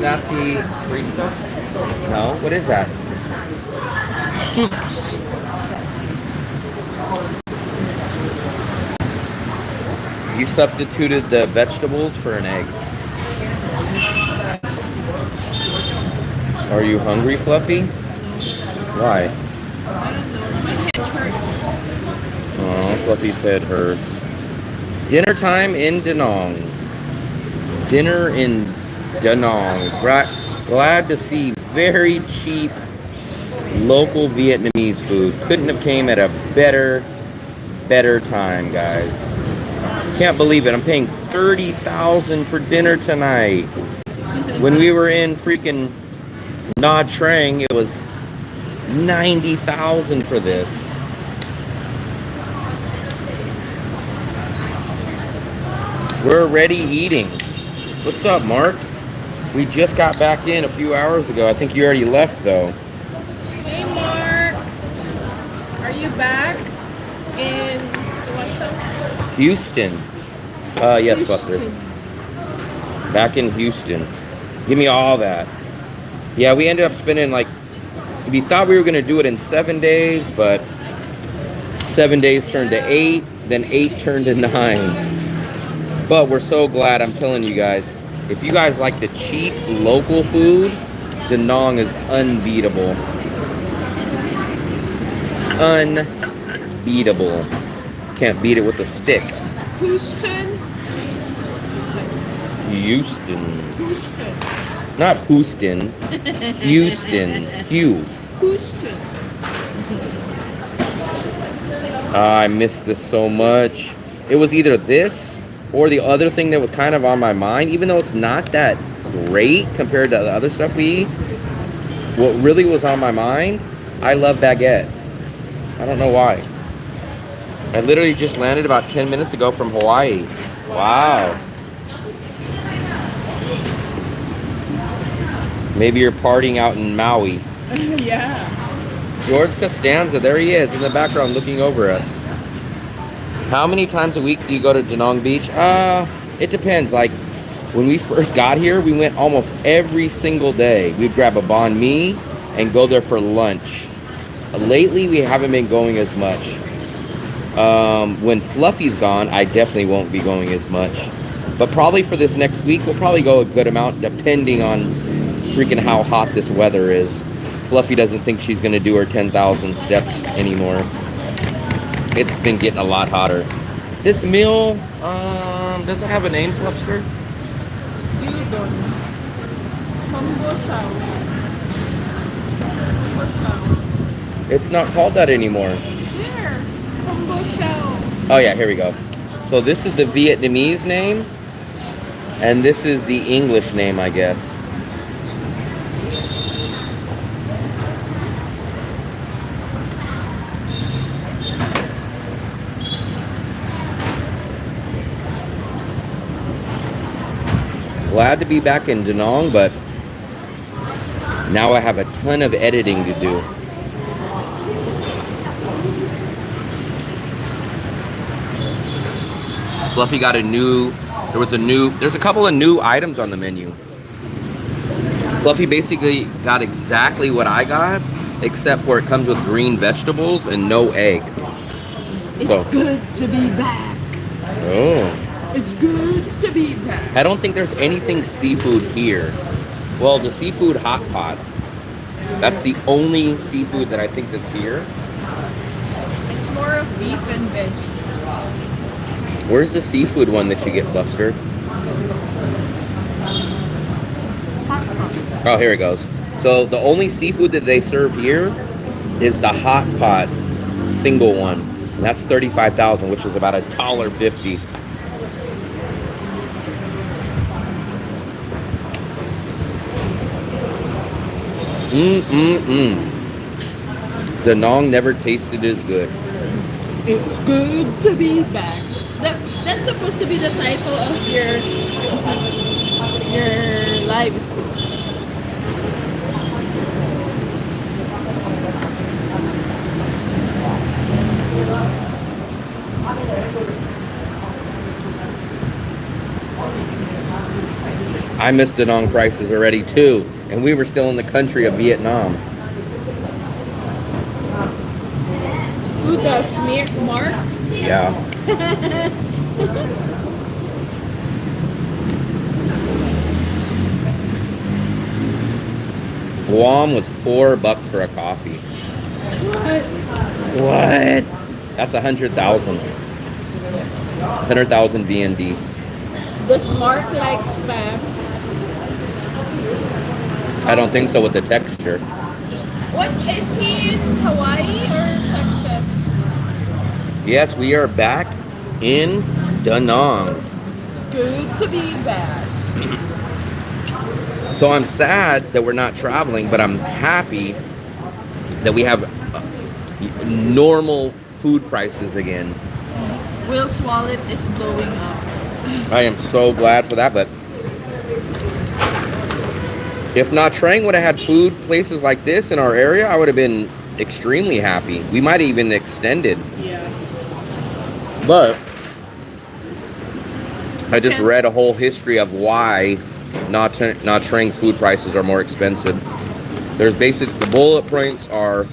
that the free stuff? No? What is that? Soups. You substituted the vegetables for an egg. Are you hungry, Fluffy? Why? Oh, Fluffy's head hurts. Dinner time in Da Nang. Dinner in Da Nang. Glad to see very cheap local Vietnamese food. Couldn't have came at a better time, guys. Can't believe it. I'm paying $30,000 for dinner tonight. When we were in freaking Nha Trang, it was $90,000 for this. We're already eating. What's up, Mark? We just got back in a few hours ago. I think you already left, though. Hey, Mark. Are you back in what's up? Houston. Yes, Buster. Back in Houston. Give me all that. Yeah, we ended up spending like, we thought we were going to do it in 7 days, but 7 days turned to 8, then 8 turned to 9. But we're so glad, I'm telling you guys, if you guys like the cheap local food, Da Nang is unbeatable. Unbeatable. Can't beat it with a stick. Houston. Houston. Not Houston. Houston. Houston. I miss this so much. It was either this or the other thing that was kind of on my mind, even though it's not that great compared to the other stuff we eat. What really was on my mind, I love baguette. I don't know why. I literally just landed about 10 minutes ago from Hawaii. Wow. Maybe you're partying out in Maui. Yeah. George Costanza, there he is in the background looking over us. How many times a week do you go to Da Nang Beach? It depends. Like, when we first got here, we went almost every single day. We'd grab a banh mi and go there for lunch. Lately, we haven't been going as much. When Fluffy's gone, I definitely won't be going as much. But probably for this next week, we'll probably go a good amount, depending on freaking how hot this weather is. Fluffy doesn't think she's going to do her 10,000 steps anymore. It's been getting a lot hotter. This meal, does it have a name, Fluffster? It's not called that anymore. Here. Combo shell. Oh yeah, here we go. So this is the Vietnamese name, and this is the English name, I guess. Glad to be back in Da Nang, but now I have a ton of editing to do. Fluffy got there's a couple of new items on the menu. Fluffy basically got exactly what I got, except for it comes with green vegetables and no egg. It's good to be back. Oh. It's good to be back. I don't think there's anything seafood here. Well, the seafood hot pot. That's the only seafood that I think that's here. It's more of beef and veggies. Where's the seafood one that you get, Fluffster? Oh, here it goes. So the only seafood that they serve here is the hot pot single one. And that's $35,000, which is about $1.50. Da Nang never tasted as good. It's good to be back. That's supposed to be the title of your live. I missed Da Nang prices already too, and we were still in the country of Vietnam. Who does Mark? Yeah. Guam was $4 for a coffee. What? That's 100,000. 100,000 VND. Does Mark like spam? I don't think so with the texture. What is he in Hawaii or Texas? Yes, we are back in Da Nang. It's good to be back. So I'm sad that we're not traveling, but I'm happy that we have normal food prices again. Will's wallet is blowing up. I am so glad for that, but if Nha Trang would have had food places like this in our area, I would have been extremely happy. We might have even extended. Yeah. But I just read a whole history of why Nha Trang's food prices are more expensive. There's the bullet points are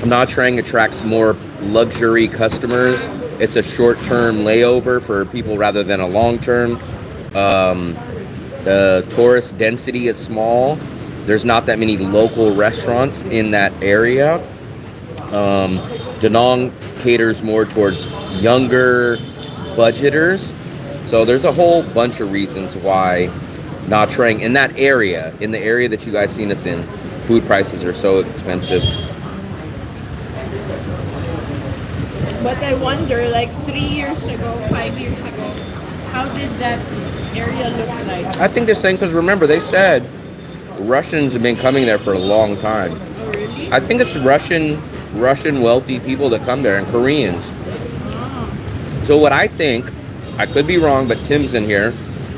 Nha Trang attracts more luxury customers. It's a short-term layover for people rather than a long-term. The tourist density is small. There's not that many local restaurants in that area. Da Nang caters more towards younger budgeters. So there's a whole bunch of reasons why Nha Trang, in that area, in the area that you guys seen us in, food prices are so expensive. But I wonder, like 3 years ago, 5 years ago, how did that area look like? I think they're saying, because remember, they said Russians have been coming there for a long time. Oh, really? I think it's Russian wealthy people that come there, and Koreans. So what I think, I could be wrong, but Tim's in here,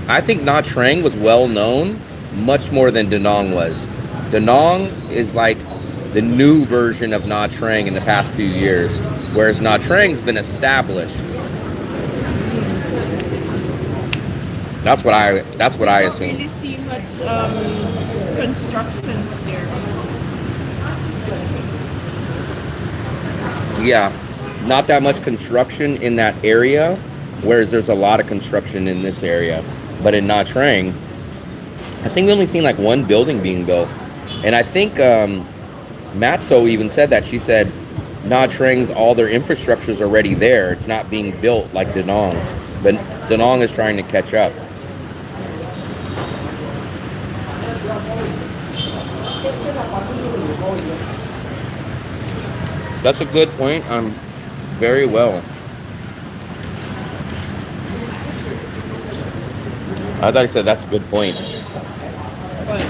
I think Nha Trang was well known much more than Da Nang was. Da Nang is like the new version of Nha Trang in the past few years, whereas Nha Trang's been established. That's what I assume. I don't really see much constructions there. Yeah, not that much construction in that area, whereas there's a lot of construction in this area. But in Nha Trang, I think we only seen like one building being built. And I think Matso even said that. She said Nha Trang's, all their infrastructure's already there. It's not being built like Da Nang. But Da Nang is trying to catch up. That's a good point. Very well. I thought he said that's a good point. What?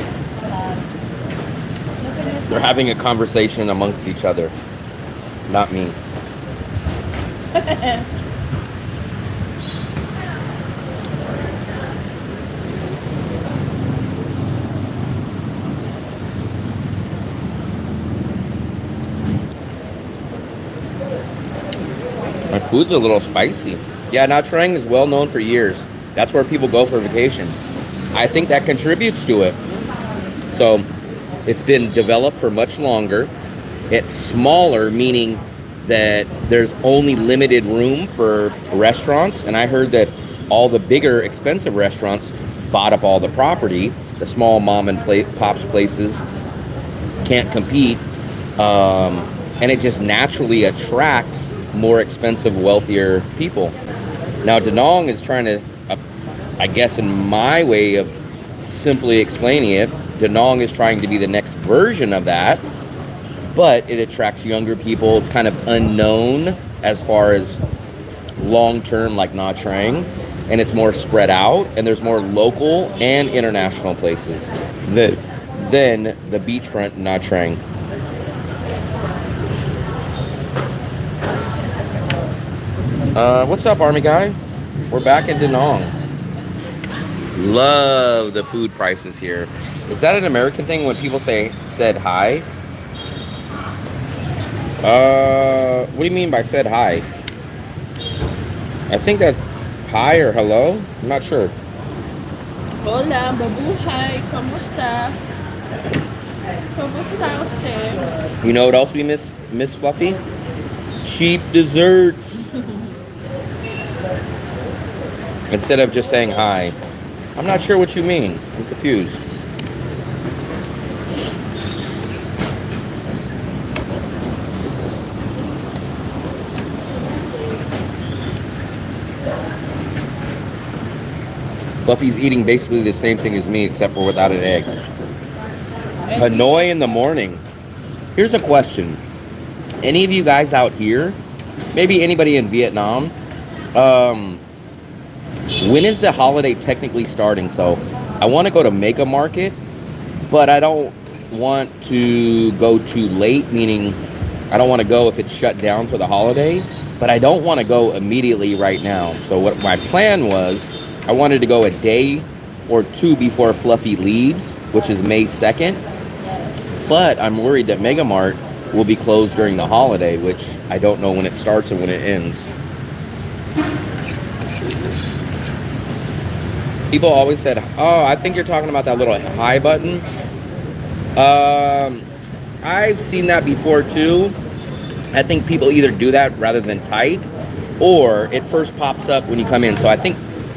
They're having a conversation amongst each other, not me. My food's a little spicy. Yeah, Nha Trang is well known for years. That's where people go for vacation. I think that contributes to it. So it's been developed for much longer. It's smaller, meaning that there's only limited room for restaurants. And I heard that all the bigger, expensive restaurants bought up all the property. The small mom and pops places can't compete. And it just naturally attracts more expensive, wealthier people. Now, Da Nang is trying to, I guess in my way of simply explaining it, Da Nang is trying to be the next version of that, but it attracts younger people. It's kind of unknown as far as long-term like Nha Trang, and it's more spread out, and there's more local and international places than the beachfront in Nha Trang. What's up, Army guy? We're back in Da Nang. Love the food prices here. Is that an American thing when people said hi? What do you mean by said hi? I think that hi or hello? I'm not sure. Hola, mabuhay, kamusta? Kamusta usted? You know what else we miss Fluffy? Cheap desserts. Instead of just saying hi. I'm not sure what you mean. I'm confused. Fluffy's eating basically the same thing as me, except for without an egg. Hanoi in the morning. Here's a question. Any of you guys out here, maybe anybody in Vietnam, when is the holiday technically starting? So I want to go to Mega Market, but I don't want to go too late, meaning I don't want to go if it's shut down for the holiday, but I don't want to go immediately right now. So what my plan was, I wanted to go a day or two before Fluffy leaves, which is May 2nd. But I'm worried that Mega Mart will be closed during the holiday, which I don't know when it starts and when it ends. People always said, oh, I think you're talking about that little hi button. I've seen that before too. I think people either do that rather than type, or it first pops up when you come in. So I think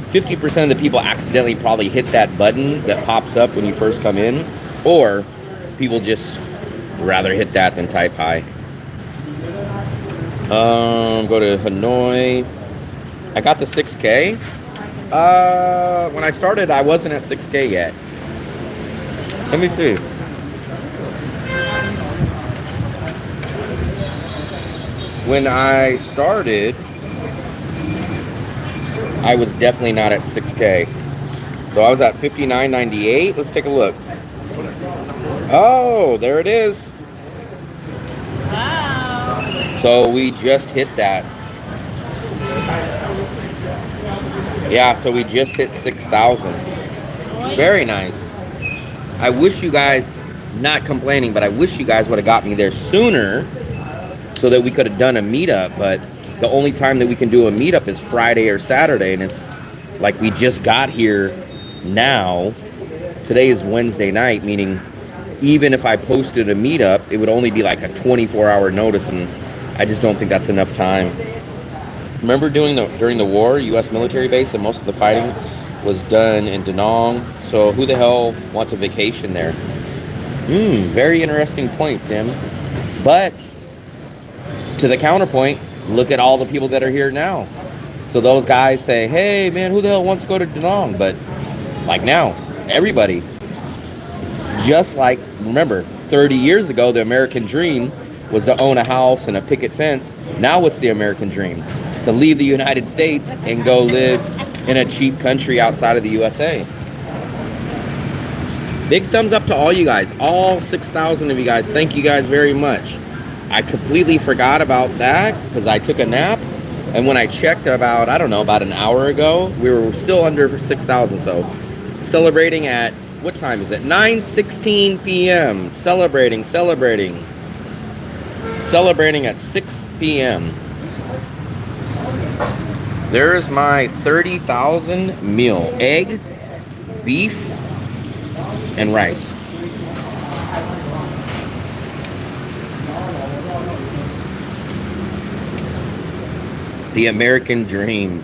50% of the people accidentally probably hit that button that pops up when you first come in, or people just rather hit that than type hi. Go to Hanoi. I got the 6K. When I started, I wasn't at 6K yet. Let me see. When I started, I was definitely not at 6K. So I was at 59.98. Let's take a look. Oh, there it is. Wow. So we just hit that. Yeah, so we just hit 6,000. Very nice. I wish you guys, not complaining, but I wish you guys would have got me there sooner so that we could have done a meetup, but the only time that we can do a meetup is Friday or Saturday, and it's like we just got here now. Today is Wednesday night, meaning even if I posted a meetup, it would only be like a 24-hour notice, and I just don't think that's enough time. Remember during the war, U.S. military base, and most of the fighting was done in Da Nang, so who the hell wants a vacation there? Very interesting point, Tim. But to the counterpoint, look at all the people that are here now. So those guys say, hey, man, who the hell wants to go to Da Nang? But like now, everybody. Just like, remember, 30 years ago, the American dream was to own a house and a picket fence. Now what's the American dream? To leave the United States and go live in a cheap country outside of the USA. Big thumbs up to all you guys. All 6,000 of you guys. Thank you guys very much. I completely forgot about that because I took a nap. And when I checked about an hour ago, we were still under 6,000. So celebrating at, what time is it? 9:16 p.m. Celebrating at 6 p.m. There's my 30,000 meal. Egg, beef, and rice. The American dream.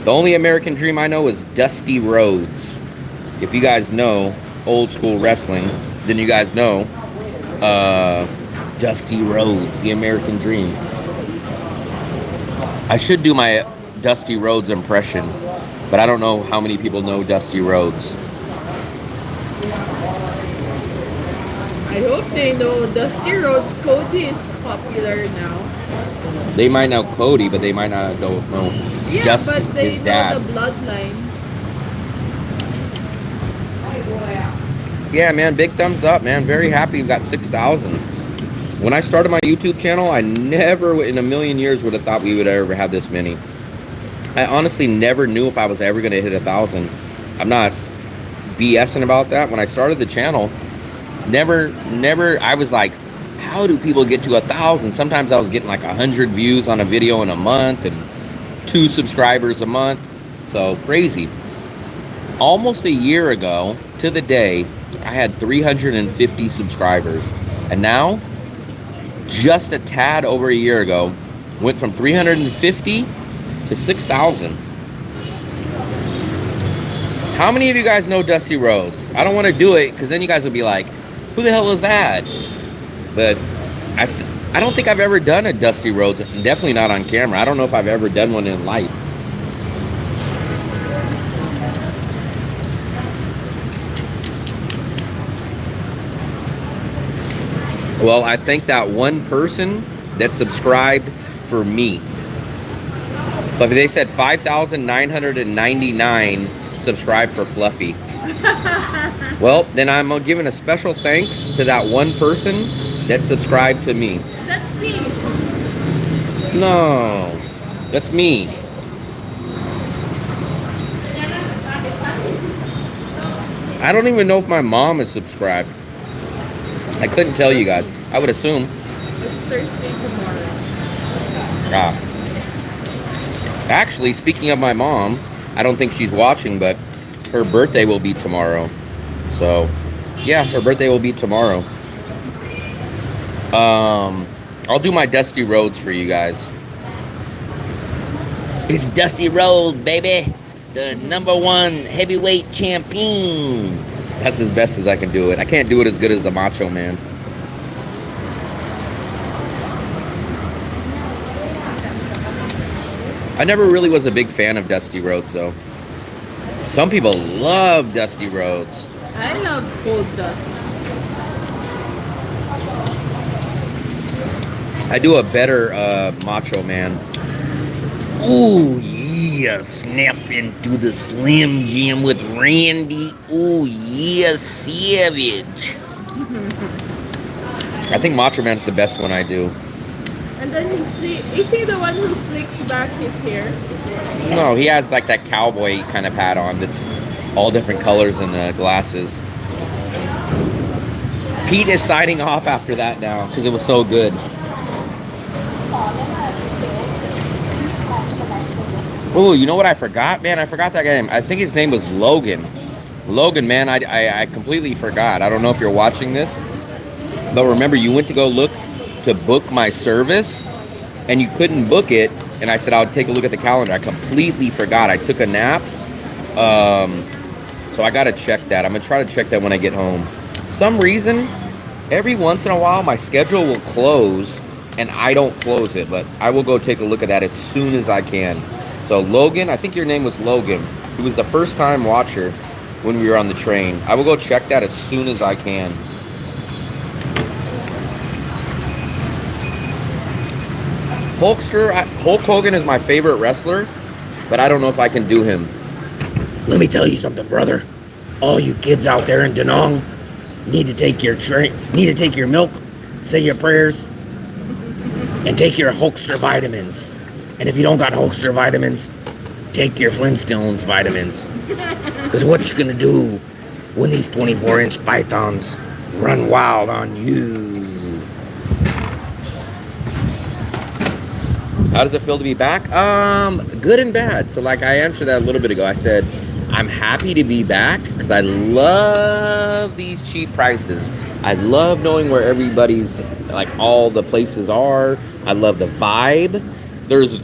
The only American dream I know is Dusty Rhodes. If you guys know old school wrestling, then you guys know Dusty Rhodes, the American dream. I should do my Dusty Rhodes impression, but I don't know how many people know Dusty Rhodes. I hope they know Dusty Rhodes Cody is popular now. They might know Cody, but they might not know Yeah, Dusty, but they his know dad. the bloodline. Yeah, man, big thumbs up, man. Very happy we got 6,000. When I started my YouTube channel, I never in a million years would have thought we would ever have this many. I honestly never knew if I was ever going to hit 1,000. I'm not BSing about that. When I started the channel, never, I was like, how do people get to 1,000? Sometimes I was getting like 100 views on a video in a month and 2 subscribers a month. So crazy. almost a year ago to the day, I had 350 subscribers. And now, just a tad over a year ago, went from 350 to 6,000. How many of you guys know Dusty Roads? I don't want to do it because then you guys will be like, who the hell is that? But I don't think I've ever done a Dusty Roads, definitely not on camera. I don't know if I've ever done one in life. Well, I thank that one person that subscribed for me. So they said 5,999 subscribed for Fluffy. Well, then I'm giving a special thanks to that one person that subscribed to me. That's me. No, that's me. I don't even know if my mom is subscribed. I couldn't tell you guys. I would assume. It's Thursday tomorrow. Ah. Actually, speaking of my mom, I don't think she's watching, but her birthday will be tomorrow. So, yeah, her birthday will be tomorrow. I'll do my Dusty Roads for you guys. It's Dusty Roads, baby. The #1 heavyweight champion. That's as best as I can do it. I can't do it as good as the Macho Man. I never really was a big fan of Dusty Roads, though. Some people love Dusty Roads. I love gold dust. I do a better Macho Man. Ooh, yeah, snap into the Slim Jim with Randy. Ooh, yeah, savage. I think Macho Man's the best one I do. And then is he the one who slicks back his hair? No, he has like that cowboy kind of hat on that's all different colors and glasses. Pete is signing off after that now because it was so good. Oh, you know what I forgot, man? I forgot that guy. I think his name was Logan. Logan, man, I completely forgot. I don't know if you're watching this, but remember, you went to go look to book my service, and you couldn't book it. And I said I'll take a look at the calendar. I completely forgot. I took a nap, so I gotta check that. I'm gonna try to check that when I get home. Some reason, every once in a while, my schedule will close, and I don't close it. But I will go take a look at that as soon as I can. So Logan, I think your name was Logan. He was the first time watcher when we were on the train. I will go check that as soon as I can. Hulk Hogan is my favorite wrestler, but I don't know if I can do him. Let me tell you something, brother. All you kids out there in Danong need to take your milk, say your prayers, and take your Hulkster vitamins. And if you don't got Hulkster vitamins, take your Flintstones vitamins. Because what you gonna do when these 24-inch pythons run wild on you? How does it feel to be back? Good and bad. So like I answered that a little bit ago. I said, I'm happy to be back because I love these cheap prices. I love knowing where everybody's, like all the places are. I love the vibe. There's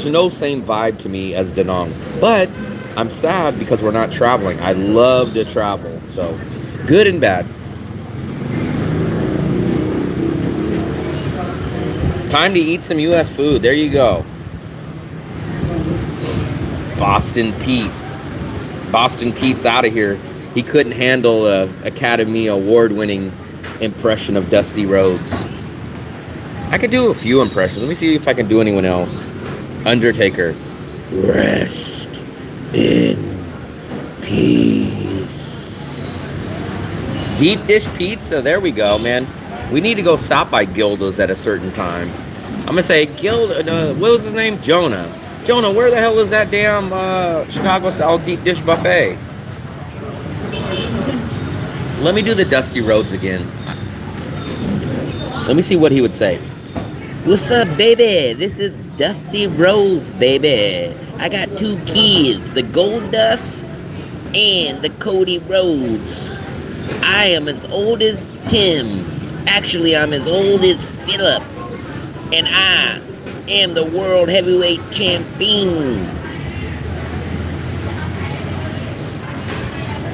no same vibe to me as Danong. But I'm sad because we're not traveling. I love to travel. So good and bad. Time to eat some U.S. food. There you go. Boston Pete. Boston Pete's out of here. He couldn't handle a Academy Award-winning impression of Dusty Rhodes. I could do a few impressions. Let me see if I can do anyone else. Undertaker. Rest in peace. Deep dish pizza. There we go, man. We need to go stop by Gilda's at a certain time. I'm gonna say Gilda. What was his name? Jonah. Jonah, where the hell is that damn Chicago-style deep dish buffet? Let me do the Dusty Rhodes again. Let me see what he would say. What's up, baby? This is Dusty Rose, baby. I got 2 kids, the Gold Dust and the Cody Rhodes. I am as old as Tim. Actually, I'm as old as Philip. And I am the world heavyweight champion.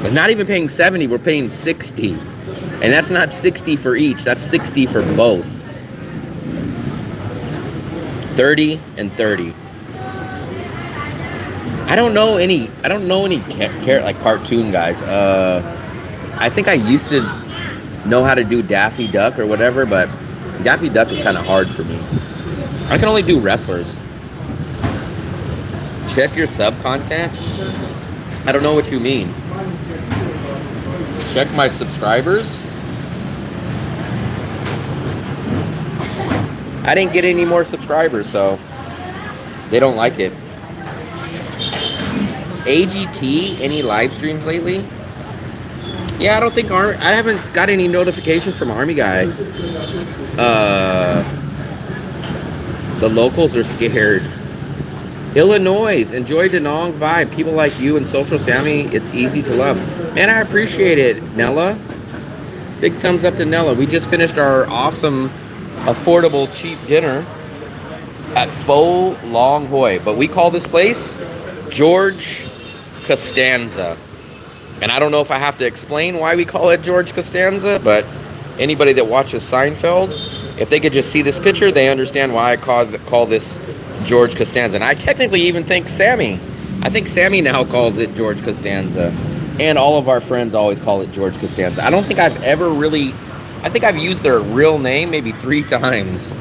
We're not even paying 70, we're paying 60. And that's not 60 for each, that's 60 for both. 30 and 30. I don't know any like cartoon guys. I think I used to know how to do Daffy Duck or whatever, but Daffy Duck is kind of hard for me. I can only do wrestlers. Check your sub content? I don't know what you mean. Check my subscribers? I didn't get any more subscribers, so they don't like it. AGT, any live streams lately? Yeah, I don't think I haven't got any notifications from Army Guy. The locals are scared. Illinois, enjoy Danong vibe. People like you and Social Sammy, it's easy to love. Man, I appreciate it, Nella. Big thumbs up to Nella. We just finished our awesome, affordable, cheap dinner at Pho Long Hoi. But we call this place George Costanza. And I don't know if I have to explain why we call it George Costanza, but anybody that watches Seinfeld, if they could just see this picture, they understand why I call this George Costanza. And I technically even think Sammy now calls it George Costanza. And all of our friends always call it George Costanza. I don't think I've ever really, I think I've used their real name maybe 3 times.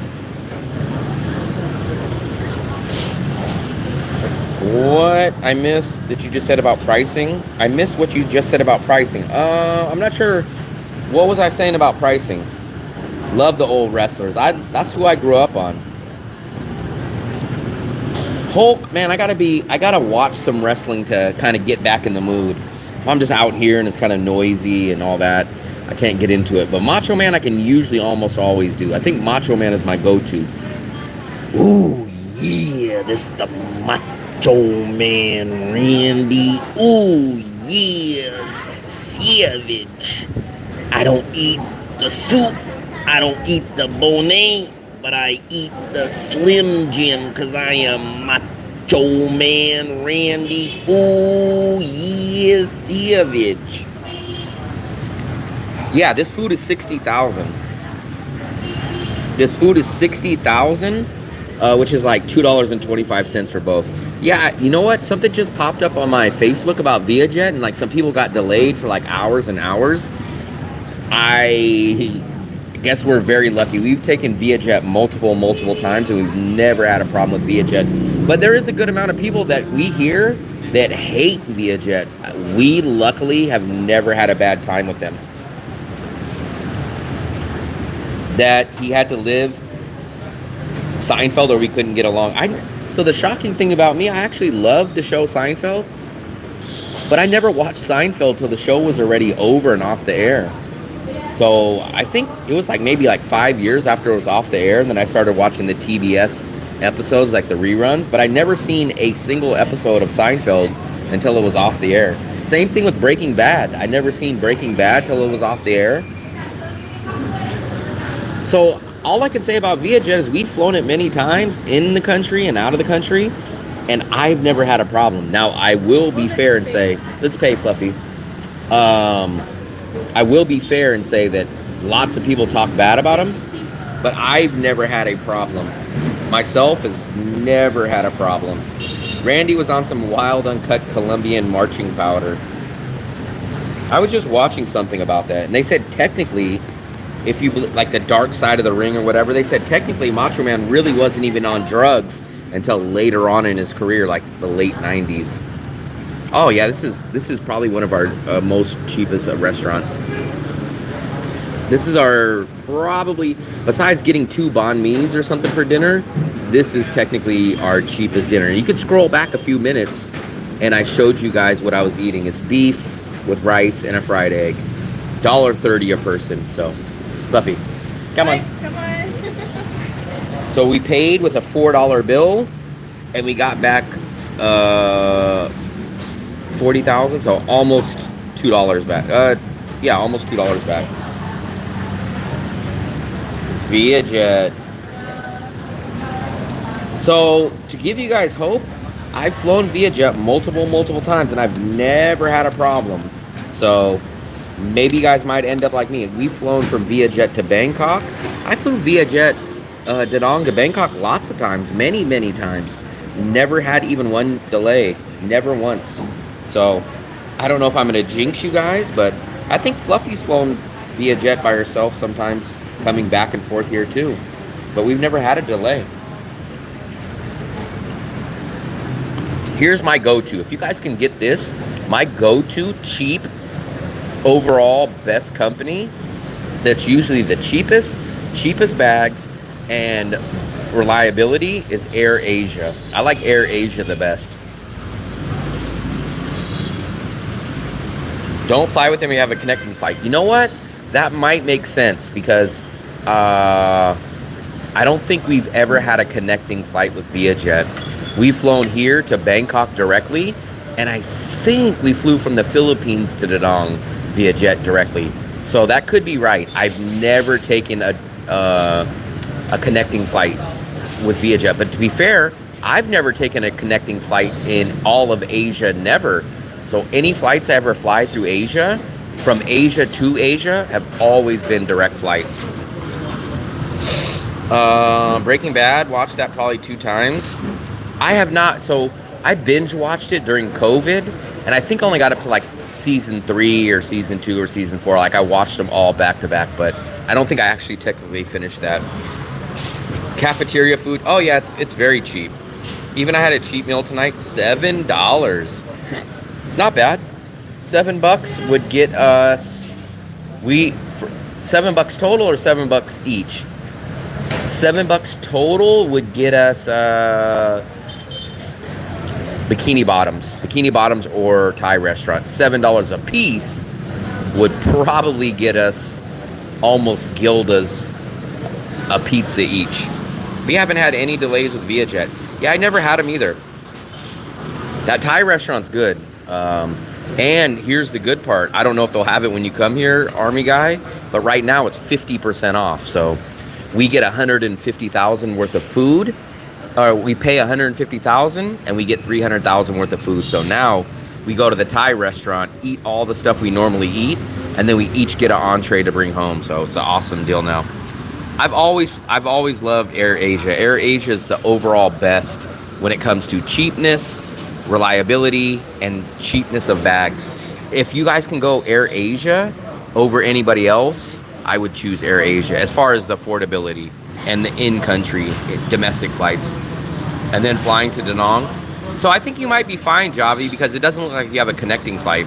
What I missed that you just said about pricing? I missed what you just said about pricing. I'm not sure. What was I saying about pricing? Love the old wrestlers. That's who I grew up on. Hulk, man, I gotta watch some wrestling to kind of get back in the mood. If I'm just out here and it's kind of noisy and all that, I can't get into it. But Macho Man, I can usually almost always do. I think Macho Man is my go-to. Ooh, yeah, this is the Macho Man, Randy. Ooh, yeah, savage. I don't eat the soup. I don't eat the bonnet, but I eat the Slim Jim because I am Macho Man, Randy. Ooh, yeah, savage. Yeah, this food is 60,000. This food is 60,000, which is like $2.25 for both. Yeah, you know what? Something just popped up on my Facebook about Vietjet, and like some people got delayed for like hours and hours. I guess we're very lucky. We've taken Vietjet multiple times, and we've never had a problem with Vietjet. But there is a good amount of people that we hear that hate Vietjet. We luckily have never had a bad time with them. That he had to live Seinfeld or we couldn't get along. So the shocking thing about me, I actually loved the show Seinfeld, but I never watched Seinfeld till the show was already over and off the air. So I think it was like maybe like 5 years after it was off the air, and then I started watching the TBS episodes, like the reruns, but I never seen a single episode of Seinfeld until it was off the air. Same thing with Breaking Bad. I never seen Breaking Bad till it was off the air. So all I can say about Vietjet is we've flown it many times in the country and out of the country, and I've never had a problem. Now, I will be fair and say, let's pay Fluffy. I will be fair and say that lots of people talk bad about him, but I've never had a problem. Myself has never had a problem. Randy was on some wild, uncut Colombian marching powder. I was just watching something about that, and they said technically, if you like the dark side of the ring or whatever, they said technically Macho Man really wasn't even on drugs until later on in his career, like the late 90s. Oh yeah, this is probably one of our most cheapest restaurants. This is our probably, besides getting 2 banh mi's or something for dinner, this is technically our cheapest dinner. You could scroll back a few minutes and I showed you guys what I was eating. It's beef with rice and a fried egg. $1.30 a person, so Fluffy, come on. Come on. So we paid with a $4 bill, and we got back 40,000, so almost $2 back. Yeah, almost $2 back. Vietjet. So to give you guys hope, I've flown Vietjet multiple times, and I've never had a problem. So maybe you guys might end up like me. We've flown from Vietjet to Bangkok. I flew Vietjet Da Nang to Bangkok lots of times, many times. Never had even one delay, never once. So I don't know if I'm gonna jinx you guys, but I think Fluffy's flown Vietjet by herself sometimes, coming back and forth here too. But we've never had a delay. Here's my go-to. If you guys can get this, my go-to cheap, overall best company that's usually the cheapest bags and reliability is Air Asia. I like Air Asia the best. Don't fly with them if you have a connecting flight. You know what? That might make sense because I don't think we've ever had a connecting flight with Vietjet. We've flown here to Bangkok directly, and I think we flew from the Philippines to Da Nang via jet directly. So that could be right. I've never taken a connecting flight with Vietjet. But to be fair, I've never taken a connecting flight in all of Asia, never. So any flights I ever fly through Asia, from Asia to Asia, have always been direct flights. Breaking Bad, watched that probably 2 times. I have not, so I binge watched it during COVID, and I think I only got up to like season 3 or season 2 or season 4. Like I watched them all back to back, but I don't think I actually technically finished that. Cafeteria food, oh yeah, it's very cheap. Even I had a cheap meal tonight, $7. Not bad. $7 would get us, $7 total or $7 each? $7 total would get us Bikini Bottoms or Thai restaurant. $7 a piece would probably get us almost Gilda's a pizza each. We haven't had any delays with Vietjet. Yeah, I never had them either. That Thai restaurant's good. And here's the good part. I don't know if they'll have it when you come here, Army guy, but right now it's 50% off. So we get $150,000 worth of food. We pay $150,000 and we get $300,000 worth of food. So now we go to the Thai restaurant, eat all the stuff we normally eat, and then we each get an entree to bring home. So it's an awesome deal now. I've always loved Air Asia. Air Asia is the overall best when it comes to cheapness, reliability, and cheapness of bags. If you guys can go Air Asia over anybody else, I would choose Air Asia as far as the affordability and the in-country domestic flights. And then flying to Da Nang. So I think you might be fine, Javi, because it doesn't look like you have a connecting flight.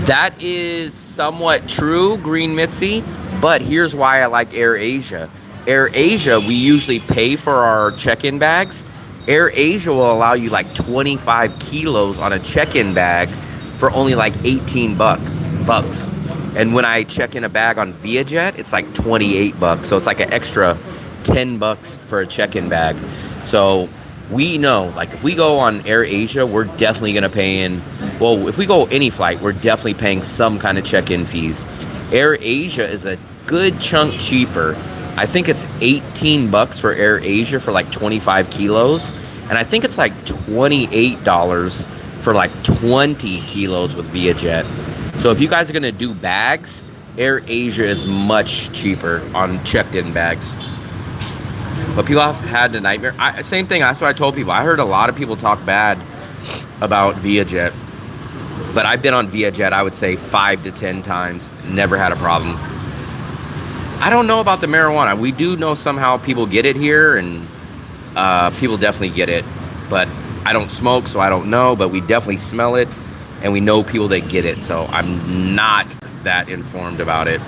That is somewhat true, Green Mitzi, but here's why I like Air Asia. Air Asia, we usually pay for our check-in bags. Air Asia will allow you like 25 kilos on a check-in bag for only like 18 bucks. And when I check in a bag on Vietjet, it's like 28 bucks. So it's like an extra 10 bucks for a check-in bag. So we know, like if we go on Air Asia, we're definitely gonna pay in, well, if we go any flight, we're definitely paying some kind of check-in fees. Air Asia is a good chunk cheaper. I think it's 18 bucks for Air Asia for like 25 kilos. And I think it's like $28 for like 20 kilos with Vietjet. So if you guys are gonna do bags, Air Asia is much cheaper on checked-in bags. But people have had the nightmare. Same thing, that's what I told people. I heard a lot of people talk bad about Vietjet. But I've been on Vietjet, I would say 5 to 10 times. Never had a problem. I don't know about the marijuana. We do know somehow people get it here, and people definitely get it. But I don't smoke, so I don't know. But we definitely smell it, and we know people that get it. So I'm not that informed about it.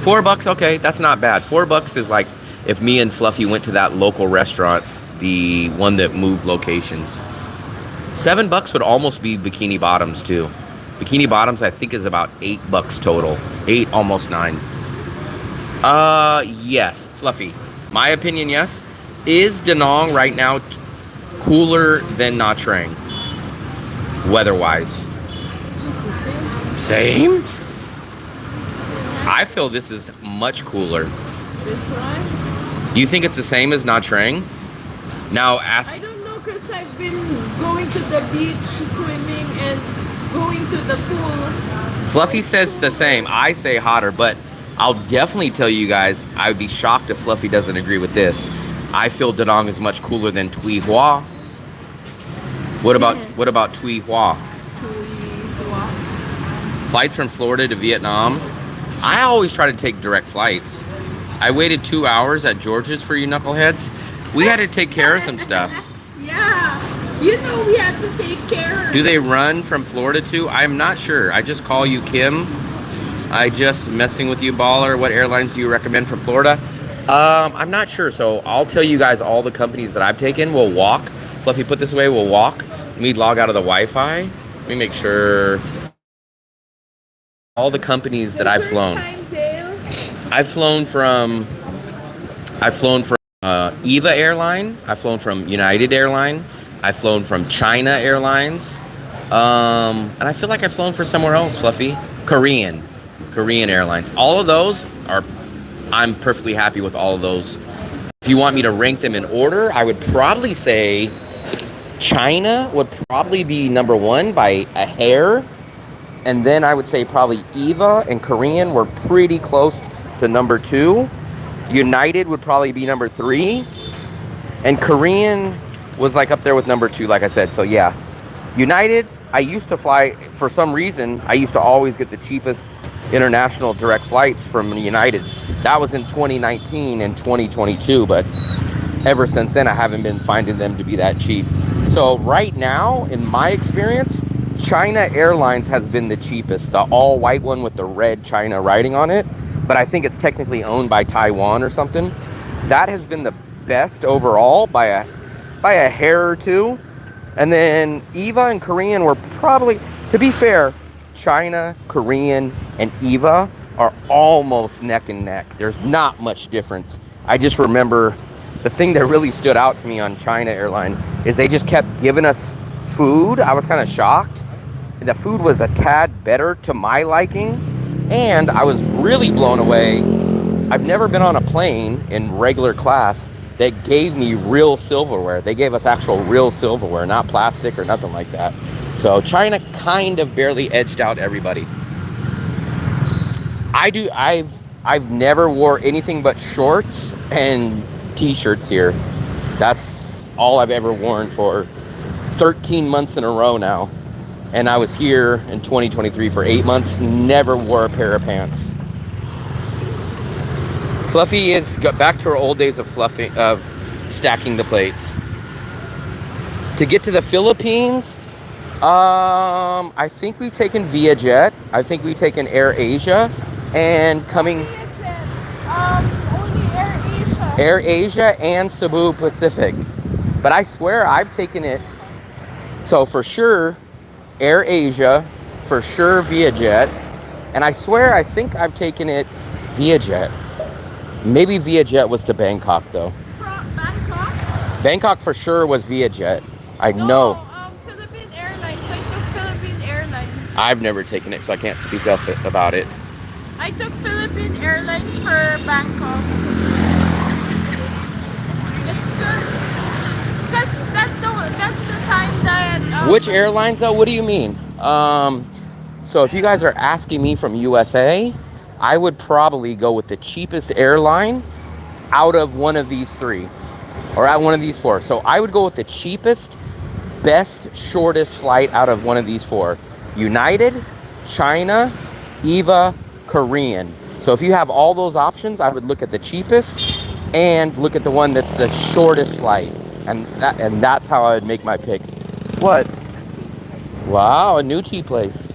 $4, okay, that's not bad. $4 is like if me and Fluffy went to that local restaurant, the one that moved locations. $7 would almost be Bikini Bottoms too. Bikini Bottoms I think is about $8 total. 8, almost 9. Yes, Fluffy. My opinion, yes. Is Da Nang right now cooler than Nha Trang? weather-wise. It's just the same. Same? I feel this is much cooler. This one? You think it's the same as Nha Trang? Now ask. I don't know because I've been going to the beach, swimming, and going to the pool. Fluffy says the same. I say hotter, but I'll definitely tell you guys, I would be shocked if Fluffy doesn't agree with this. I feel Da Nang is much cooler than Tuy Hoa. What about Tuy Hoa? Tuy Hoa. Flights from Florida to Vietnam. I always try to take direct flights. I waited 2 hours at George's for you knuckleheads. We had to take care of some stuff. Yeah, you know we had to take care. Do they run from Florida too? I'm not sure. I just call you Kim. I just messing with you, baller. What airlines do you recommend from Florida? I'm not sure. So I'll tell you guys all the companies that I've taken. We'll walk. Fluffy, put this away. We'll walk. Let me log out of the Wi-Fi. Let me make sure. All the companies that I've flown. I've flown from EVA Airline. I've flown from United Airline. I've flown from China Airlines. And I feel like I've flown for somewhere else, Fluffy. Korean Airlines. All of those I'm perfectly happy with all of those. If you want me to rank them in order, I would probably say China would probably be number 1 by a hair. And then I would say probably EVA and Korean were pretty close to number 2. United would probably be number 3. And Korean was like up there with number 2, like I said. So yeah, United, I used to fly, for some reason, I used to always get the cheapest international direct flights from United. That was in 2019 and 2022, but ever since then, I haven't been finding them to be that cheap. So right now, in my experience, China Airlines has been the cheapest, the all-white one with the red China writing on it, but I think it's technically owned by Taiwan or something. That has been the best overall by a hair or two. And then EVA and Korean were probably, to be fair, China, Korean, and EVA are almost neck and neck. There's not much difference. I just remember the thing that really stood out to me on China Airline is they just kept giving us food. I was kind of shocked. The food was a tad better to my liking, and I was really blown away. I've never been on a plane in regular class that gave me real silverware. They gave us actual real silverware, not plastic or nothing like that. So China kind of barely edged out everybody. I've never wore anything but shorts and t-shirts here. That's all I've ever worn for 13 months in a row now. And I was here in 2023 for 8 months, never wore a pair of pants. Fluffy is back to her old days of stacking the plates. To get to the Philippines, I think we've taken ViaJet. I think we've taken Air Asia, and coming Only Air Asia. Air Asia and Cebu Pacific. But I swear I've taken it. So for sure, Air Asia, for sure ViaJet, and I swear I think I've taken it ViaJet. Maybe ViaJet was to Bangkok though. Bangkok? Bangkok for sure was ViaJet. I know. Philippine Airlines. I took Philippine Airlines. I've never taken it, so I can't speak up about it. I took Philippine Airlines for Bangkok. It's good. Because that's the time that... Which airlines though? What do you mean? So if you guys are asking me from USA, I would probably go with the cheapest airline out of one of these 3. Or at one of these 4. So I would go with the cheapest, best, shortest flight out of one of these 4. United, China, EVA, Korean. So if you have all those options, I would look at the cheapest and look at the one that's the shortest flight. And that's how I would make my pick. What? Wow, a new tea place.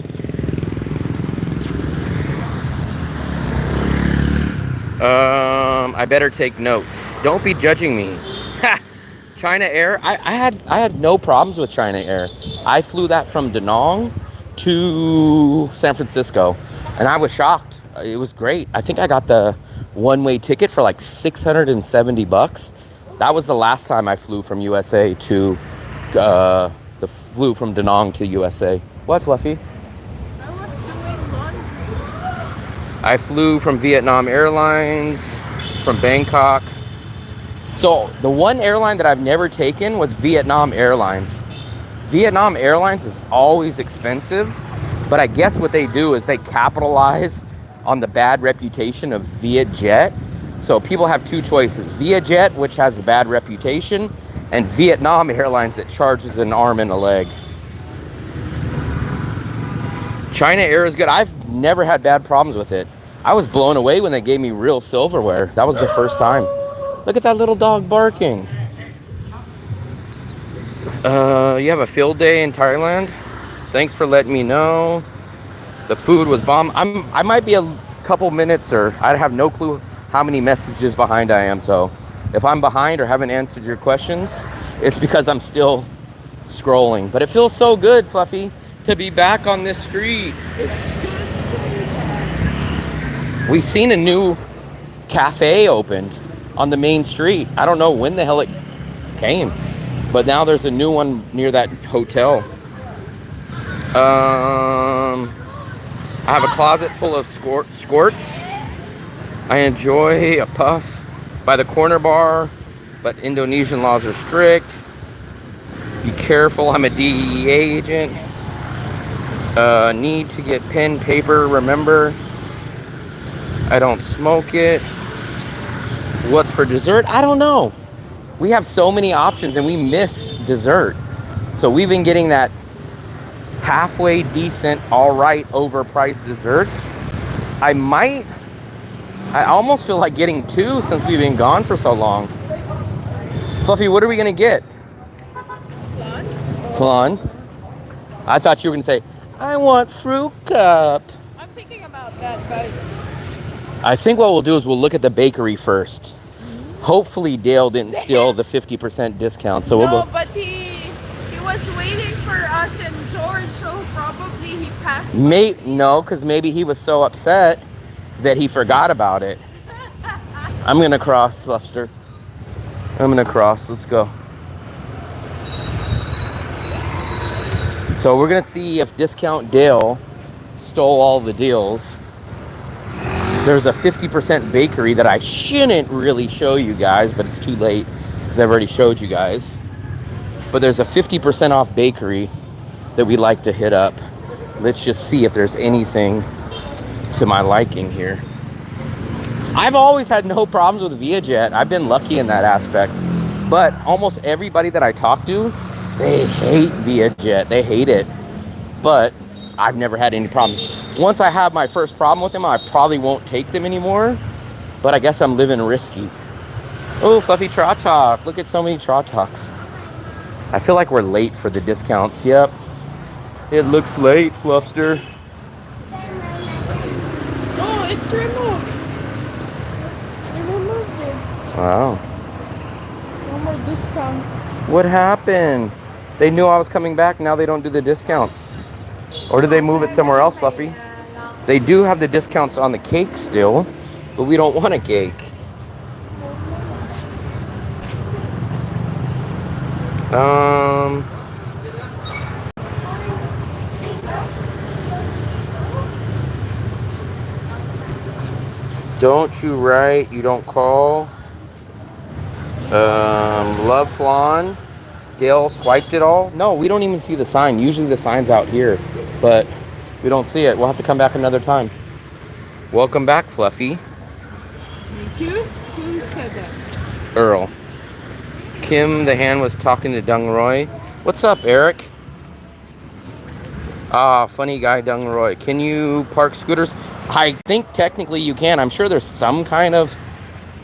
I better take notes. Don't be judging me. China Air, I had no problems with China Air. I flew that from Da Nang to San Francisco, and I was shocked. It was great. I think I got the one-way ticket for like $670. That was the last time I flew from USA to flew from Da Nang to USA. What, Fluffy? I was doing laundry. I flew from Vietnam Airlines, from Bangkok. So the one airline that I've never taken was Vietnam Airlines. Vietnam Airlines is always expensive, but I guess what they do is they capitalize on the bad reputation of Vietjet. So people have two choices: Vietjet, which has a bad reputation, and Vietnam Airlines that charges an arm and a leg. China Air is good. I've never had bad problems with it. I was blown away when they gave me real silverware. That was the first time. Look at that little dog barking. You have a field day in Thailand? Thanks for letting me know. The food was bomb. I might be a couple minutes, or I have no clue how many messages behind I am. So if I'm behind or haven't answered your questions, it's because I'm still scrolling. But it feels so good, Fluffy, to be back on this street. We've seen a new cafe opened on the main street. I don't know when the hell it came, but now there's a new one near that hotel. I have a closet full of squirts. I enjoy a puff by the corner bar, but Indonesian laws are strict. Be careful, I'm a DEA agent. Need to get pen, paper, remember. I don't smoke it. What's for dessert? I don't know. We have so many options and we miss dessert. So we've been getting that halfway decent, all right, overpriced desserts. I almost feel like getting two since we've been gone for so long. Fluffy, what are we gonna get? Flan. I thought you were gonna say, I want fruit cup. I'm thinking about that, but I think what we'll do is we'll look at the bakery first. Hopefully Dale didn't steal the 50% discount, so we'll no, go. but he was waiting for us and George, so probably he passed. No, because maybe he was so upset that he forgot about it. I'm gonna cross, Lester. I'm gonna cross. Let's go. So we're gonna see if Discount Dale stole all the deals. There's a 50% bakery that I shouldn't really show you guys, but it's too late because I've already showed you guys. But there's a 50% off bakery that we like to hit up. Let's just see if there's anything to my liking here. I've always had no problems with Vietjet. I've been lucky in that aspect. But almost everybody that I talk to, they hate Vietjet. They hate it. But I've never had any problems. Once I have my first problem with them, I probably won't take them anymore. But I guess I'm living risky. Oh, Fluffy Trot Talk. Look at so many Trot Talks. I feel like we're late for the discounts. Yep. It looks late, Fluffster. Oh, it's removed. They removed it. Wow. No more discount. What happened? They knew I was coming back. Now they don't do the discounts. Or did they move it somewhere else, Fluffy? They do have the discounts on the cake still, but we don't want a cake. Don't you write, you don't call. Love flan. Dale swiped it all. No, we don't even see the sign. Usually the sign's out here, but we don't see it. We'll have to come back another time. Welcome back, Fluffy. Thank you. Who said that? Earl. Kim, the hand was talking to Dung Roy. What's up, Eric? Funny guy, Dung Roy. Can you park scooters? I think technically you can. I'm sure there's some kind of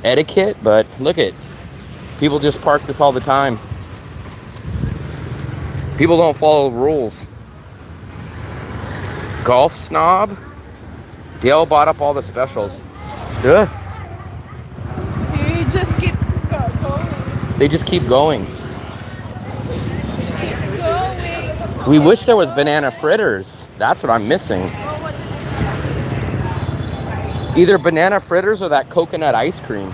etiquette, but look at, people just park this all the time. People don't follow rules. Golf snob. Dale bought up all the specials. Yeah. He just keep going. They just keep going. We wish there was banana fritters. That's what I'm missing. Either banana fritters or that coconut ice cream.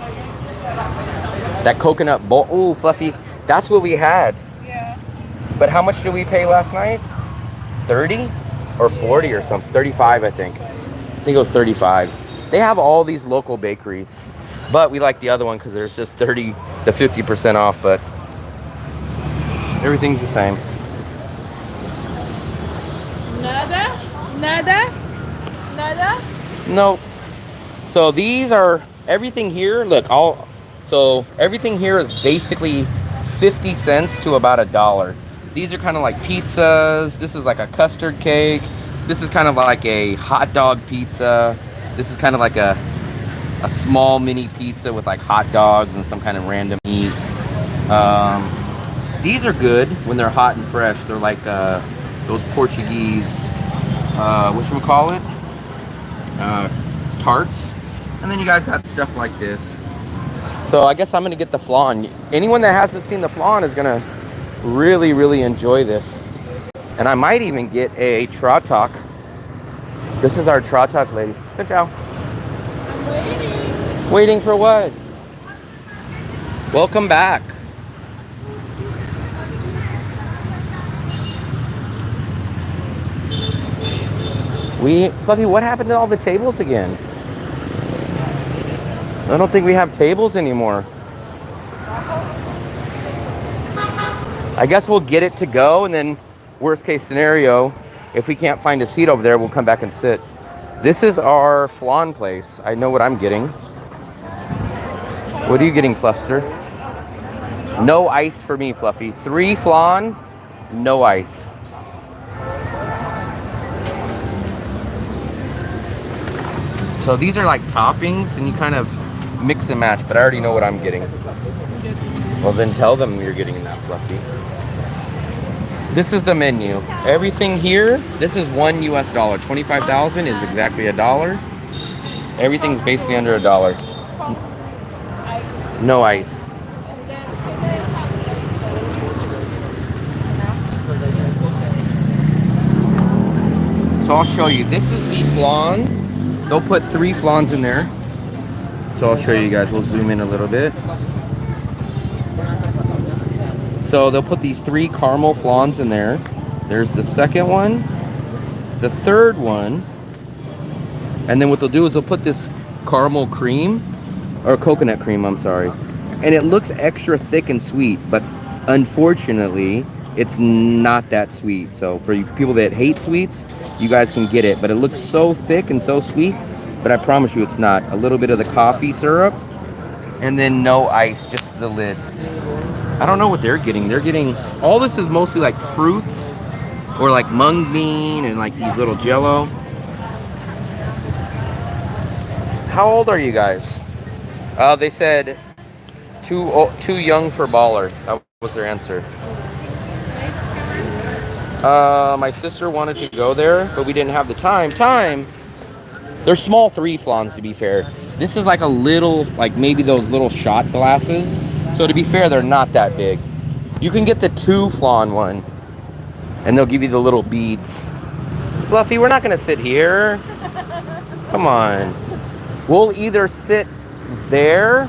That coconut bowl. Ooh, Fluffy. That's what we had. Yeah. But how much did we pay last night? 30 or 40 or something. 35, I think. I think it was 35. They have all these local bakeries, but we like the other one because there's just 30 to 50% off, but everything's the same. Nada? Nada? Nada? Nope. So these are everything here. Look, so everything here is basically 50 cents to about $1. These are kind of like pizzas. This is like a custard cake. This is kind of like a hot dog pizza. This is kind of like a small mini pizza with like hot dogs and some kind of random meat. These are good when they're hot and fresh. They're like those Portuguese, whatchamacallit? Tarts. And then you guys got stuff like this. So I guess I'm gonna get the flan. Anyone that hasn't seen the flan is gonna really, really enjoy this. And I might even get a shoutout. This is our shoutout lady. Sit down. I'm waiting. Waiting for what? Welcome back. Fluffy, what happened to all the tables again? I don't think we have tables anymore. I guess we'll get it to go, and then worst case scenario, if we can't find a seat over there, we'll come back and sit. This is our flan place. I know what I'm getting. What are you getting, Fluffster? No ice for me, Fluffy. 3 flan, no ice. So these are like toppings, and you kind of mix and match, but I already know what I'm getting. Well, then tell them you're getting that, Fluffy. This is the menu. Everything here, this is $1 US. 25,000 is exactly $1. Everything's basically under $1. No ice. So I'll show you. This is the flan. They'll put 3 flans in there. So I'll show you guys. We'll zoom in a little bit. So they'll put these 3 caramel flans in there. There's the second one, the third one, and then what they'll do is they'll put this caramel cream, or coconut cream, I'm sorry. And it looks extra thick and sweet, but unfortunately, it's not that sweet. So for you people that hate sweets, you guys can get it, but it looks so thick and so sweet, but I promise you it's not. A little bit of the coffee syrup, and then no ice, just the lid. I don't know what they're getting. They're getting, all this is mostly like fruits, or like mung bean, and like these little jello. How old are you guys? They said too young for baller. That was their answer. My sister wanted to go there, but we didn't have the time. They're small 3 flans, to be fair. This is like a little, like maybe those little shot glasses. So to be fair, they're not that big. You can get the 2 flan one, and they'll give you the little beads. Fluffy, we're not gonna sit here. Come on. We'll either sit there,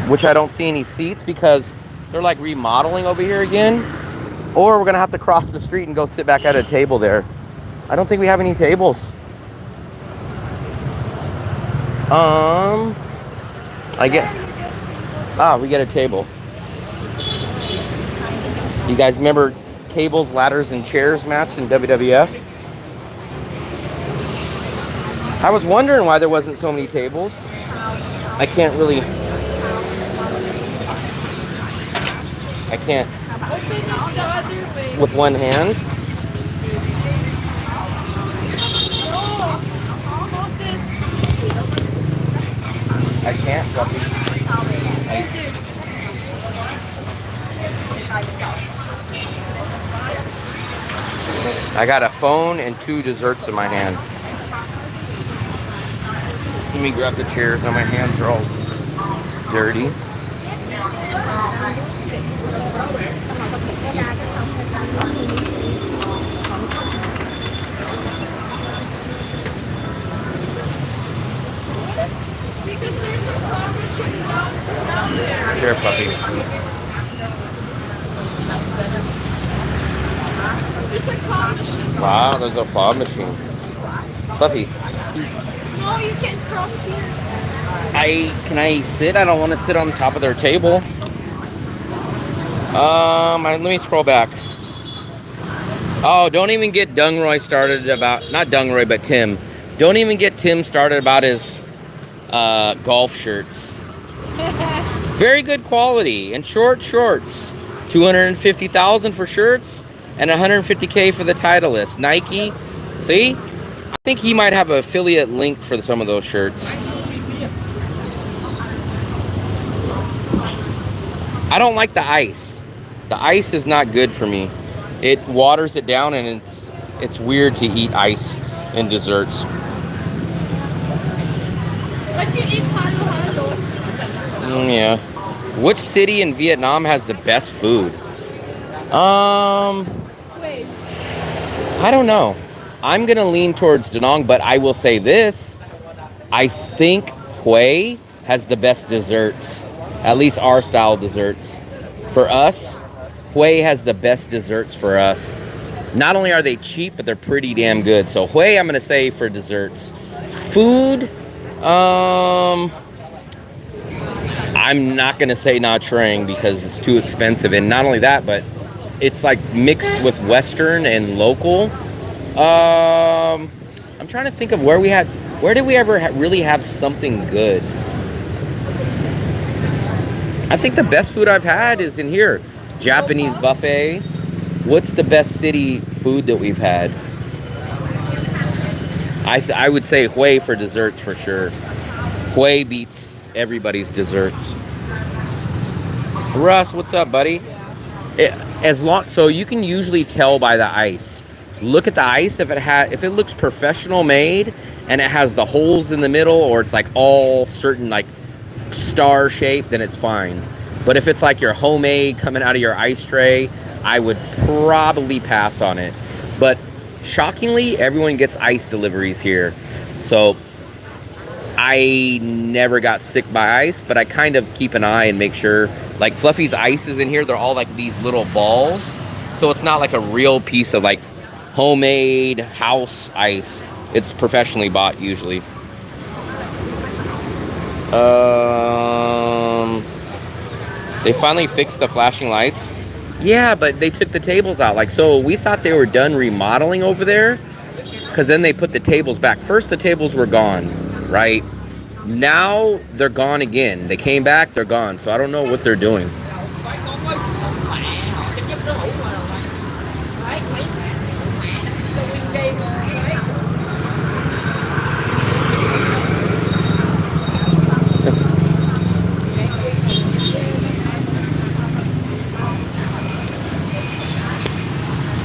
which I don't see any seats because they're like remodeling over here again, or we're gonna have to cross the street and go sit back at a table there. I don't think we have any tables. We get a table. You guys remember tables, ladders, and chairs match in WWF? I was wondering why there wasn't so many tables. I can't with one hand. I can't, Fluffy. I got a phone and 2 desserts in my hand. Let me grab the chairs. Now my hands are all dirty. Here, puppy. Wow, there's a claw machine. Fluffy, No, you can cross here. can I sit? I don't want to sit on top of their table. Let me scroll back. Oh, don't even get Dungroy started about, not Dungroy, but Tim. Don't even get Tim started about his golf shirts. Very good quality and short shorts. 250,000 for shirts and 150K for the Titleist. Nike. See? I think he might have an affiliate link for some of those shirts. I don't like the ice. The ice is not good for me. It waters it down, and it's weird to eat ice in desserts. But you eat halo. Yeah. Which city in Vietnam has the best food? Wait. I don't know. I'm gonna lean towards Da Nang, but I will say this: I think Hue has the best desserts, at least our style desserts. For us, Hue has the best desserts for us. Not only are they cheap, but they're pretty damn good. So Hue, I'm gonna say for desserts. Food, I'm not gonna say Nha Trang because it's too expensive, and not only that, but it's like mixed with Western and local. I'm trying to think of where did we ever really have something good? I think the best food I've had is in here. Japanese buffet. What's the best city food that we've had? I would say Hue for desserts for sure. Hue beats everybody's desserts. Russ, what's up, buddy? So you can usually tell by the ice. Look at the ice if it looks professional made and it has the holes in the middle, or it's like all certain like star shape, then it's fine. But if it's like your homemade coming out of your ice tray, I would probably pass on it. But shockingly, everyone gets ice deliveries here. So I never got sick by ice, but I kind of keep an eye and make sure. Like Fluffy's ice is in here. They're all like these little balls. So it's not like a real piece of like homemade house ice. It's professionally bought usually. They finally fixed the flashing lights. Yeah, but they took the tables out. Like, so we thought they were done remodeling over there, because then they put the tables back. First, the tables were gone, right? Now they're gone again. They came back, they're gone. So I don't know what they're doing.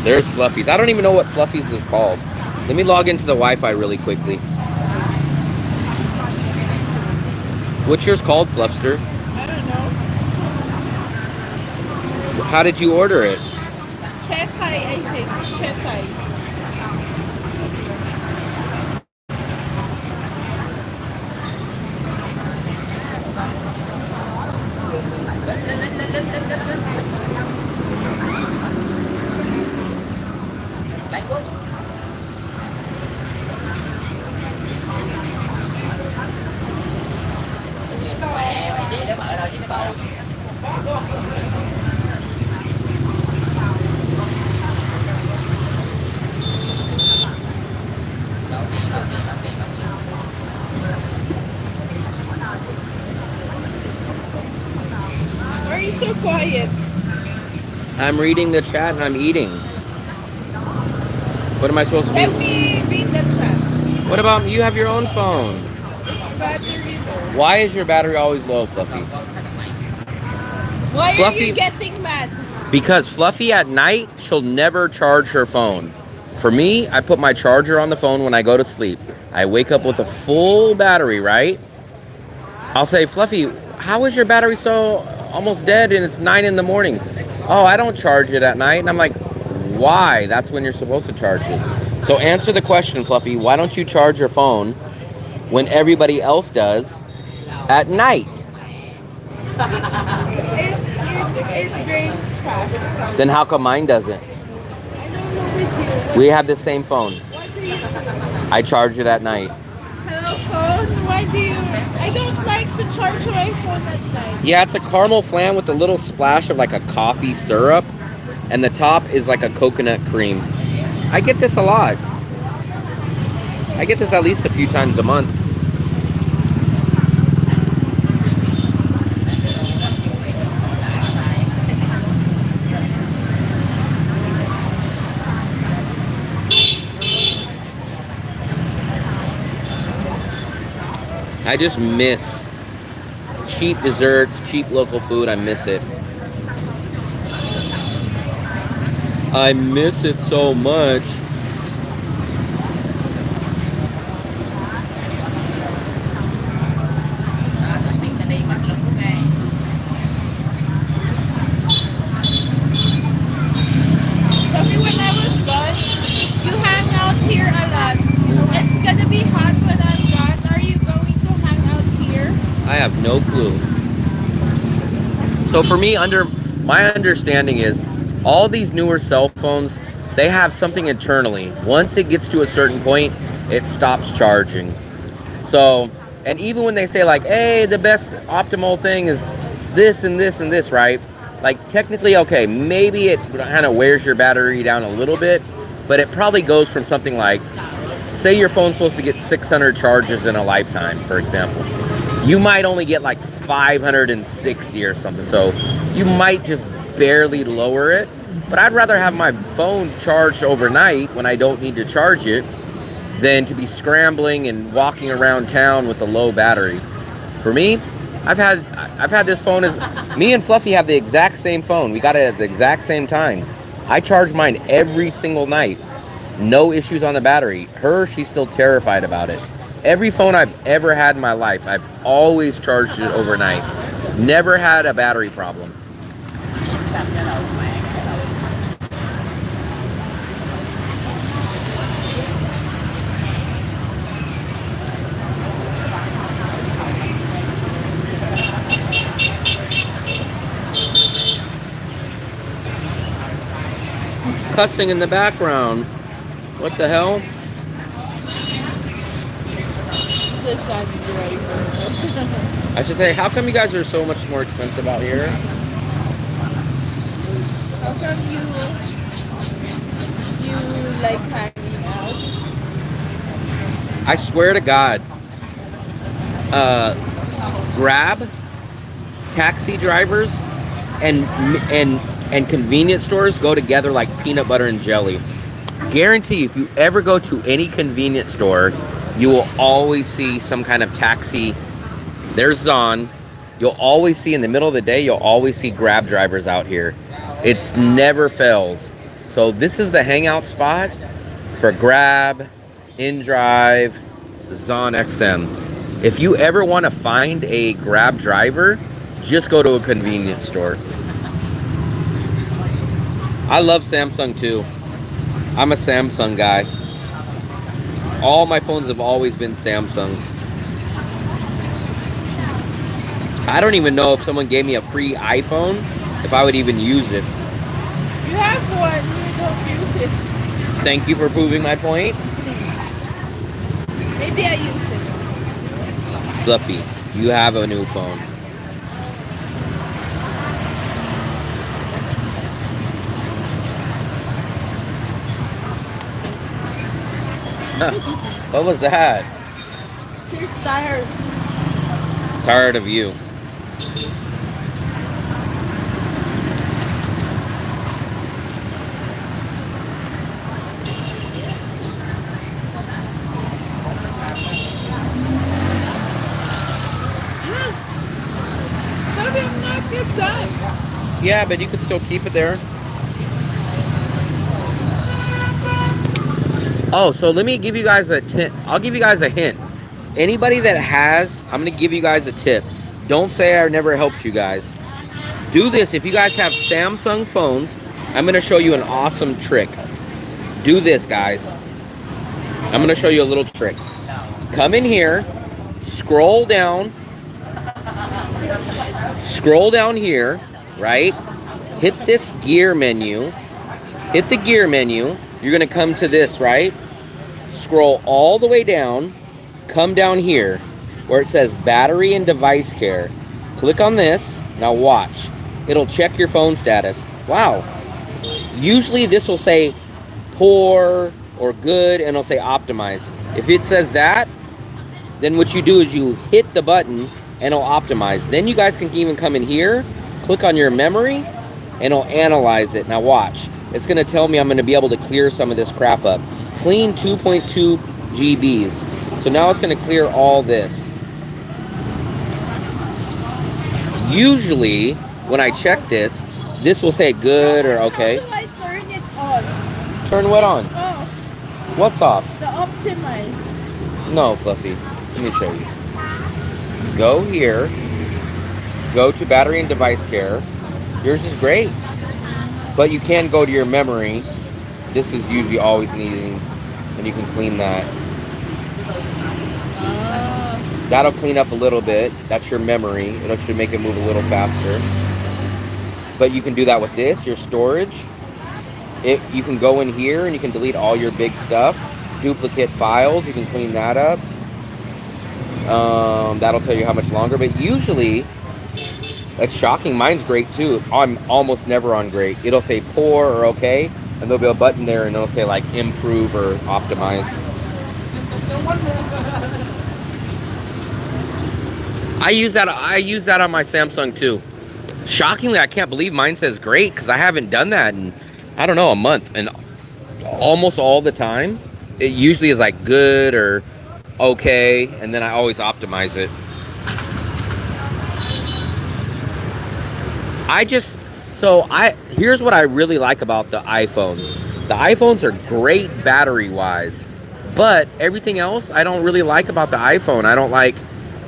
There's Fluffy's. I don't even know what Fluffy's is called. Let me log into the Wi-Fi really quickly. What's yours called, Fluffster? I don't know. How did you order it? Chetai, I think. Chetai. Why are you so quiet? I'm reading the chat and I'm eating. What am I supposed to be? Let me read the chat. What about you? Have your own phone. It's battery low. Why is your battery always low, Fluffy? Why are Fluffy- you getting mad? Because Fluffy at night, she'll never charge her phone. For me, I put my charger on the phone when I go to sleep. I wake up with a full battery, right? I'll say, Fluffy, how is your battery so almost dead and it's 9 in the morning? Oh, I don't charge it at night. And I'm like, why? That's when you're supposed to charge it. So answer the question, Fluffy. Why don't you charge your phone when everybody else does at night? It drains fast. Then how come mine doesn't? I don't know with you? We have the same phone. What do you do? I charge it at night. Hello, phone. Why do you? I don't like to charge my phone at night. Yeah, it's a caramel flan with a little splash of like a coffee syrup, and the top is like a coconut cream. I get this a lot. I get this at least a few times a month. I just miss cheap desserts, cheap local food. I miss it. I miss it so much. Tell me when I was gone, you hang out here a lot. It's gonna be hot when I'm gone. Are you going to hang out here? I have no clue. So for me, under my understanding is all these newer cell phones, they have something internally. Once it gets to a certain point, it stops charging. So, and even when they say like, hey, the best optimal thing is this and this and this, right? Like technically, okay, maybe it kind of wears your battery down a little bit, but it probably goes from something like, say your phone's supposed to get 600 charges in a lifetime, for example. You might only get like 560 or something. So you might just barely lower it. But I'd rather have my phone charged overnight when I don't need to charge it than to be scrambling and walking around town with a low battery. For me, I've had this phone as me and Fluffy have the exact same phone. We got it at the exact same time. I charge mine every single night. No issues on the battery. She's still terrified about it. Every phone I've ever had in my life, I've always charged it overnight. Never had a battery problem. Cussing in the background. What the hell? It's a sad driver. I should say, how come you guys are so much more expensive out here? How come you like hanging out? I swear to God, Grab, taxi drivers, and convenience stores go together like peanut butter and jelly. Guarantee if you ever go to any convenience store, you will always see some kind of taxi. There's Zon. You'll always see in the middle of the day, you'll always see Grab drivers out here. It's never fails. So this is the hangout spot for Grab, InDrive, Zon XM. If you ever want to find a Grab driver, just go to a convenience store. I love Samsung too. I'm a Samsung guy. All my phones have always been Samsungs. I don't even know if someone gave me a free iPhone, if I would even use it. You have one, you don't use it. Thank you for proving my point. Maybe I use it. Fluffy, you have a new phone. What was that? She's tired. Tired of you. Maybe I'm not good time. Yeah, but you could still keep it there. Oh, so let me give you guys a tip. I'll give you guys a hint. Anybody that has, I'm going to give you guys a tip. Don't say I never helped you guys. Do this. If you guys have Samsung phones, I'm going to show you an awesome trick. Do this, guys. I'm going to show you a little trick. Come in here, scroll down here, right? Hit this gear menu. Hit the gear menu. you're gonna come to this, right? Scroll all the way down, come down here where it says battery and device care. Click on this. Now watch. It'll check your phone status. Wow. Usually this will say poor or good and it'll say optimize. If it says that, then what you do is you hit the button and it'll optimize. Then you guys can even come in here, click on your memory, and it'll analyze it. Now watch. It's gonna tell me I'm gonna be able to clear some of this crap up. Clean 2.2 GBs. So now it's gonna clear all this. Usually, when I check this, this will say good or okay. How do I turn it on? Turn what on? It's off. What's off? The optimize. No, Fluffy. Let me show you. Go here. Go to battery and device care. Yours is great. But you can go to your memory. This is usually always needing, and you can clean that. That'll clean up a little bit. That's your memory. It should make it move a little faster. But you can do that with this, your storage. You can go in here and you can delete all your big stuff. Duplicate files, you can clean that up. That'll tell you how much longer. But usually, it's shocking. Mine's great too. I'm almost never on great. It'll say poor or okay. And there'll be a button there and it'll say like improve or optimize. I use that on my Samsung too. Shockingly, I can't believe mine says great because I haven't done that in, I don't know, a month. And almost all the time, it usually is like good or okay. And then I always optimize it. Here's what I really like about the iPhones. The iPhones are great battery-wise, but everything else I don't really like about the iPhone. I don't like,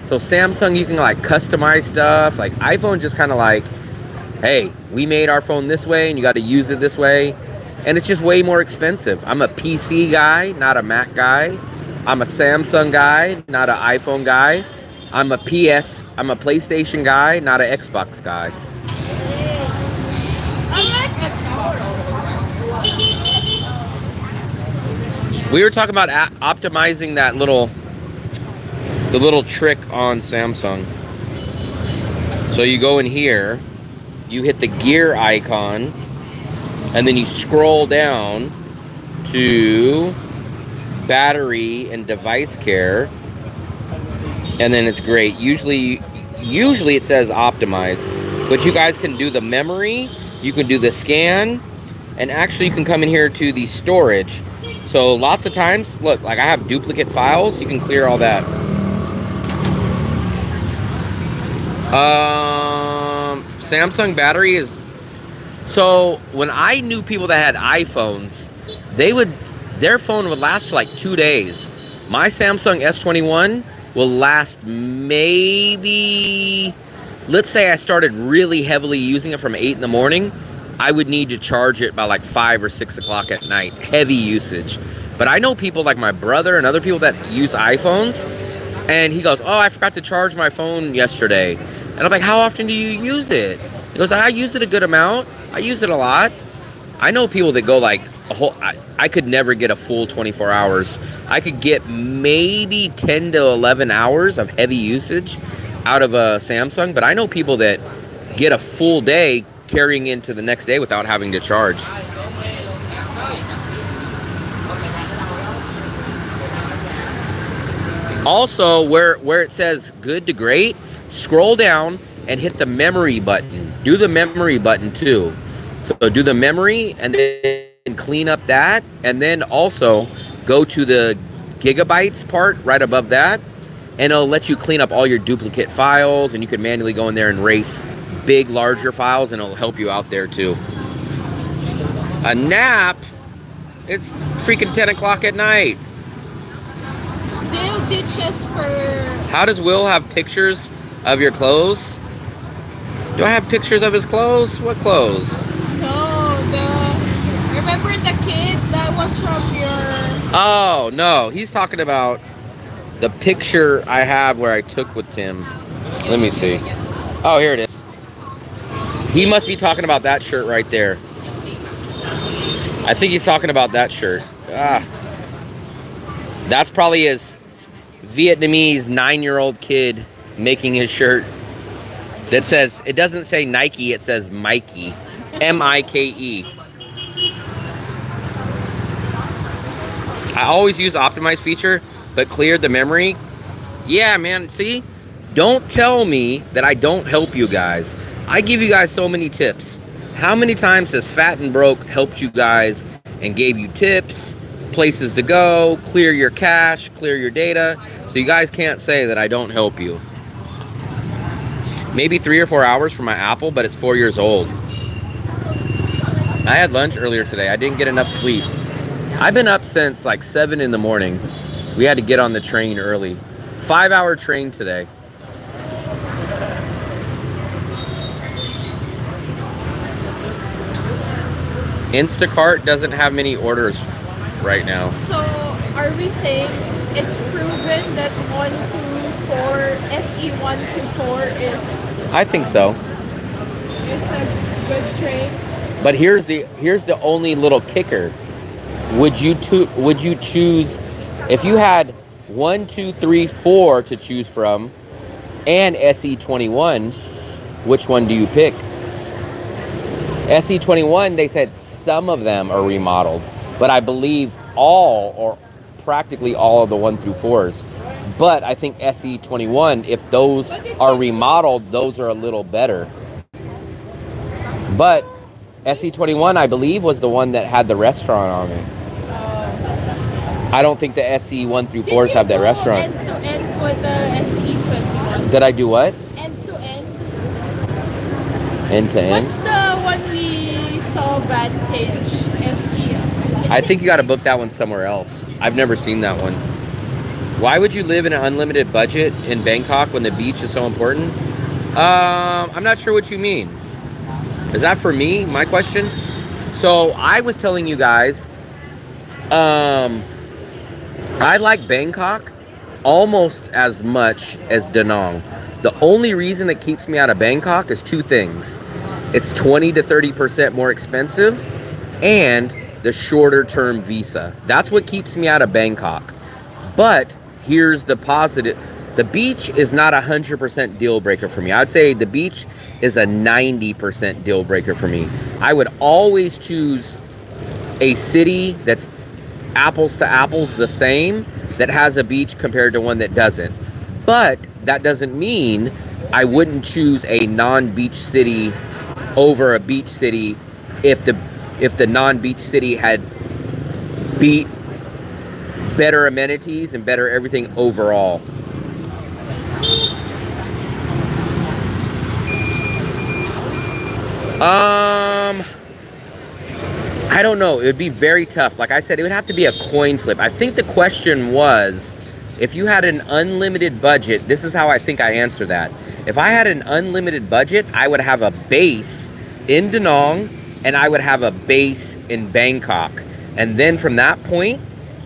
so Samsung, you can like customize stuff. Like iPhone just kind of like, hey, we made our phone this way and you got to use it this way. And it's just way more expensive. I'm a PC guy, not a Mac guy. I'm a Samsung guy, not an iPhone guy. I'm a PlayStation guy, not an Xbox guy. We were talking about optimizing that the little trick on Samsung. So you go in here, you hit the gear icon, and then you scroll down to battery and device care, and then it's great. Usually it says optimize, but you guys can do the memory, you can do the scan, and actually you can come in here to the storage. So lots of times, look, like I have duplicate files, you can clear all that. Samsung battery is, so when I knew people that had iPhones, their phone would last for like 2 days. My Samsung S21 will last maybe, let's say I started really heavily using it from 8 in the morning, I would need to charge it by like 5 or 6 o'clock at night. Heavy usage. But I know people like my brother and other people that use iPhones, and he goes, oh, I forgot to charge my phone yesterday. And I'm like, how often do you use it? He goes, I use it a good amount. I use it a lot. I know people that go like a whole, I could never get a full 24 hours. I could get maybe 10 to 11 hours of heavy usage out of a Samsung, but I know people that get a full day carrying into the next day without having to charge. Also, where it says good to great, scroll down and hit the memory button. Do the memory button too. So do the memory and then clean up that, and then also go to the gigabytes part right above that, and it'll let you clean up all your duplicate files, and you can manually go in there and erase big, larger files, and it'll help you out there too. A nap? It's freaking 10 o'clock at night. They'll ditch us for... How does Will have pictures of your clothes? Do I have pictures of his clothes? What clothes? No, remember the kid that was from your... Oh, no. He's talking about the picture I have where I took with Tim. Let me see. Oh, here it is. He must be talking about that shirt right there. I think he's talking about that shirt. That's probably his Vietnamese 9-year-old kid making his shirt that says, it doesn't say Nike, it says Mikey. M-I-K-E. I always use optimize feature, but cleared the memory. Yeah, man, see? Don't tell me that I don't help you guys. I give you guys so many tips. How many times has Fat and Broke helped you guys and gave you tips, places to go, clear your cache, clear your data? So you guys can't say that I don't help you. Maybe 3 or 4 hours for my Apple, but it's 4 years old. I had lunch earlier today. I didn't get enough sleep. I've been up since like 7 in the morning. We had to get on the train early. 5-hour train today. Instacart doesn't have many orders right now. So, are we saying it's proven that 1 to 4, SE1 to 4 is... I think so. Is a good trade? But here's the only little kicker. Would you choose, if you had 1, 2, 3, 4 to choose from, and SE21, which one do you pick? SE21, they said some of them are remodeled, but I believe all or practically all of the 1 through 4s. But I think SE21, if those are remodeled, those are a little better. But SE21, I believe, was the one that had the restaurant on it. I don't think the SE1 through 4s have that restaurant. End to end with the SE21. Did I do what? End to end. End to end? What's the one we saw Vantage SE? I think you got to book that one somewhere else. I've never seen that one. Why would you live in an unlimited budget in Bangkok when the beach is so important? I'm not sure what you mean. Is that for me, my question? So I was telling you guys, I like Bangkok almost as much as Da Nang. The only reason that keeps me out of Bangkok is 2 things. It's 20 to 30% more expensive and the shorter term visa. That's what keeps me out of Bangkok. But here's the positive. The beach is not 100% deal breaker for me. I'd say the beach is a 90% deal breaker for me. I would always choose a city that's apples to apples the same, that has a beach compared to one that doesn't. But that doesn't mean I wouldn't choose a non-beach city over a beach city if the non-beach city had better amenities and better everything overall. I don't know. It would be very tough. Like I said, it would have to be a coin flip. I think the question was, if you had an unlimited budget, this is how I think I answer that. If I had an unlimited budget, I would have a base in Da Nang and I would have a base in Bangkok. And then from that point,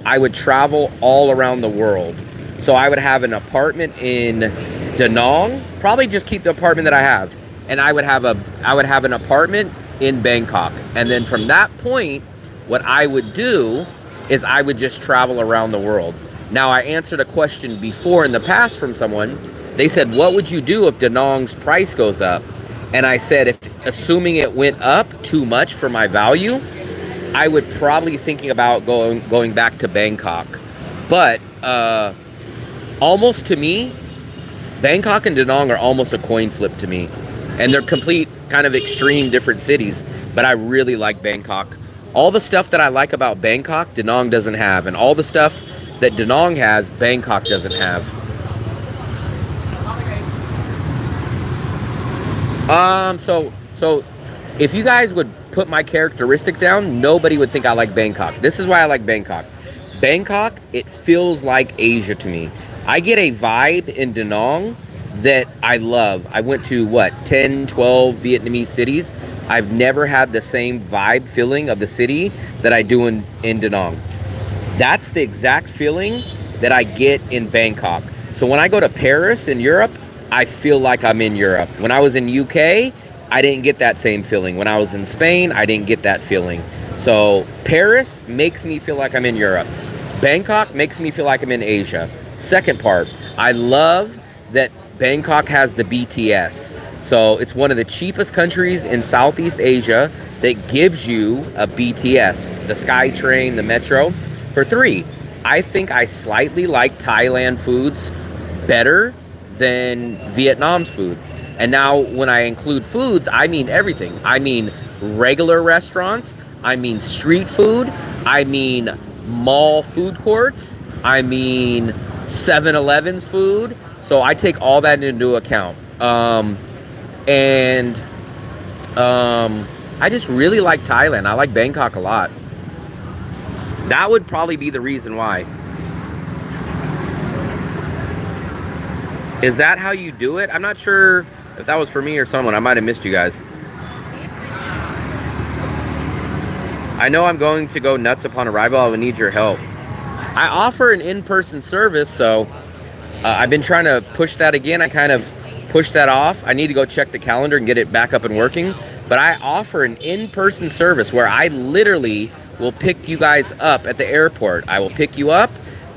I would travel all around the world. So I would have an apartment in Da Nang, probably just keep the apartment that I have. And I would have an apartment in Bangkok. And then from that point, what I would do is I would just travel around the world. Now, I answered a question before in the past from someone. They said, what would you do if Da Nang's price goes up? And I said, assuming it went up too much for my value, I would probably thinking about going back to Bangkok. But almost to me, Bangkok and Da Nang are almost a coin flip to me. And they're complete kind of extreme different cities. But I really like Bangkok. All the stuff that I like about Bangkok, Da Nang doesn't have. And all the stuff that Da Nang has, Bangkok doesn't have. So if you guys would put my characteristic down, nobody would think I like Bangkok. This is why I like Bangkok. Bangkok, it feels like Asia to me. I get a vibe in Da Nang that I love. I went to 10, 12 Vietnamese cities. I've never had the same vibe feeling of the city that I do in Da Nang. That's the exact feeling that I get in Bangkok. So when I go to Paris in Europe, I feel like I'm in Europe. When I was in UK, I didn't get that same feeling. When I was in Spain, I didn't get that feeling. So Paris makes me feel like I'm in Europe. Bangkok makes me feel like I'm in Asia. Second part, I love that Bangkok has the BTS. So it's one of the cheapest countries in Southeast Asia that gives you a BTS, the Sky Train, the Metro, for free. I think I slightly like Thailand foods better than Vietnam's food. And now when I include foods, I mean everything. I mean regular restaurants. I mean street food. I mean mall food courts. I mean 7-Eleven's food. So I take all that into account. I just really like Thailand. I like Bangkok a lot. That would probably be the reason why. Is that how you do it? I'm not sure if that was for me or someone. I might have missed you guys. I know I'm going to go nuts upon arrival. I will need your help. I offer an in-person service, so I've been trying to push that again. I kind of pushed that off. I need to go check the calendar and get it back up and working. But I offer an in-person service where I literally will pick you guys up at the airport. I will pick you up.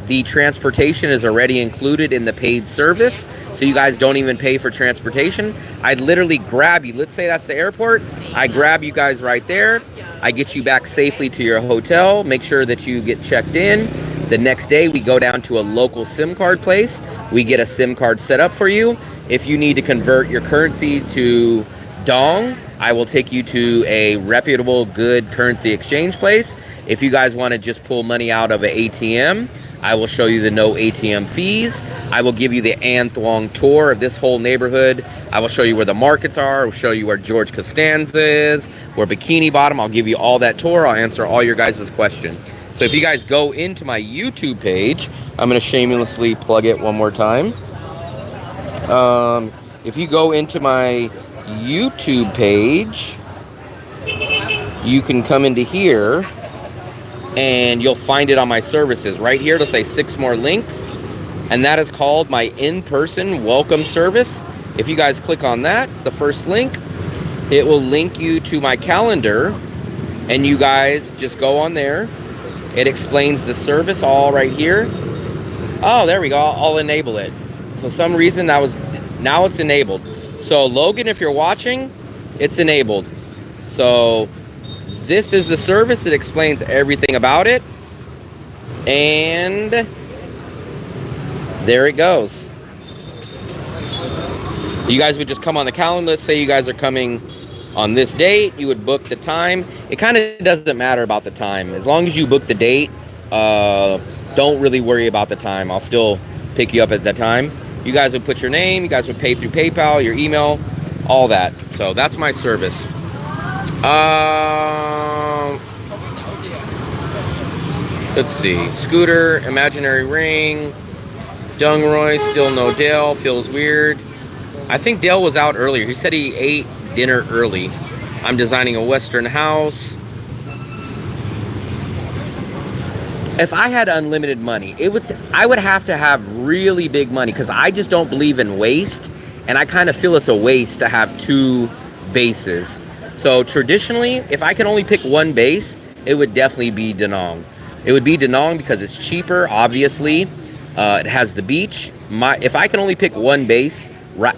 The transportation is already included in the paid service, so you guys don't even pay for transportation. I literally grab you. Let's say that's the airport. I grab you guys right there. I get you back safely to your hotel, make sure that you get checked in. The next day, we go down to a local SIM card place. We get a SIM card set up for you. If you need to convert your currency to dong, I will take you to a reputable, good currency exchange place. If you guys want to just pull money out of an ATM, I will show you the no ATM fees. I will give you the An Thuong tour of this whole neighborhood. I will show you where the markets are. I will show you where George Costanza is, where Bikini Bottom. I'll give you all that tour. I'll answer all your guys' questions. So if you guys go into my YouTube page, I'm going to shamelessly plug it one more time. If you go into my YouTube page, you can come into here and you'll find it on my services. Right here, it'll say 6 more links. And that is called my in-person welcome service. If you guys click on that, it's the first link. It will link you to my calendar. And you guys just go on there. It explains the service all right here. Oh, there we go. I'll enable it. So some reason now it's enabled. So Logan, if you're watching, it's enabled. So this is the service that explains everything about it. And there it goes. You guys would just come on the calendar. Let's say you guys are coming on this date. You would book the time. It kind of doesn't matter about the time. As long as you book the date, don't really worry about the time. I'll still pick you up at that time. You guys would put your name. You guys would pay through PayPal, your email, all that. So that's my service. Let's see. Scooter, imaginary ring, Dung Roy, still no Dale, feels weird. I think Dale was out earlier. He said he ate dinner early. I'm designing a Western house. If I had unlimited money, I would have to have really big money because I just don't believe in waste. And I kind of feel it's a waste to have 2 bases. So traditionally, if I can only pick one base, it would definitely be Da Nang. It would be Da Nang because it's cheaper, obviously. It has the beach. If I can only pick one base,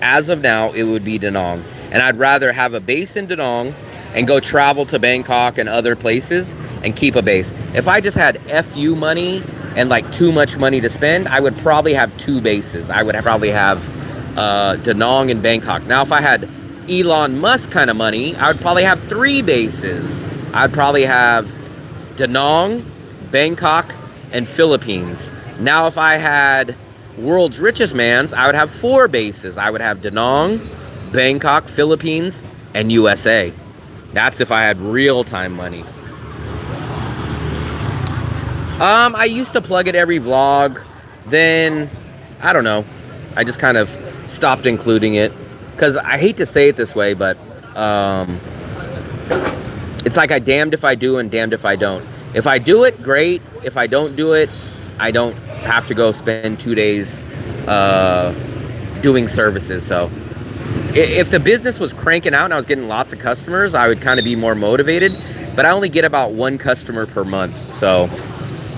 as of now, it would be Da Nang. And I'd rather have a base in Da Nang and go travel to Bangkok and other places and keep a base. If I just had FU money and like too much money to spend, I would probably have 2 bases. I would probably have Da Nang and Bangkok. Now, if I had Elon Musk kind of money, I would probably have 3 bases. I'd probably have Da Nang, Bangkok, and Philippines. Now, if I had world's richest man's, I would have 4 bases. I would have Da Nang, Bangkok, Philippines, and USA. That's if I had real-time money. I used to plug it every vlog. Then, I don't know. I just kind of stopped including it. Because I hate to say it this way, but it's like I damned if I do and damned if I don't. If I do it, great. If I don't do it, I don't have to go spend 2 days doing services. So if the business was cranking out and I was getting lots of customers, I would kind of be more motivated. but I only get about 1 customer per month. So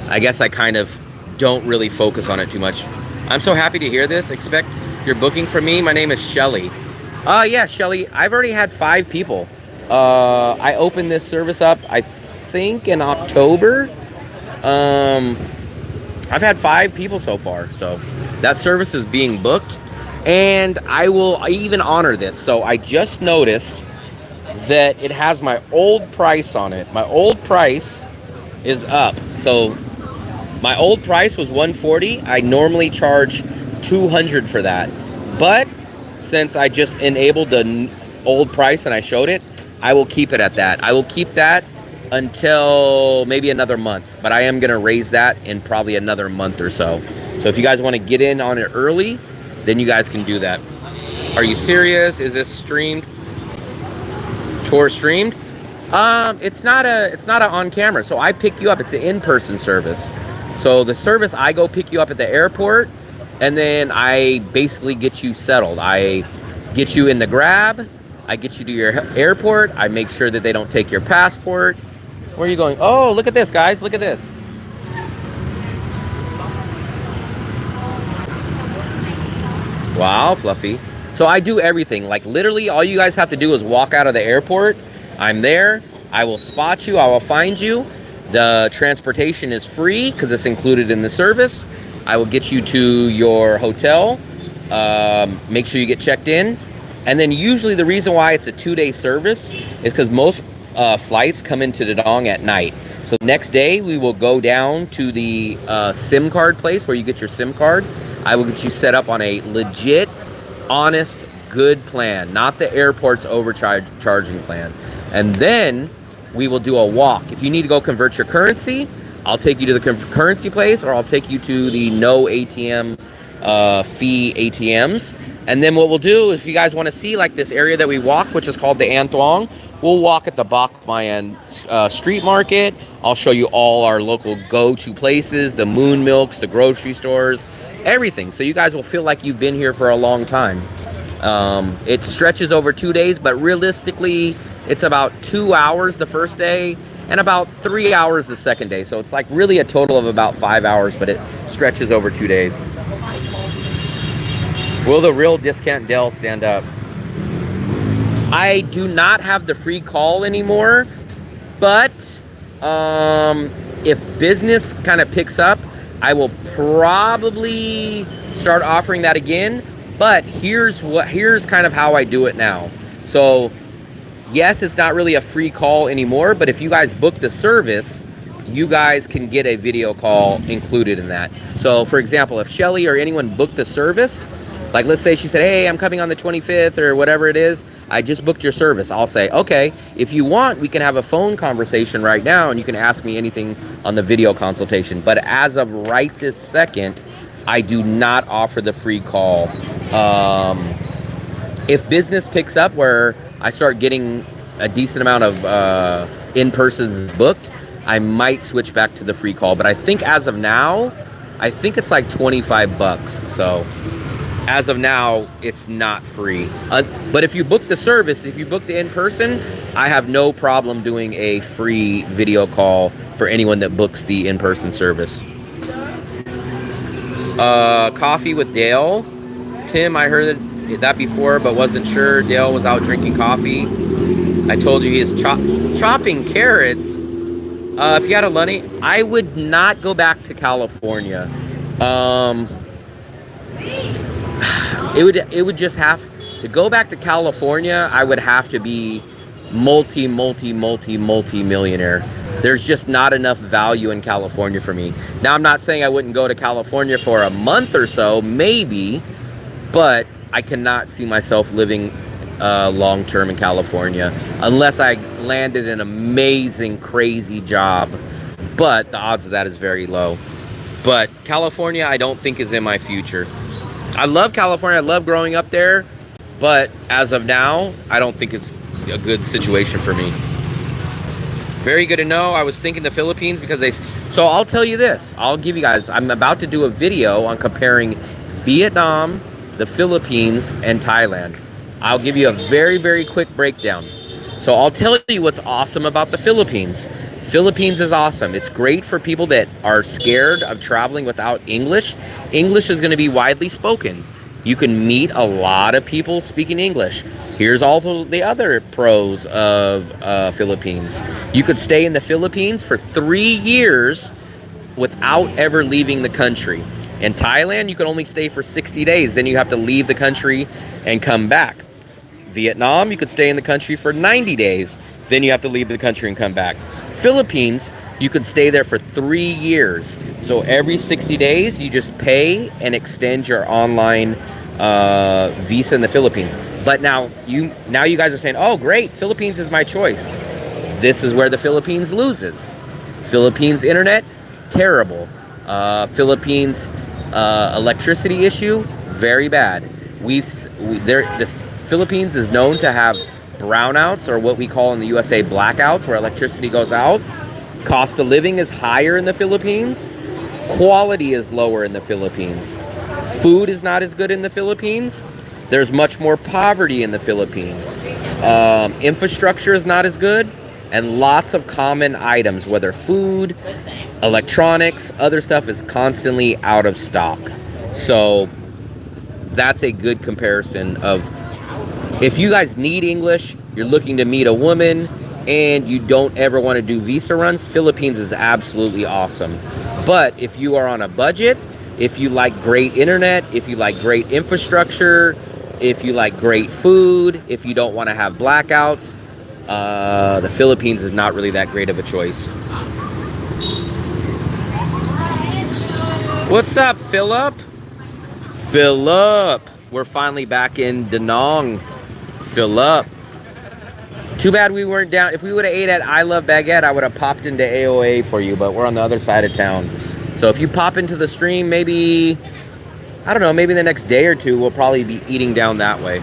I guess I kind of don't really focus on it too much. I'm so happy to hear this. Expect your booking from me. My name is Shelly. Yeah, Shelly, I've already had 5 people. I opened this service up, I think in October. I've had 5 people so far, so that service is being booked, and I will even honor this. So I just noticed that it has my old price on it. My old price is up. So my old price was $140. I normally charge $200 for that, but since I just enabled the old price and I showed it, I will keep it at that. I will keep that until maybe another month, but I am going to raise that in probably another month or so. So if you guys want to get in on it early, then you guys can do that. Are you serious? Is this streamed? Tour streamed? It's not a on camera. So I pick you up. It's an in-person service. So the service, I go pick you up at the airport, and then I basically get you settled. I get you in the grab. I get you to your airport. I make sure that they don't take your passport. Where are you going? Oh, look at this, guys. Look at this. Wow, Fluffy. So I do everything. Like literally all you guys have to do is walk out of the airport. I'm there. I will spot you. I will find you. The transportation is free because it's included in the service. I will get you to your hotel. Make sure you get checked in. And then usually the reason why it's a 2-day service is because most flights come into Dadong at night. So next day we will go down to the SIM card place where you get your SIM card. I will get you set up on a legit, honest, good plan, not the airport's overcharging plan. And then we will do a walk. If you need to go convert your currency, I'll take you to the currency place, or I'll take you to the no ATM fee ATMs. And then what we'll do, if you guys want to see like this area that we walk, which is called the An Thuong, we'll walk at the Bak Mayan street market. I'll show you all our local go-to places, the moon milks, the grocery stores, everything. So you guys will feel like you've been here for a long time. It stretches over 2 days, but realistically, it's about 2 hours the first day and about 3 hours the second day. So it's like really a total of about 5 hours, but it stretches over 2 days. Will the real discount Dell stand up? I do not have the free call anymore, but if business kind of picks up, I will probably start offering that again. But here's kind of how I do it now. So yes, it's not really a free call anymore, but if you guys book the service, you guys can get a video call included in that. So for example, if Shelly or anyone booked the service, like let's say she said, hey, I'm coming on the 25th or whatever it is, I just booked your service. I'll say, okay, if you want, we can have a phone conversation right now and you can ask me anything on the video consultation. But as of right this second, I do not offer the free call. If business picks up where I start getting a decent amount of in-persons booked, I might switch back to the free call. But I think as of now, I think it's like $25. So as of now, it's not free. But if you book the service, if you book the in-person, I have no problem doing a free video call for anyone that books the in-person service. Coffee with Dale. Tim, I heard that before, but wasn't sure. Dale was out drinking coffee. I told you he is chopping carrots. If you had a money, I would not go back to California. It would just have to go back to California. I would have to be multi-millionaire. There's just not enough value in California for me. Now, I'm not saying I wouldn't go to California for a month or so, maybe, but I cannot see myself living long-term in California unless I landed an amazing, crazy job. But the odds of that is very low. But California, I don't think is in my future. I love California. I love growing up there. But as of now, I don't think it's a good situation for me. Very good to know. I was thinking the Philippines because so I'll tell you this. I'll give you guys, I'm about to do a video on comparing Vietnam, the Philippines, and Thailand. I'll give you a very, very quick breakdown. So I'll tell you what's awesome about the Philippines. Philippines is awesome. It's great for people that are scared of traveling without English. English is going to be widely spoken. You can meet a lot of people speaking English. Here's also the other pros of Philippines. You could stay in the Philippines for 3 years without ever leaving the country. In Thailand, you can only stay for 60 days. Then you have to leave the country and come back. Vietnam, you could stay in the country for 90 days. Then you have to leave the country and come back. Philippines, you could stay there for 3 years. So every 60 days, you just pay and extend your online visa in the Philippines. But now you guys are saying, oh, great, Philippines is my choice. This is where the Philippines loses. Philippines internet, terrible. Philippines electricity issue, very bad. The Philippines is known to have brownouts, or what we call in the USA blackouts, where electricity goes out. Cost of living is higher in the Philippines. Quality is lower in the Philippines. Food is not as good in the Philippines. There's much more poverty in the Philippines. Infrastructure is not as good, and lots of common items, whether food, electronics, other stuff, is constantly out of stock. So that's a good comparison of, if you guys need English, you're looking to meet a woman, and you don't ever want to do visa runs, Philippines is absolutely awesome. But if you are on a budget, if you like great internet, if you like great infrastructure, if you like great food, if you don't want to have blackouts, the Philippines is not really that great of a choice. What's up, Philip? Philip, we're finally back in Da Nang. Philip. Too bad we weren't down. If we would have ate at I Love Baguette, I would have popped into AOA for you, but we're on the other side of town. So if you pop into the stream, maybe, I don't know, maybe the next day or two, we'll probably be eating down that way.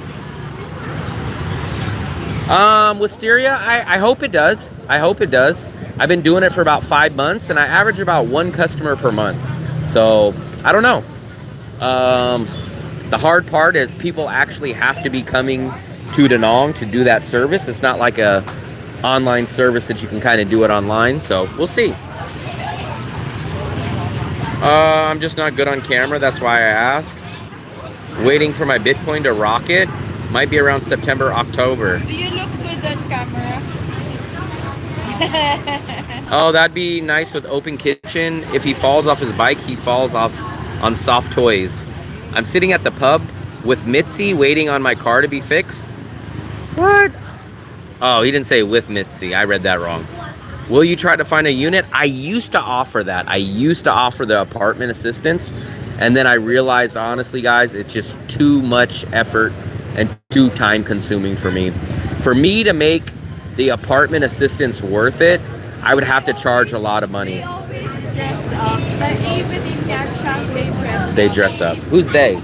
Wisteria, I hope it does. I hope it does. I've been doing it for about 5 months, and I average about 1 customer per month. So, I don't know. The hard part is people actually have to be coming to Da Nang to do that service. It's not like a online service that you can kind of do it online. So, we'll see. I'm just not good on camera. That's why I ask. Waiting for my Bitcoin to rocket. Might be around September, October. Do you look good on camera? Oh, that'd be nice with open kitchen. If he falls off his bike, he falls off on soft toys. I'm sitting at the pub with Mitzi waiting on my car to be fixed. What? Oh, he didn't say with Mitzi. I read that wrong. Will you try to find a unit? I used to offer that. I used to offer the apartment assistance. And then I realized, honestly, guys, it's just too much effort and too time consuming for me. For me to make the apartment assistance worth it, I would have to charge a lot of money. They always dress up, but even in Nha Trang, They dress up. Who's they?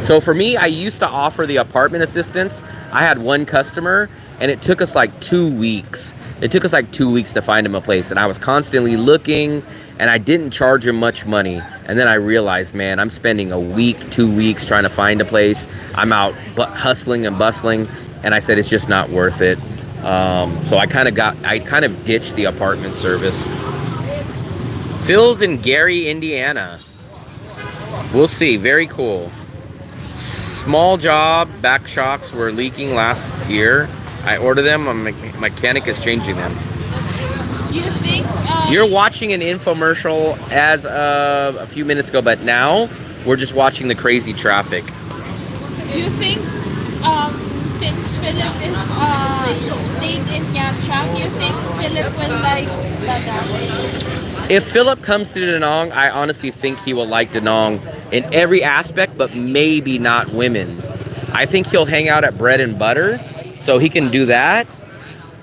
So for me, I used to offer the apartment assistance. I had one customer, and it took us like 2 weeks. It took us like 2 weeks to find him a place, and I was constantly looking, and I didn't charge him much money. And then I realized, man, I'm spending a week, 2 weeks trying to find a place. I'm out hustling and bustling, and I said it's just not worth it. So I kind of ditched the apartment service. Phil's in Gary, Indiana. We'll see. Very cool. Small job. Back shocks were leaking last year. I ordered them. A mechanic is changing them. You think You're watching an infomercial as of a few minutes ago, but now we're just watching the crazy traffic. you think since Philip is stayed in Nha Trang, you think Philip will like Da Nang? If Philip comes to Da Nang, I honestly think he will like Da Nang in every aspect, but maybe not women. I think he'll hang out at Bread and Butter, so he can do that.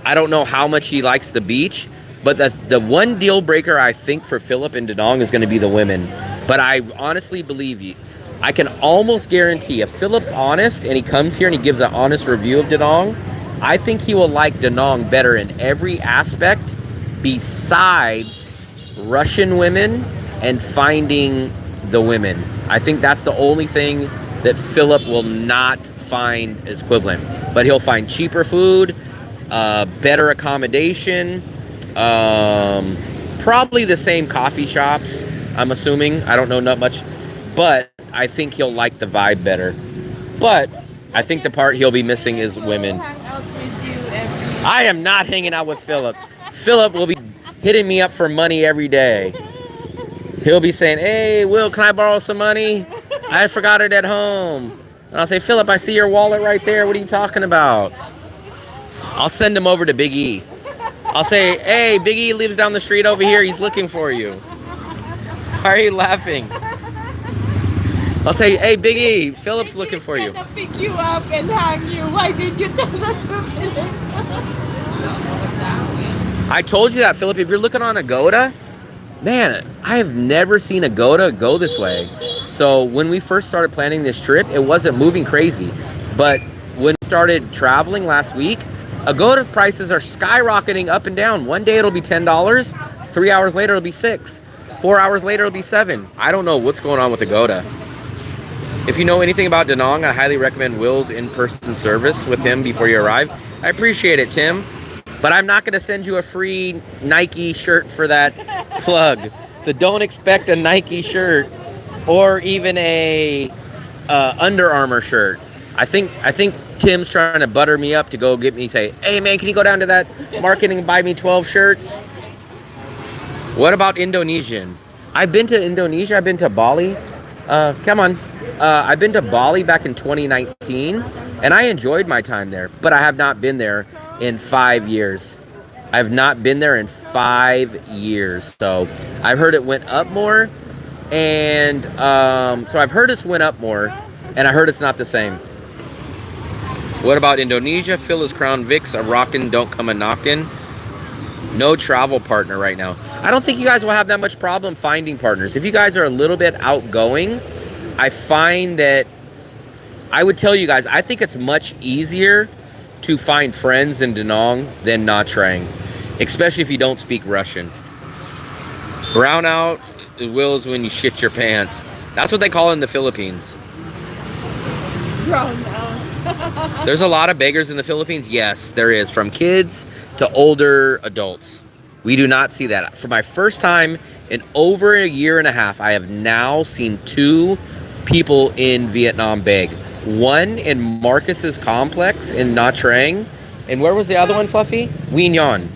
I don't know how much he likes the beach, but the one deal breaker I think for Philip in Da Nang is going to be the women. But I honestly believe you. I can almost guarantee if Philip's honest and he comes here and he gives an honest review of Da Nang, I think he will like Da Nang better in every aspect besides Russian women and finding the women. I think that's the only thing that Philip will not find as equivalent. but he'll find cheaper food, better accommodation, probably the same coffee shops, I'm assuming. I don't know not much, but I think he'll like the vibe better. But I think the part he'll be missing is women. Hang out with you every I am not hanging out with Philip. Philip will be hitting me up for money every day. He'll be saying, hey, Will, can I borrow some money? I forgot it at home. And I'll say, Philip, I see your wallet right there. What are you talking about? I'll send him over to Big E. I'll say, hey, Big E lives down the street over here. He's looking for you. Why are you laughing? I'll say, hey, Big E, Philip's looking for you. He's gonna pick you up and hang you. Why did you tell that to Philip? I told you that, Philip. If you're looking on Agoda, man, I have never seen Agoda go this way. So when we first started planning this trip, it wasn't moving crazy. But when we started traveling last week, Agoda prices are skyrocketing up and down. One day it'll be $10. 3 hours later it'll be $6. 4 hours later it'll be $7. I don't know what's going on with Agoda. If you know anything about Da Nang, I highly recommend Will's in-person service with him before you arrive. I appreciate it, Tim. But I'm not going to send you a free Nike shirt for that plug. So don't expect a Nike shirt or even a Under Armour shirt. I think Tim's trying to butter me up to go get me, say, hey man, can you go down to that market and buy me 12 shirts? What about Indonesian? I've been to Indonesia. I've been to Bali. Come on. I've been to Bali back in 2019, and I enjoyed my time there, but I have not been there in 5 years. I've not been there in 5 years. So I've heard it went up more, and so I've heard it's went up more, and I heard it's not the same. What about Indonesia? Phil is Crown Vicks, a rockin', don't come a knockin'. No travel partner right now. I don't think you guys will have that much problem finding partners. If you guys are a little bit outgoing, I find that, I would tell you guys, I think it's much easier to find friends in Da Nang than Nha Trang, especially if you don't speak Russian. Brown out, Will, is when you shit your pants. That's what they call it in the Philippines. Brown out. There's a lot of beggars in the Philippines. Yes, there is. From kids to older adults. We do not see that. For my first time in over a year and a half, I have now seen 2 people in Vietnam beg. One in Marcus's complex in Nha Trang. And where was the other one, Fluffy? Wien Yon.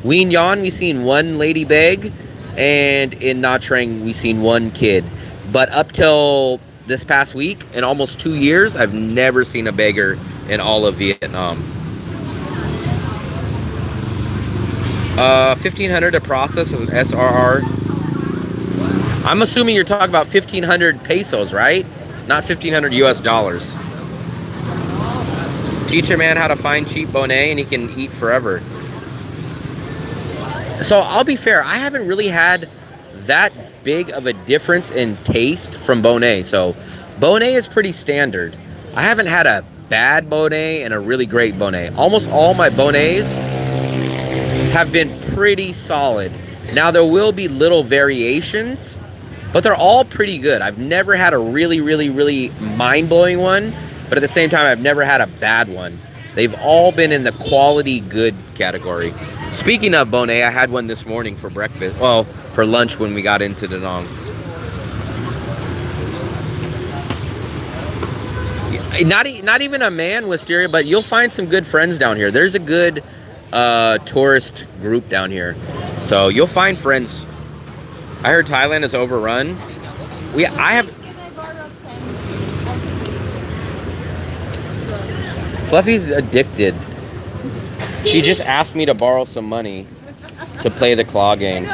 Wien Yon, we seen 1 lady beg. And in Nha Trang, we seen 1 kid. But up till this past week, in almost 2 years, I've never seen a beggar in all of Vietnam. 1,500 to process as an SRR. I'm assuming you're talking about 1,500 pesos, right? Not 1,500 US dollars. Teach a man how to find cheap Bonet and he can eat forever. So I'll be fair, I haven't really had that big of a difference in taste from Bonet. So Bonet is pretty standard. I haven't had a bad Bonet and a really great Bonet. Almost all my Bonets have been pretty solid. Now there will be little variations, but they're all pretty good. I've never had a really, really, really mind-blowing one, but at the same time, I've never had a bad one. They've all been in the quality good category. Speaking of Bonet, I had one this morning for breakfast. Well, for lunch when we got into Da Nang. Not even a man wisteria, but you'll find some good friends down here. There's a good tourist group down here, so you'll find friends. I heard Thailand is overrun. Fluffy's addicted. She just asked me to borrow some money to play the claw game.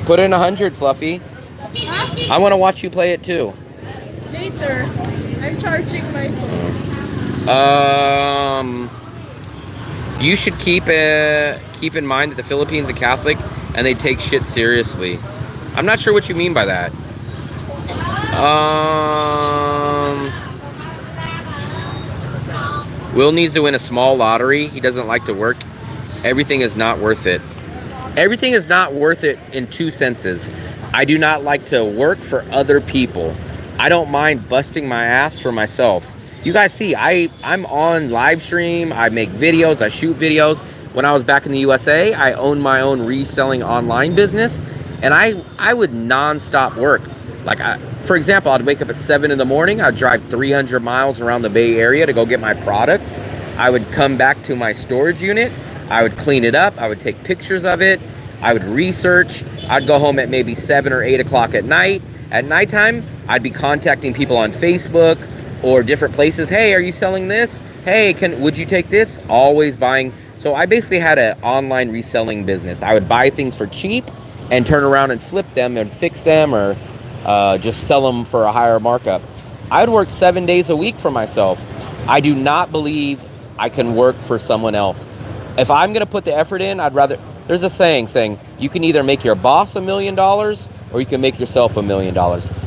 Put in 100, Fluffy. Huh? I want to watch you play it too. Later. I'm charging my phone. You should keep in mind that the Philippines are Catholic and they take shit seriously. I'm not sure what you mean by that. Will needs to win a small lottery. He doesn't like to work. Everything is not worth it. Everything is not worth it in 2 senses. I do not like to work for other people. I don't mind busting my ass for myself. You guys see, I'm on live stream. I make videos. I shoot videos. When I was back in the USA, I owned my own reselling online business, and I would nonstop work. Like, for example, I'd wake up at 7 in the morning. I'd drive 300 miles around the Bay Area to go get my products. I would come back to my storage unit. I would clean it up. I would take pictures of it. I would research. I'd go home at maybe 7 or 8 o'clock at night. At nighttime, I'd be contacting people on Facebook or different places. Hey, are you selling this? Hey, would you take this? Always buying. So I basically had an online reselling business. I would buy things for cheap and turn around and flip them and fix them, or just sell them for a higher markup. I'd work 7 days a week for myself. I do not believe I can work for someone else. If I'm going to put the effort in, I'd rather... There's a saying you can either make your boss $1 million or you can make yourself $1 million.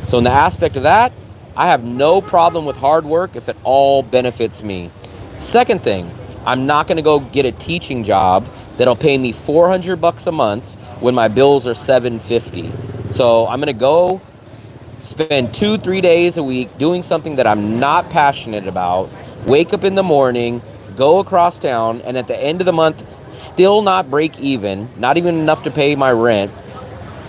So in the aspect of that, I have no problem with hard work if it all benefits me. Second thing, I'm not going to go get a teaching job that'll pay me $400 a month when my bills are $750. So I'm going to go spend 2-3 days a week doing something that I'm not passionate about, wake up in the morning, go across town, and at the end of the month, still not break even, not even enough to pay my rent,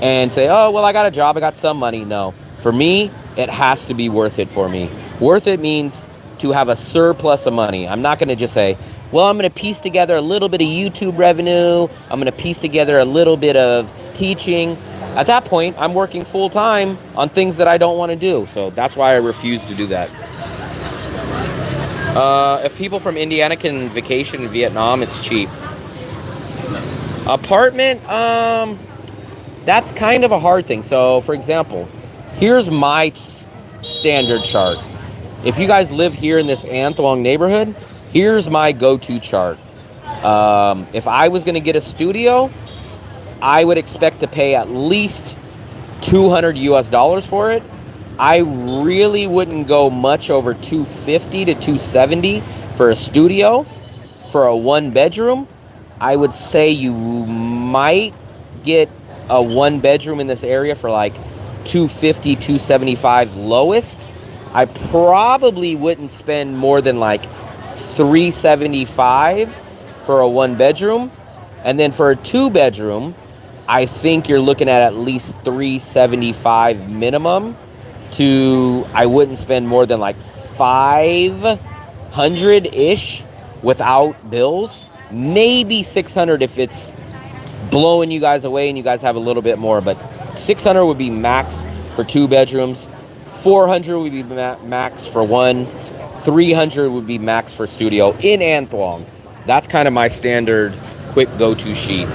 and say, oh, well, I got a job, I got some money. No. For me, it has to be worth it for me. Worth it means to have a surplus of money. I'm not going to just say, well, I'm going to piece together a little bit of YouTube revenue. I'm going to piece together a little bit of teaching. At that point, I'm working full time on things that I don't want to do. So that's why I refuse to do that. If people from Indiana can vacation in Vietnam, it's cheap. Apartment, that's kind of a hard thing. So, for example, here's my standard chart. If you guys live here in this An Thuong neighborhood, here's my go-to chart. If I was going to get a studio, I would expect to pay at least $200 US for it. I really wouldn't go much over $250 to $270 for a studio. For a 1-bedroom, I would say you might get a 1-bedroom in this area for like $250, $275 lowest. I probably wouldn't spend more than like $375 for a 1-bedroom. And then for a 2-bedroom, I think you're looking at least $375 minimum. I wouldn't spend more than like $500-ish without bills. Maybe $600 if it's blowing you guys away and you guys have a little bit more. But $600 would be max for 2 bedrooms. $400 would be max for 1. $300 would be max for studio in An Thuong. That's kind of my standard quick go-to sheet.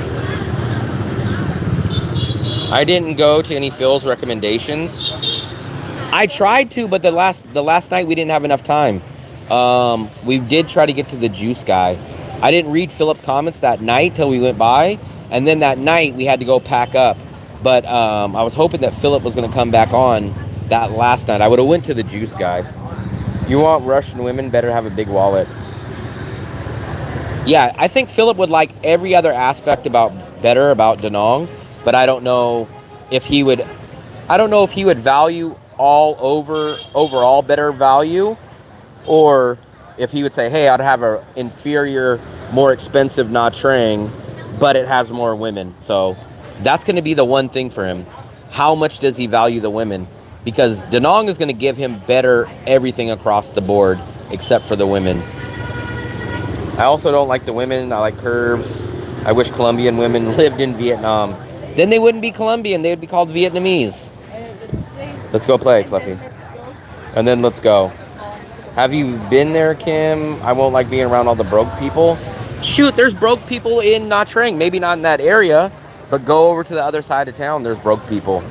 I didn't go to any Phil's recommendations. I tried to, but the last night we didn't have enough time. We did try to get to the juice guy. I didn't read Philip's comments that night till we went by, and then that night we had to go pack up. But I was hoping that Philip was going to come back on that last night. I would have went to the juice guy. You want Russian women, better have a big wallet. Yeah, I think Philip would like every other aspect about Da Nang, but I don't know if he would value overall better value, or if he would say, hey, I'd have an inferior, more expensive Nha Trang, but it has more women. So that's going to be the one thing for him. How much does he value the women? Because Da Nang is going to give him better everything across the board except for the women. I also don't like the women. I like curves. I wish Colombian women lived in Vietnam. Then they wouldn't be Colombian. They would be called Vietnamese. Let's go play, Fluffy. And then let's go. Have you been there, Kim? I won't like being around all the broke people. Shoot, there's broke people in Nha Trang. Maybe not in that area, but go over to the other side of town. There's broke people.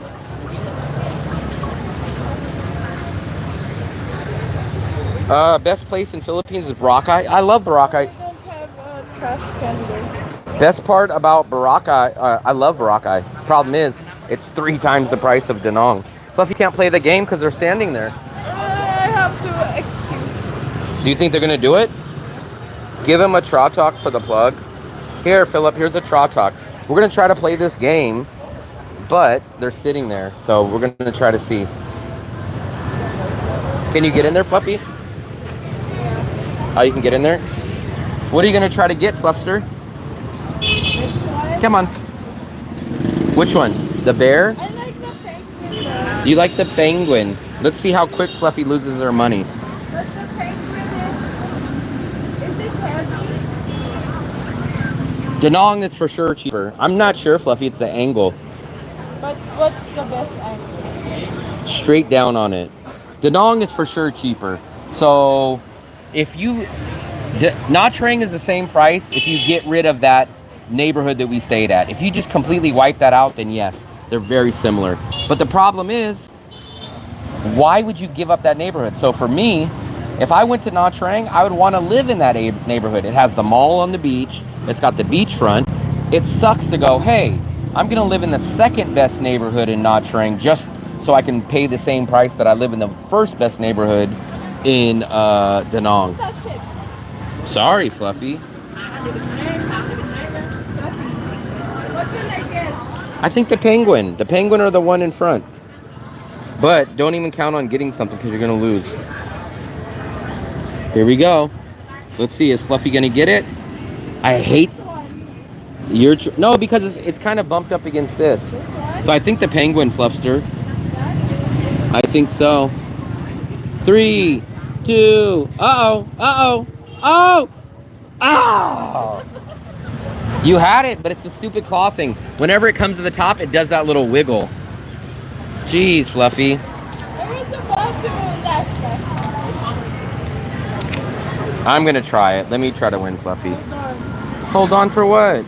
Best place in Philippines is Boracay. I love Boracay. I don't have a trash can there. Best part about Boracay, I love Boracay. Problem is, it's 3 times the price of Da Nang. Fluffy can't play the game because they're standing there. I have to excuse. Do you think they're going to do it? Give him a shoutout for the plug. Here, Philip, here's a shoutout. We're going to try to play this game, but they're sitting there. So we're going to try to see. Can you get in there, Fluffy? How you can get in there? What are you gonna try to get, Fluffster? This one. Come on. Which one? The bear? I like the penguin though. You like the penguin. Let's see how quick Fluffy loses her money. But the penguin is it heavy? Danong is for sure cheaper. I'm not sure, Fluffy. It's the angle. But what's the best angle? Straight down on it. Danong is for sure cheaper. So if you... Nha Trang is the same price if you get rid of that neighborhood that we stayed at. If you just completely wipe that out, then yes, they're very similar. But the problem is, why would you give up that neighborhood? So for me, if I went to Nha Trang, I would want to live in that neighborhood. It has the mall on the beach. It's got the beachfront. It sucks to go, hey, I'm going to live in the second best neighborhood in Nha Trang just so I can pay the same price that I live in the first best neighborhood in Da Nang. Touch it. Sorry, Fluffy. What will I get? I think the penguin. The penguin or the one in front. But don't even count on getting something because you're going to lose. Here we go. Let's see. Is Fluffy going to get it? I hate... No, because it's kind of bumped up against this. So I think the penguin, Fluffster. I think so. 3, 2... Uh-oh. Uh-oh. Oh! Oh! You had it, but it's the stupid claw thing. Whenever it comes to the top, it does that little wiggle. Jeez, Fluffy. There is a bathroom last time. I'm gonna try it. Let me try to win, Fluffy. Hold on. Hold on for what?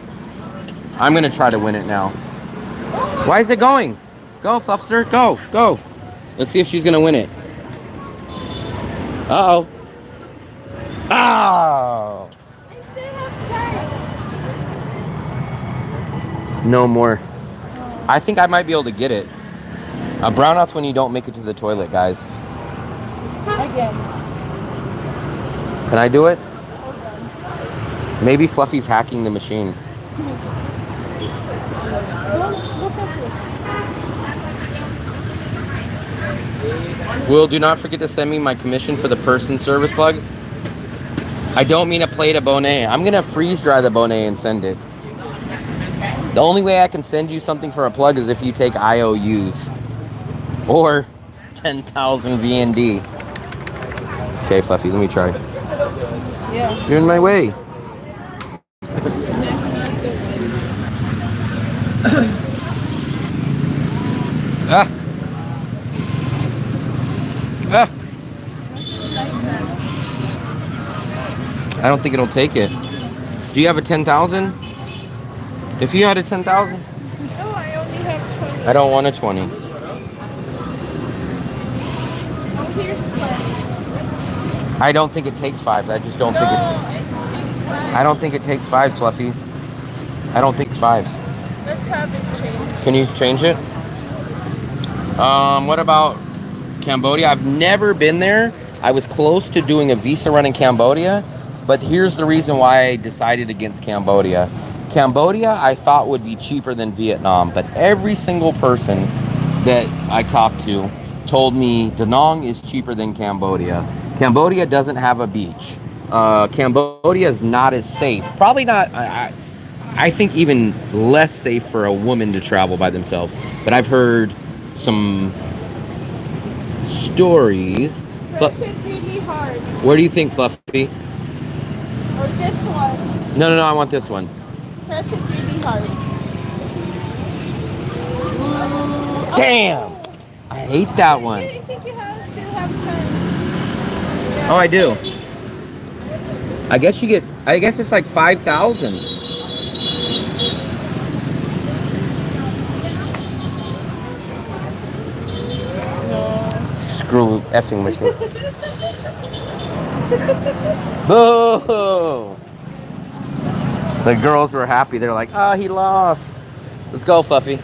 I'm gonna try to win it now. Why is it going? Go, Fluffster. Go. Go. Let's see if she's gonna win it. Uh-oh. Oh! I still have time. No more. I think I might be able to get it. A brownout's when you don't make it to the toilet, guys. Again. Can I do it? Hold on. Maybe Fluffy's hacking the machine. Don't look at it. Will, do not forget to send me my commission for the person service plug. I don't mean a plate of Bonet. I'm going to freeze dry the Bonet and send it. The only way I can send you something for a plug is if you take IOUs. Or 10,000 VND. Okay, Fluffy, let me try. Yeah. You're in my way. Ah. Ah. I don't think it'll take it. Do you have a 10,000? If you had a 10,000? No, I only have 20. I don't want a 20. Oh, here's 5. I don't think it takes 5. I just don't No, think it... it takes 5. I don't think it takes 5, Fluffy. I don't think it's 5s. Let's have it changed. Can you change it? What about Cambodia? I've never been there. I was close to doing a visa run in Cambodia, but here's the reason why I decided against Cambodia. Cambodia, I thought would be cheaper than Vietnam, but every single person that I talked to told me Da Nang is cheaper than Cambodia. Cambodia doesn't have a beach. Cambodia is not as safe. Probably not, I think even less safe for a woman to travel by themselves. But I've heard some stories. Press it really hard. Where do you think, Fluffy? Or this one. No, I want this one. Press it really hard. Damn! I hate that one. I think you still have time. Oh, I do. I guess it's like 5,000. No. Screw effing machine. Boo! The girls were happy. They're like, oh, he lost. Let's go, Fluffy.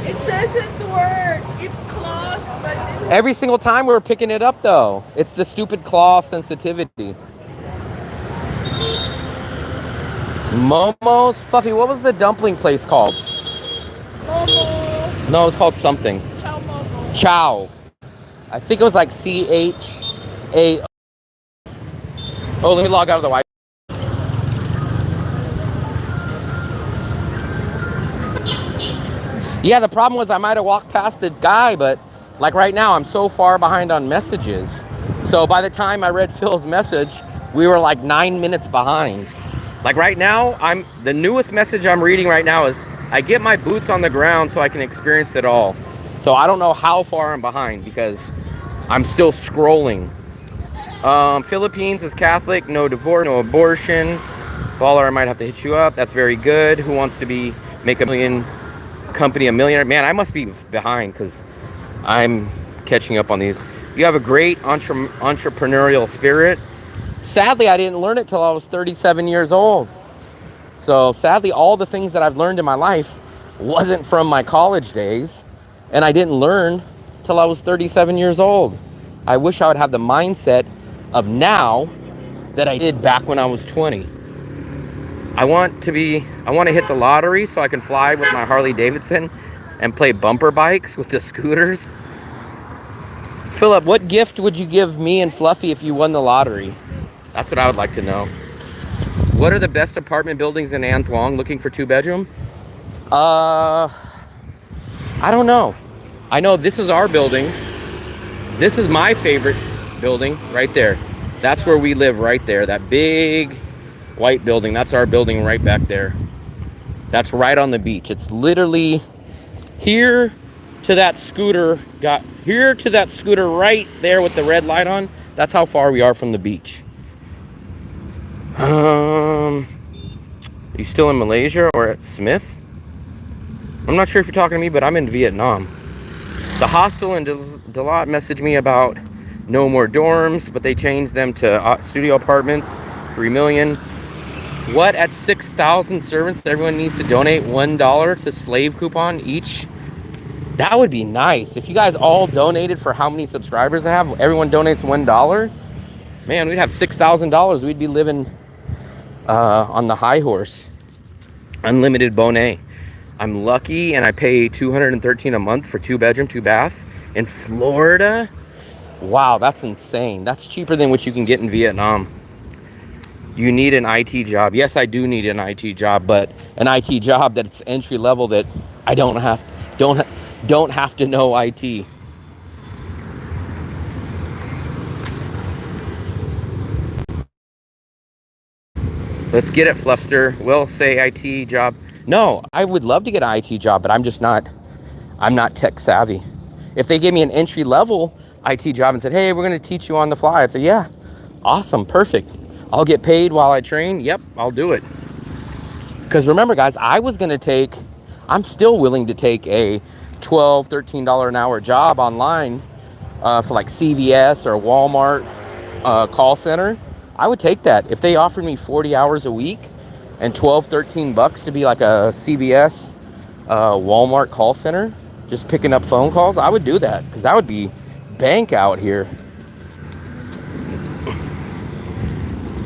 It doesn't work. It claws, but it... Every single time we were picking it up, though. It's the stupid claw sensitivity. Momo's? Fluffy, what was the dumpling place called? Momo. No, it was called something. Chow Momo. Chow. I think it was like CHA. Oh, let me log out of the Wi-Fi. Yeah, the problem was I might have walked past the guy, but like right now, I'm so far behind on messages. So by the time I read Phil's message, we were like 9 minutes behind. Like right now, the newest message I'm reading right now is I get my boots on the ground so I can experience it all. So I don't know how far I'm behind because I'm still scrolling. Philippines is Catholic, no divorce, no abortion. Baller, I might have to hit you up. That's very good. Who wants to make a million? Company a millionaire? Man, I must be behind because I'm catching up on these. You have a great entrepreneurial spirit. Sadly, I didn't learn it till I was 37 years old. So sadly, all the things that I've learned in my life wasn't from my college days, and I didn't learn till I was 37 years old. I wish I would have the mindset of now that I did back when I was 20. I want to hit the lottery so I can fly with my Harley Davidson and play bumper bikes with the scooters. Philip, what gift would you give me and Fluffy if you won the lottery? That's what I would like to know. What are the best apartment buildings in An Thuong? Looking for 2-bedroom? I don't know. I know this is our building. This is my favorite building right there. That's where we live right there. That big white building. That's our building right back there. That's right on the beach. It's literally here to that scooter. Got here to that scooter right there with the red light on. That's how far we are from the beach. Are you still in Malaysia or at Smith? I'm not sure if you're talking to me, but I'm in Vietnam. The hostel in Dalat messaged me about no more dorms, but they changed them to studio apartments, 3 million. What, at 6,000 servants, everyone needs to donate $1 to slave coupon each? That would be nice. If you guys all donated for how many subscribers I have, everyone donates $1. Man, we'd have $6,000. We'd be living on the high horse. Unlimited Bonet. I'm lucky and I pay $213 a month for 2-bedroom, 2-bath in Florida. Wow, that's insane. That's cheaper than what you can get in Vietnam. You need an IT job. Yes, I do need an IT job, but an IT job that's entry level that I don't have to know IT. Let's get it, Fluffster. We'll say IT job. No, I would love to get an IT job, but I'm not tech savvy. If they gave me an entry level IT job and said, hey, we're going to teach you on the fly, I'd say, yeah, awesome, perfect. I'll get paid while I train. Yep, I'll do it. Because remember, guys, I'm still willing to take a $12, $13 an hour job online for like CVS or Walmart call center. I would take that. If they offered me 40 hours a week and 12, 13 bucks to be like a CVS Walmart call center, just picking up phone calls, I would do that because that would be bank out here.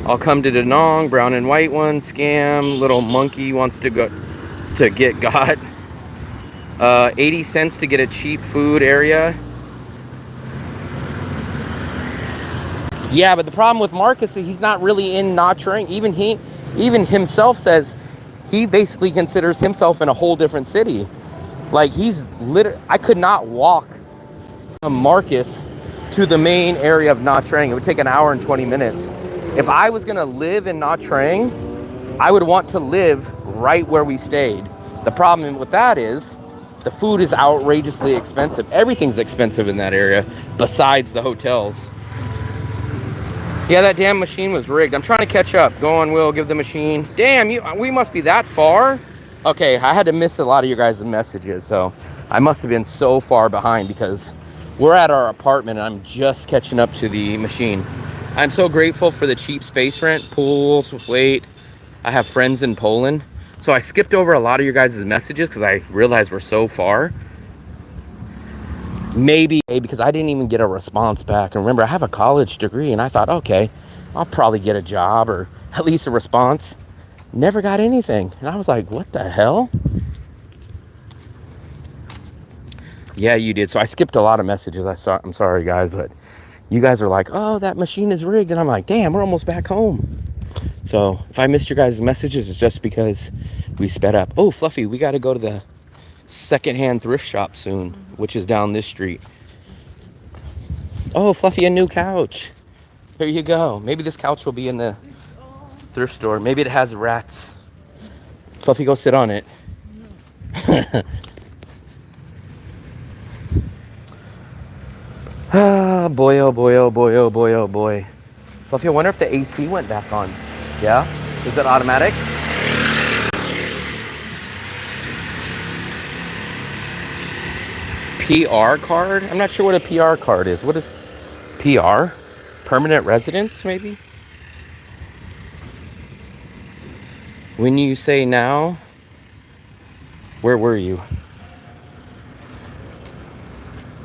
I'll come to Da Nang, brown and white one, scam, little monkey wants to get got. 80 cents to get a cheap food area. Yeah, but the problem with Marcus is he's not really in Nha Trang. Even himself says he basically considers himself in a whole different city. Like I could not walk from Marcus to the main area of Nha Trang. It would take an hour and 20 minutes. If I was gonna live in Nha Trang, I would want to live right where we stayed. The problem with that is the food is outrageously expensive. Everything's expensive in that area besides the hotels. Yeah, that damn machine was rigged. I'm trying to catch up. Go on, Will, give the machine. Damn, we must be that far. Okay, I had to miss a lot of your guys' messages, so I must have been so far behind because we're at our apartment and I'm just catching up to the machine. I'm so grateful for the cheap space rent, pools, wait. I have friends in Poland. So I skipped over a lot of your guys' messages because I realized we're so far. Maybe because I didn't even get a response back. And remember, I have a college degree and I thought, okay, I'll probably get a job or at least a response. Never got anything. And I was like, what the hell? Yeah, you did. So I skipped a lot of messages. I'm sorry, guys, but You guys are like, oh, that machine is rigged. And I'm like, damn, we're almost back home. So if I missed your guys' messages, it's just because we sped up. Oh, Fluffy, we got to go to the secondhand thrift shop soon, which is down this street. Oh, Fluffy, a new couch. Here you go. Maybe this couch will be in the thrift store. Maybe it has rats. Fluffy, go sit on it. Ah, boy, oh boy, oh boy, oh boy, oh boy. Fluffy, I wonder if the AC went back on. Yeah? Is it automatic? PR card? I'm not sure what a PR card is. What is PR? Permanent residence, maybe? When you say now, where were you?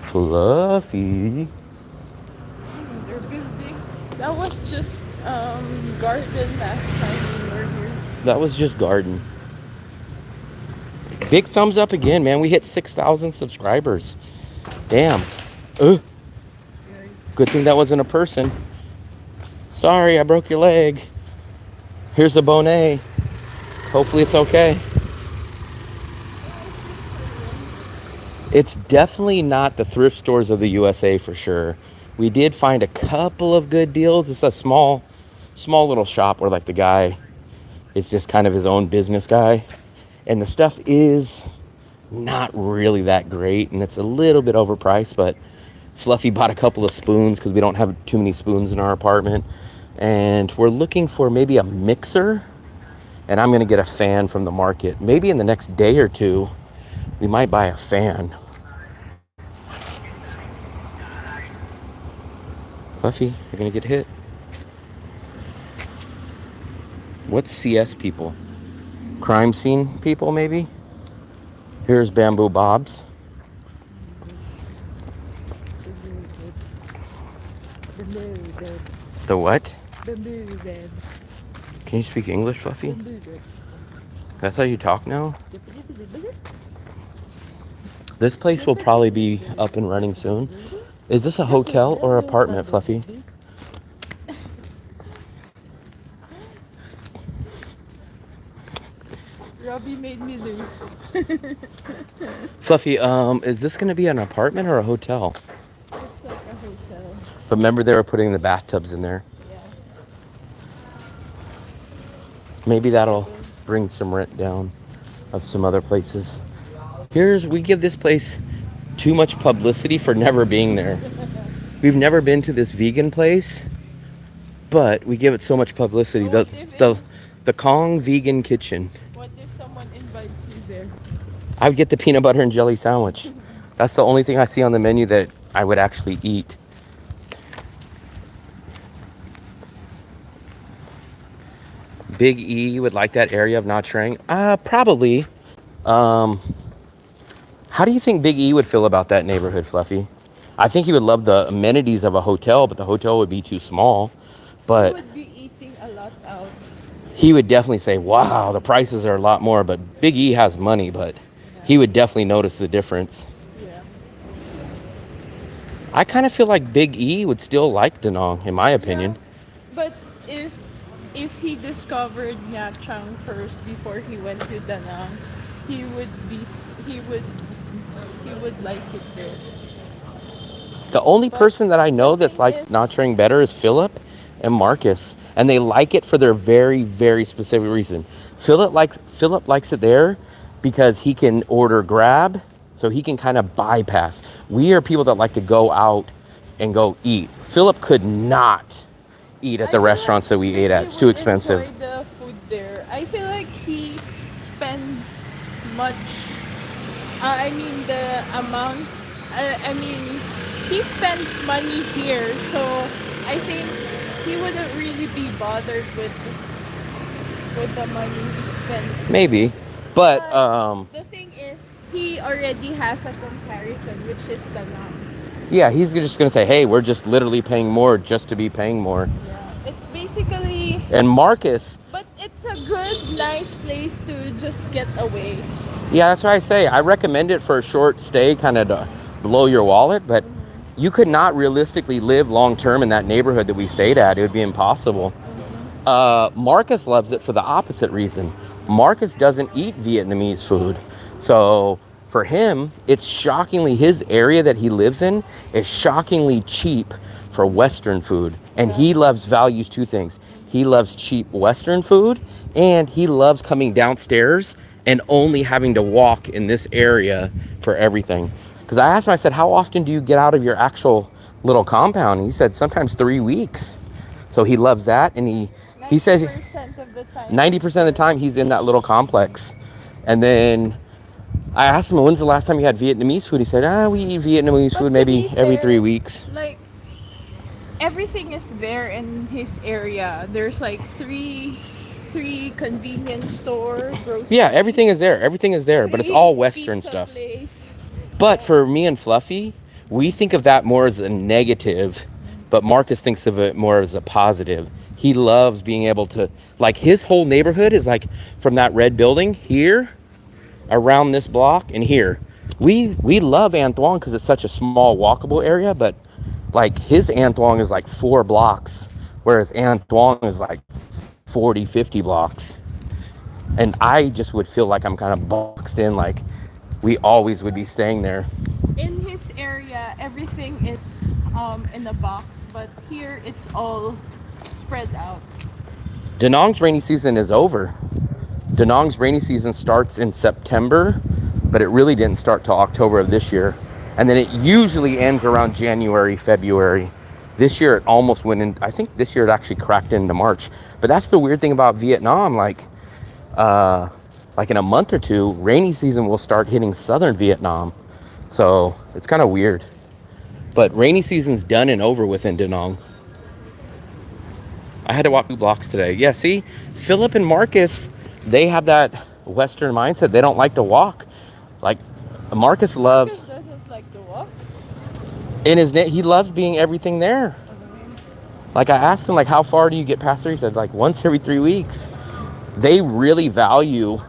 Fluffy. They're building. That was just garden last time we were here. That was just garden. Big thumbs up again, man. We hit 6,000 subscribers. Damn. Good thing that wasn't a person. Sorry, I broke your leg. Here's a bonnet. Hopefully it's okay. It's definitely not the thrift stores of the USA for sure. We did find a couple of good deals. It's a small little shop where like the guy is just kind of his own business guy. And the stuff is not really that great. And it's a little bit overpriced, but Fluffy bought a couple of spoons because we don't have too many spoons in our apartment. And we're looking for maybe a mixer. And I'm going to get a fan from the market. Maybe in the next day or two, we might buy a fan. Fluffy, you're going to get hit. What's CS people? Crime scene people, maybe? Here's Bamboo Bob's. The what? Can you speak English, Fluffy? That's how you talk now? This place will probably be up and running soon. Is this a hotel or apartment, Fluffy? Robbie made me lose. Fluffy, is this gonna be an apartment or a hotel? It's like a hotel. But remember they were putting the bathtubs in there. Yeah. Maybe that'll bring some rent down of some other places. We give this place too much publicity for never being there. We've never been to this vegan place, but we give it so much publicity. The Kong Vegan Kitchen. What if someone invites you there? I would get the peanut butter and jelly sandwich. That's the only thing I see on the menu that I would actually eat. Big E would like that area of Nha Trang. Probably. How do you think Big E would feel about that neighborhood, Fluffy? I think he would love the amenities of a hotel, but the hotel would be too small. But I would be eating a lot out. he would definitely say, wow, the prices are a lot more. But Big E has money, but he would definitely notice the difference. Yeah. I kind of feel like Big E would still like Da Nang, in my opinion. Yeah. But if he discovered Nha Trang first before he went to Da Nang, he would like it there. The only person that I know that likes Nha Trang better is Philip and Marcus, and they like it for their very, very specific reason. Philip likes it there because he can order Grab, so he can kind of bypass. We are people that like to go out and go eat. Philip could not eat at the restaurants that we ate at. It's too expensive. Enjoy the food there. I feel like he spends much. The amount. He spends money here, so I think he wouldn't really be bothered with the money he spends. Maybe, but The thing is, he already has a comparison, which is Da Nang. yeah, he's just gonna say, hey, we're just literally paying more just to be paying more. Yeah, it's basically. And Marcus, But it's a good, nice place to just get away. yeah, that's what I say. I recommend it for a short stay, kind of to blow your wallet, but you could not realistically live long term in that neighborhood that we stayed at. It would be impossible. Marcus loves it for the opposite reason. Marcus doesn't eat Vietnamese food. So for him, it's shockingly, his area that he lives in is shockingly cheap for Western food. And he values two things. He loves cheap Western food, and he loves coming downstairs and only having to walk in this area for everything. Because I asked him, I said, how often do you get out of your actual little compound? He said sometimes 3 weeks. So he loves that, and he says 90% of the time. 90% of the time he's in that little complex. And then I asked him, when's the last time you had Vietnamese food? He said, we eat Vietnamese food maybe every 3 weeks. Like, everything is there in his area. There's like three convenience store, grocery. Yeah, everything is there, but it's all Western stuff. Place. But for me and Fluffy, we think of that more as a negative, but Marcus thinks of it more as a positive. He loves being able to, like, his whole neighborhood is like from that red building here, around this block, and here. We love An Thuong because it's such a small walkable area, but like his An Thuong is like 4 blocks, whereas An Thuong is like 40, 50 blocks. And I just would feel like I'm kind of boxed in, like we always would be staying there. In his area, everything is in a box, but here it's all spread out. Da Nang's rainy season is over. Da Nang's rainy season starts in September, but it really didn't start till October of this year. And then it usually ends around January, February. This year it almost went in, I think this year it actually cracked into March. But that's the weird thing about Vietnam, like in a month or two, rainy season will start hitting southern Vietnam. So it's kind of weird. But rainy season's done and over with in Da Nang. I had to walk 2 blocks today. Yeah, see, Philip and Marcus, they have that Western mindset. They don't like to walk. Like, Marcus loves... Marcus doesn't like to walk. He loves being everything there. Like, I asked him, like, how far do you get past there? He said, like, once every 3 weeks. They really value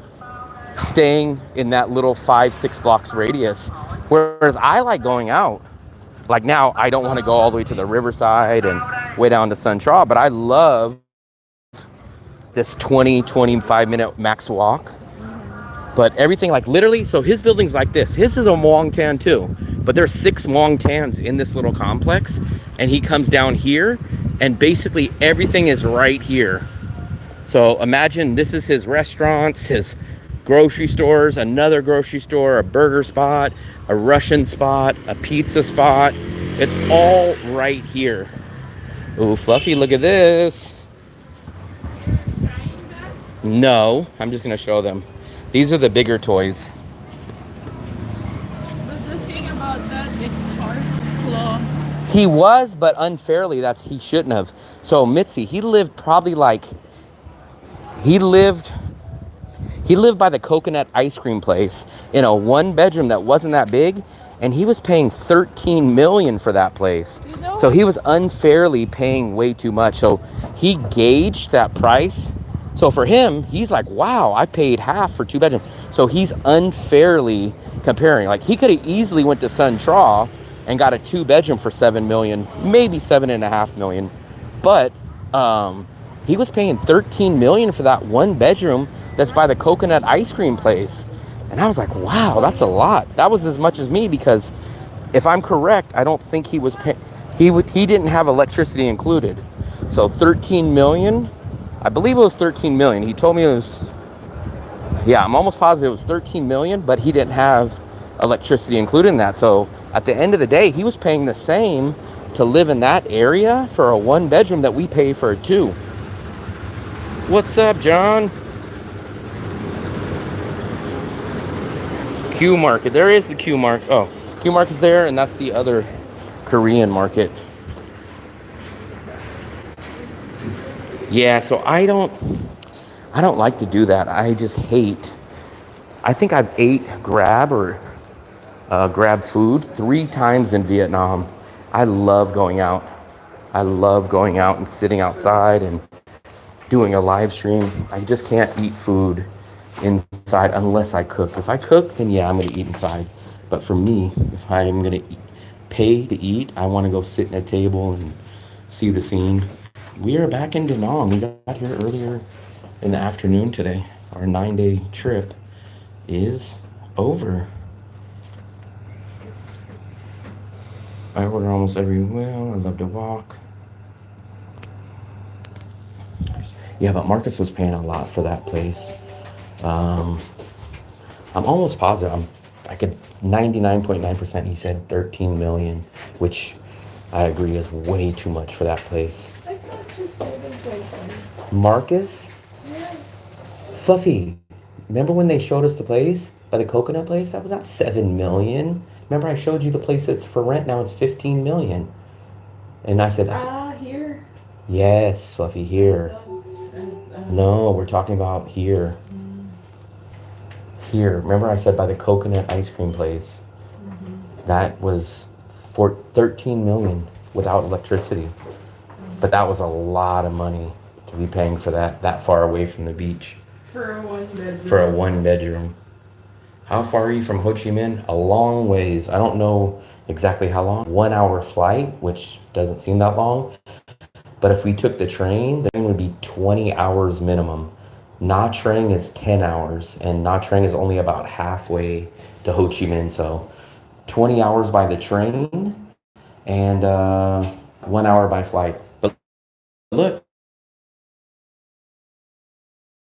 staying in that little 5-6 blocks radius. Whereas I like going out. Like now, I don't want to go all the way to the riverside and way down to Sun Tra, but I love this 25 minute max walk. But everything, like literally, so his building's like this. His is a Muang Tan too, but there's 6 Muang Tans in this little complex, and he comes down here, and basically everything is right here. So imagine this is his restaurants, his grocery stores, another grocery store, a burger spot, a Russian spot, a pizza spot. It's all right here. Ooh, Fluffy, look at this. No, I'm just gonna show them. These are the bigger toys. But the thing about that, it's hard to claw. He was, but unfairly, he shouldn't have. So Mitzi, he lived by the coconut ice cream place in a 1-bedroom that wasn't that big, and he was paying $13 million for that place. You know, So he was unfairly paying way too much. So he gauged that price. So for him, he's like, wow, I paid half for 2-bedroom. So he's unfairly comparing. Like, he could have easily went to Sun Tra and got a 2-bedroom for $7 million, maybe $7.5 million. But he was paying $13 million for that 1-bedroom that's by the coconut ice cream place. And I was like, wow, that's a lot. That was as much as me, because if I'm correct, I don't think he was he didn't have electricity included. So 13 million, I believe it was 13 million. He told me it was, yeah, I'm almost positive it was 13 million, but he didn't have electricity included in that. So at the end of the day, he was paying the same to live in that area for a 1-bedroom that we pay for a 2. What's up, John? Q Market. There is the Q Market. Oh, Q Market is there, and that's the other Korean market. Yeah, so I don't like to do that. I just hate. I think I've ate Grab food 3 times in Vietnam. I love going out. I love going out and sitting outside and doing a live stream. I just can't eat food inside unless I cook. If I cook, then yeah, I'm gonna eat inside. But for me, if I'm gonna pay to eat. I want to go sit at a table and see the scene. We are back in Da Nang. We got here earlier in the afternoon today. Our 9-day trip is over. I order almost every meal. I love to walk. Yeah, but Marcus was paying a lot for that place. I'm almost positive. I could 99.9%. He said 13 million, which I agree is way too much for that place. I thought you said it. Marcus, Yeah. Fluffy. Remember when they showed us the place by the coconut place? That was not 7 million. Remember I showed you the place that's for rent now. It's 15 million. And I said, Here. yes, Fluffy, here. No, we're talking about here. Here. Remember I said by the coconut ice cream place? That was for 13 million without electricity. But that was a lot of money to be paying for that far away from the beach. For a 1-bedroom. For a 1-bedroom. How far are you from Ho Chi Minh? A long ways. I don't know exactly how long. 1 hour flight, which doesn't seem that long. But if we took the train would be 20 hours minimum. Nha Trang is 10 hours, and Nha Trang is only about halfway to Ho Chi Minh. So 20 hours by the train and 1 hour by flight. But look,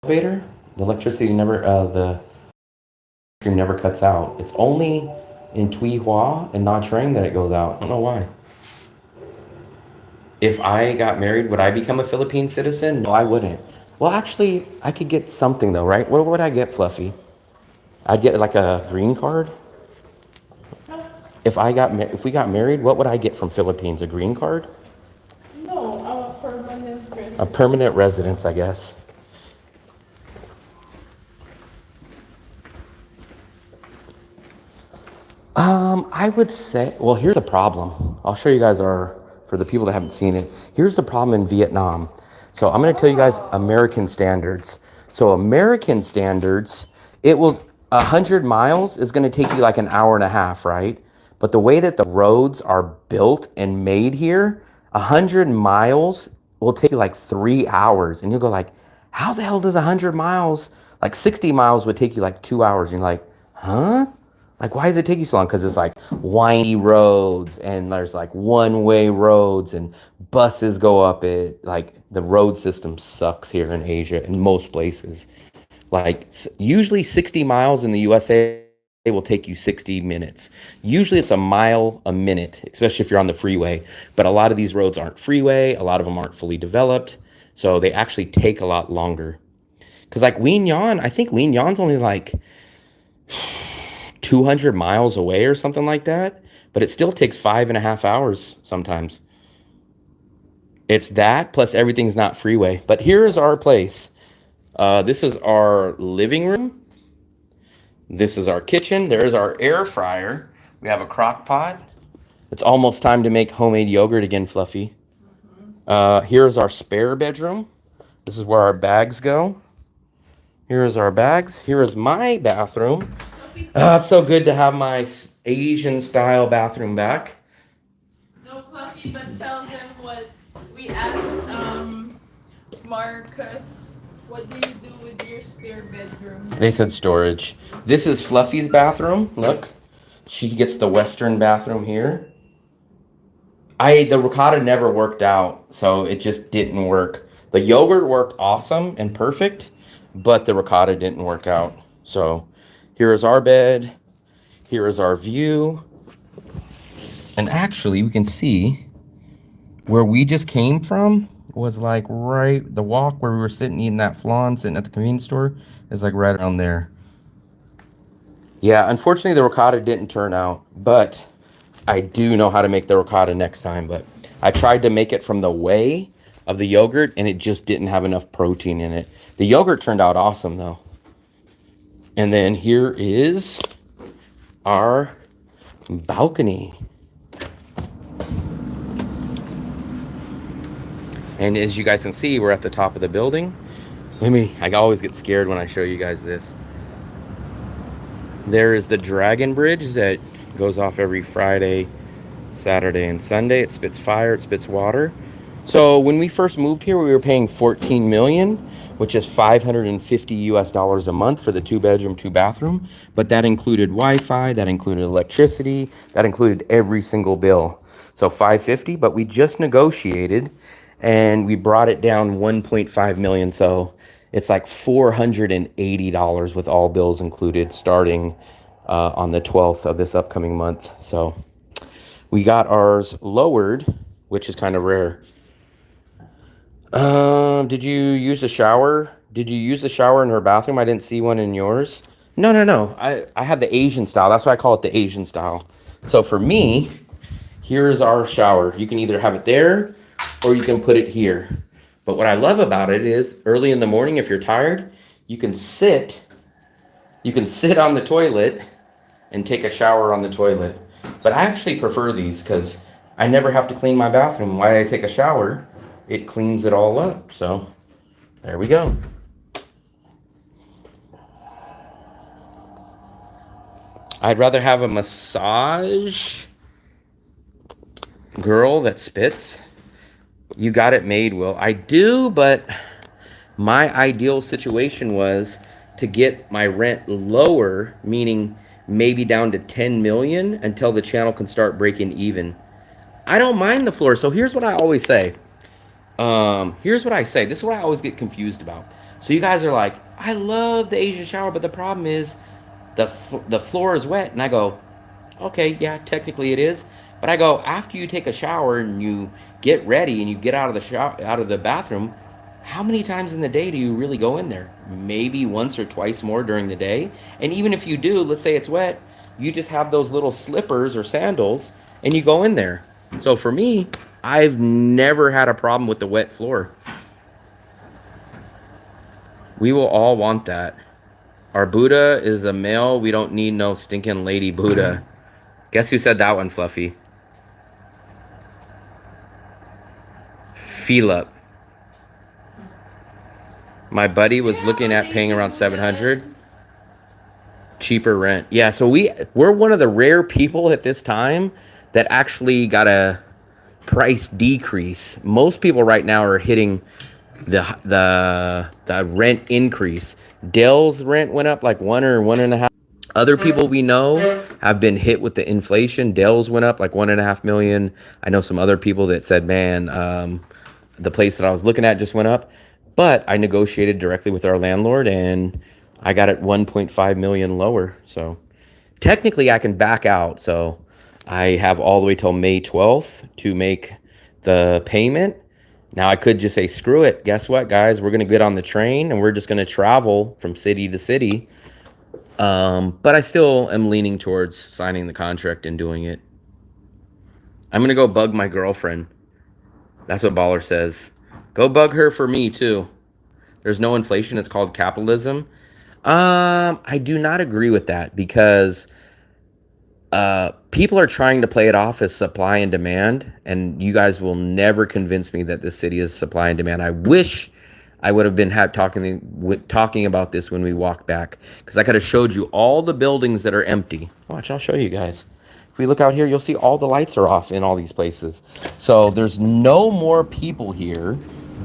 elevator, the electricity the stream never cuts out. It's only in Tuy Hoa and Nha Trang that it goes out. I don't know why. If I got married, would I become a Philippine citizen? No, I wouldn't. Well, actually, I could get something though, right? What would I get, Fluffy? I'd get like a green card. If we got married, what would I get from Philippines? A green card? No, a permanent resident. A permanent residence, I guess. I would say, well, here's the problem. I'll show you guys for the people that haven't seen it. Here's the problem in Vietnam. So I'm going to tell you guys American standards. So American standards, 100 miles is going to take you like an hour and a half, right? But the way that the roads are built and made here, 100 miles will take you like 3 hours. And you'll go like, how the hell does 100 miles, like 60 miles would take you like 2 hours. And you're like, huh? Like, why does it take you so long? Because it's like windy roads and there's like one-way roads and buses go up it. Like the road system sucks here in Asia in most places. Like usually 60 miles in the USA will take you 60 minutes. Usually it's a mile a minute, especially if you're on the freeway. But a lot of these roads aren't freeway. A lot of them aren't fully developed. So they actually take a lot longer. Because like Wien Yan, I think Wien Yan's only like 200 miles away or something like that, but it still takes 5.5 hours sometimes. It's that plus everything's not freeway. But here's our place. This is our living room. This is our kitchen. There's our air fryer. We have a crock pot. It's almost time to make homemade yogurt again, Fluffy. Here's our spare bedroom. This is where our bags go. Here's our bags. Here is my bathroom. It's so good to have my Asian style bathroom back. No, Fluffy, but tell them what we asked Marcus. What do you do with your spare bedroom? They said storage. This is Fluffy's bathroom. Look, she gets the Western bathroom here. The ricotta never worked out, so it just didn't work. The yogurt worked awesome and perfect, but the ricotta didn't work out. So here is our bed. Here is our view. And actually, we can see where we just came from was like the walk where we were eating that flan, sitting at the convenience store is like right around there. Yeah, unfortunately, the ricotta didn't turn out, but I do know how to make the ricotta next time. But I tried to make it from the whey of the yogurt, and it just didn't have enough protein in it. The yogurt turned out awesome, though. And then here is our balcony. And as you guys can see, we're at the top of the building. I always get scared when I show you guys this. There is the Dragon Bridge that goes off every Friday, Saturday and Sunday. It spits fire, it spits water. So when we first moved here, we were paying 14 million, which is 550 US dollars a month for the 2-bedroom, 2-bathroom. But that included Wi-Fi, that included electricity, that included every single bill. So 550, but we just negotiated and we brought it down 1.5 million. So it's like $480 with all bills included starting on the 12th of this upcoming month. So we got ours lowered, which is kind of rare. Did you use the shower? Did you use the shower in her bathroom? I didn't see one in yours. No. I had the Asian style. That's why I call it the Asian style. So for me, here's our shower. You can either have it there or you can put it here. But what I love about it is early in the morning, if you're tired, you can sit on the toilet and take a shower on the toilet. But I actually prefer these because I never have to clean my bathroom. While I take a shower, it cleans it all up. So there we go. I'd rather have a massage girl that spits. You got it made, Will. I do, but my ideal situation was to get my rent lower, meaning maybe down to 10 million until the channel can start breaking even. I don't mind the floor. So here's what I always say. Here's what I say. This is what I always get confused about. So you guys are like, I love the Asian shower, but the problem is the floor is wet. And I go, okay, yeah, technically it is. But I go, after you take a shower and you get ready and you get out of the bathroom, how many times in the day do you really go in there? Maybe once or twice more during the day. And even if you do, let's say it's wet, you just have those little slippers or sandals and you go in there. So for me, I've never had a problem with the wet floor. We will all want that. Our Buddha is a male. We don't need no stinking lady Buddha. Guess who said that one, Fluffy? Feel up. My buddy was looking at paying around 700. Cheaper rent. Yeah, so we're one of the rare people at this time that actually got a price decrease. Most people right now are hitting the rent increase. Dell's rent went up like 1 or 1.5. Other people we know have been hit with the inflation. Dell's went up like 1.5 million. I know some other people that said, man, the place that I was looking at just went up. But I negotiated directly with our landlord and I got it 1.5 million lower. So technically I can back out. So I have all the way till May 12th to make the payment. Now I could just say, screw it. Guess what, guys? We're going to get on the train and we're just going to travel from city to city. But I still am leaning towards signing the contract and doing it. I'm going to go bug my girlfriend. That's what Baller says. Go bug her for me too. There's no inflation. It's called capitalism. I do not agree with that because people are trying to play it off as supply and demand, and you guys will never convince me that this city is supply and demand. I wish I would have been talking about this when we walked back, because I could have showed you all the buildings that are empty. Watch, I'll show you guys. If we look out here, you'll see all the lights are off in all these places. So there's no more people here,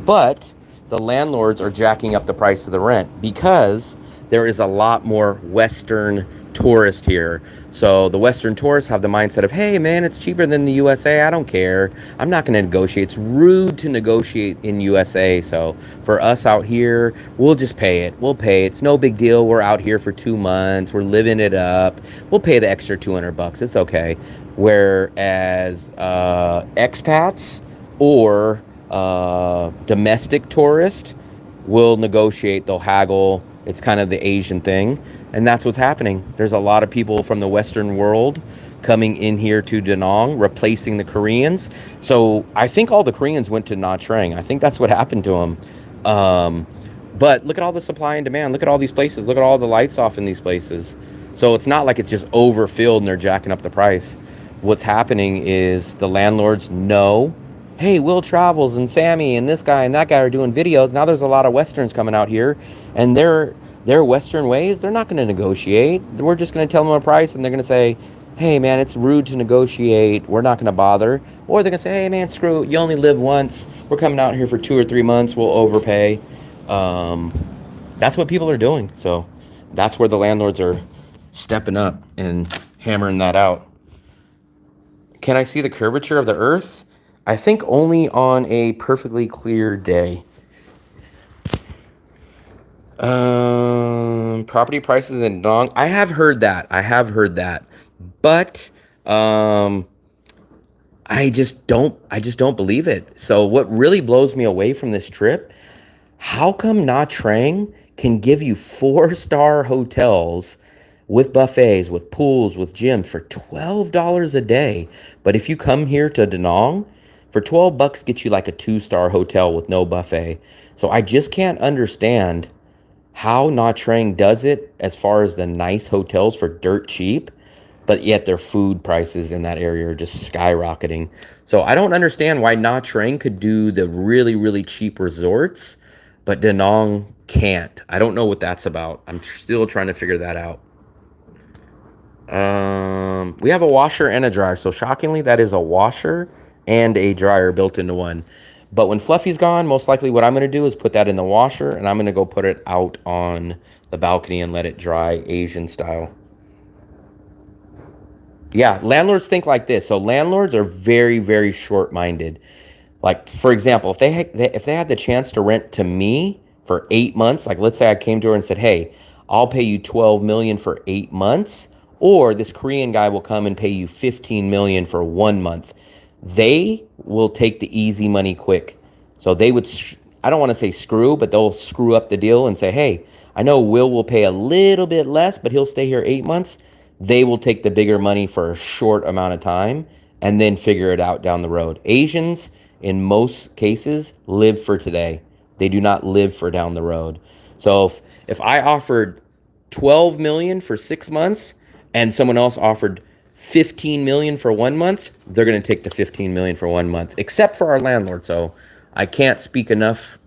but the landlords are jacking up the price of the rent because there is a lot more Western tourists here. So the Western tourists have the mindset of, hey man, it's cheaper than the USA. I don't care. I'm not going to negotiate. It's rude to negotiate in USA. So for us out here, we'll just pay it. We'll pay. It's no big deal. We're out here for 2 months. We're living it up. We'll pay the extra $200. It's okay. Whereas expats or domestic tourists will negotiate. They'll haggle. It's kind of the Asian thing. And that's what's happening. There's a lot of people from the Western world coming in here to Da Nang, replacing the Koreans. So I think all the Koreans went to Nha Trang. I think that's what happened to them. But look at all the supply and demand. Look at all these places. Look at all the lights off in these places. So it's not like it's just overfilled and they're jacking up the price. What's happening is the landlords know, hey, Will Travels and Sammy and this guy and that guy are doing videos. Now there's a lot of Westerns coming out here, and their Western ways, they're not going to negotiate. We're just going to tell them a price, and they're going to say, hey man, it's rude to negotiate, we're not going to bother. Or they're going to say, hey man, screw it, you only live once, we're coming out here for 2 or 3 months, we'll overpay. Um, that's what people are doing. So that's where the landlords are stepping up and hammering that out. Can I see the curvature of the earth? I think only on a perfectly clear day. Property prices in Dong. I have heard that. But um, I just don't believe it. So what really blows me away from this trip, how come Nha Trang can give you four-star hotels with buffets, with pools, with gyms for $12 a day, but if you come here to Da Nang, for 12 bucks get you like a two-star hotel with no buffet. So I just can't understand how Nha Trang does it as far as the nice hotels for dirt cheap, but yet their food prices in that area are just skyrocketing. So I don't understand why Nha Trang could do the really, really cheap resorts, but Da Nang can't. I don't know what that's about. I'm still trying to figure that out. We have a washer and a dryer. So shockingly, that is a washer and a dryer built into one. But when Fluffy's gone, most likely what I'm going to do is put that in the washer and I'm going to go put it out on the balcony and let it dry Asian style. Yeah, landlords think like this. So landlords are very, very short-minded. Like for example, if they had the chance to rent to me for 8 months, like let's say I came to her and said, "Hey, I'll pay you 12 million for 8 months," or this Korean guy will come and pay you 15 million for 1 month. They will take the easy money quick. So they would, I don't want to say screw, but they'll screw up the deal and say, "Hey, I know Will pay a little bit less, but he'll stay here 8 months." They will take the bigger money for a short amount of time and then figure it out down the road. Asians, in most cases, live for today. They do not live for down the road. So if I offered 12 million for 6 months and someone else offered 15 million for 1 month, they're going to take the 15 million for 1 month, except for our landlord. So I can't speak enough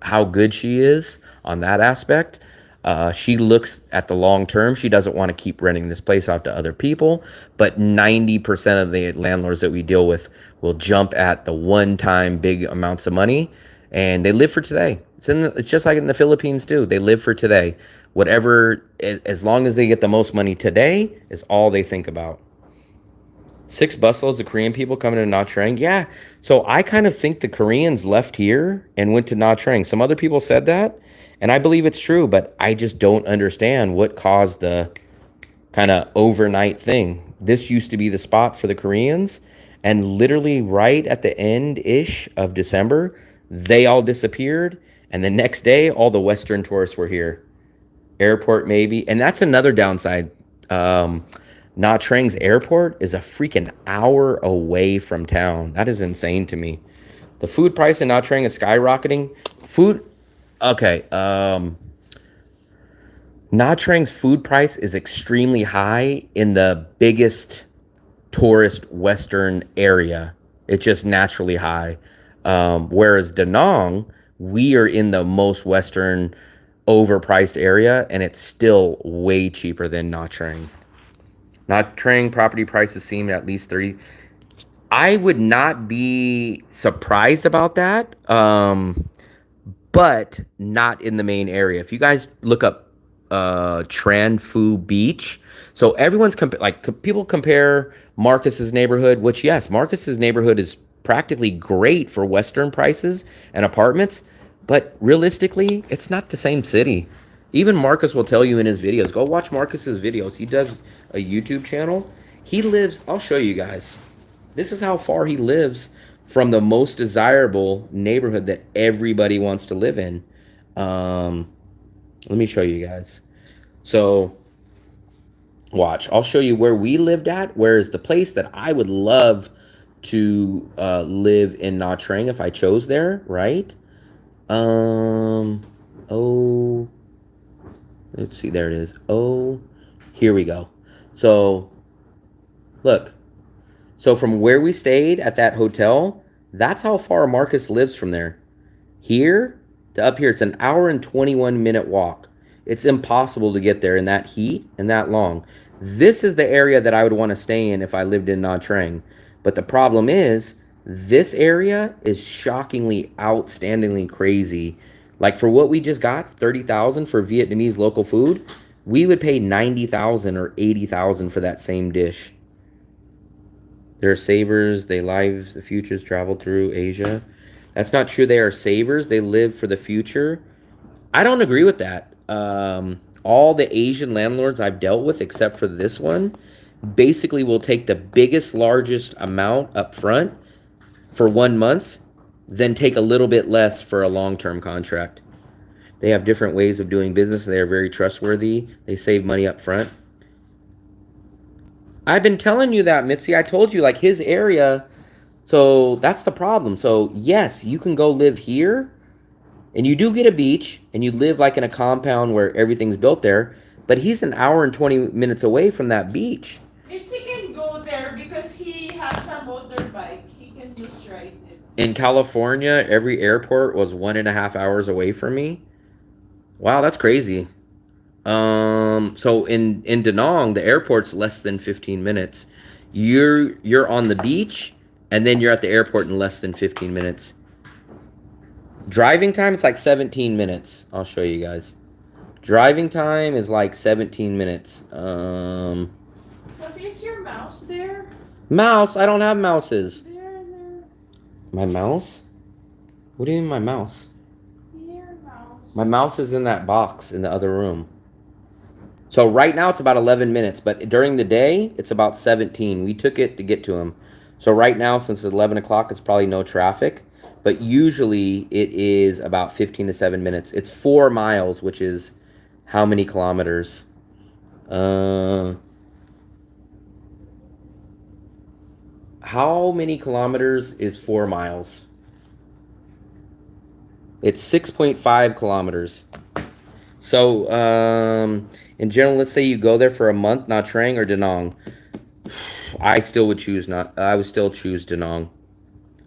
how good she is on that aspect. She looks at the long term. She doesn't want to keep renting this place out to other people. But 90% of the landlords that we deal with will jump at the one-time big amounts of money, and they live for today. It's just like in the Philippines too. They live for today. Whatever, as long as they get the most money today, is all they think about. 6 busloads of Korean people coming to Nha Trang. Yeah. So I kind of think the Koreans left here and went to Nha Trang. Some other people said that, and I believe it's true, but I just don't understand what caused the kind of overnight thing. This used to be the spot for the Koreans, and literally right at the end-ish of December, they all disappeared, and the next day, all the Western tourists were here. Airport maybe, and that's another downside. Nha Trang's airport is a freaking hour away from town. That is insane to me. The food price in Nha Trang is skyrocketing. Food, okay. Nha Trang's food price is extremely high in the biggest tourist Western area. It's just naturally high. Whereas Da Nang, we are in the most Western, overpriced area, and it's still way cheaper than Nha Trang. Nha Trang property prices seem at least 30. I would not be surprised about that, but not in the main area. If you guys look up Tran Phu Beach, so everyone's people compare Marcus's neighborhood, which yes, Marcus's neighborhood is practically great for Western prices and apartments, but realistically, it's not the same city. Even Marcus will tell you in his videos. Go watch Marcus's videos. He does a YouTube channel. He lives, I'll show you guys. This is how far he lives from the most desirable neighborhood that everybody wants to live in. Let me show you guys. So, watch. I'll show you where we lived at, whereas the place that I would love to live in Nha Trang if I chose there, right? Oh, let's see, there it is. Oh, here we go. So, look. So from where we stayed at that hotel, that's how far Marcus lives from there. Here to up here, it's an hour and 21-minute walk. It's impossible to get there in that heat and that long. This is the area that I would want to stay in if I lived in Nha Trang. But the problem is, this area is shockingly, outstandingly crazy. Like for what we just got, 30,000 for Vietnamese local food, we would pay 90,000 or 80,000 for that same dish. They're savers, they live the futures travel through Asia. That's not true. They are savers. They live for the future. I don't agree with that. All the Asian landlords I've dealt with, except for this one, basically will take the biggest, largest amount up front for 1 month, then take a little bit less for a long-term contract. They have different ways of doing business, and they are very trustworthy. They save money up front. I've been telling you that, Mitzi. I told you, like, his area. So that's the problem. So, yes, you can go live here, and you do get a beach, and you live, like, in a compound where everything's built there. But he's an hour and 20 minutes away from that beach. Mitzi can go there because he has a motorbike. He can just ride it. In California, every airport was 1.5 hours away from me. Wow, that's crazy. So in Da Nang, the airport's less than 15 minutes. You're on the beach, and then you're at the airport in less than 15 minutes. Driving time, it's like 17 minutes. I'll show you guys. Driving time is like 17 minutes. But is your mouse there? Mouse? I don't have mouses. There. My mouse? What do you mean my mouse? Here, mouse. My mouse is in that box in the other room. So right now it's about 11 minutes, but during the day, it's about 17. We took it to get to him. So right now, since it's 11 o'clock, it's probably no traffic. But usually it is about 15 to 7 minutes. It's 4 miles, which is how many kilometers? How many kilometers is 4 miles? It's 6.5 kilometers. So, in general, let's say you go there for a month, Nha Trang or Da Nang. I would still choose Da Nang.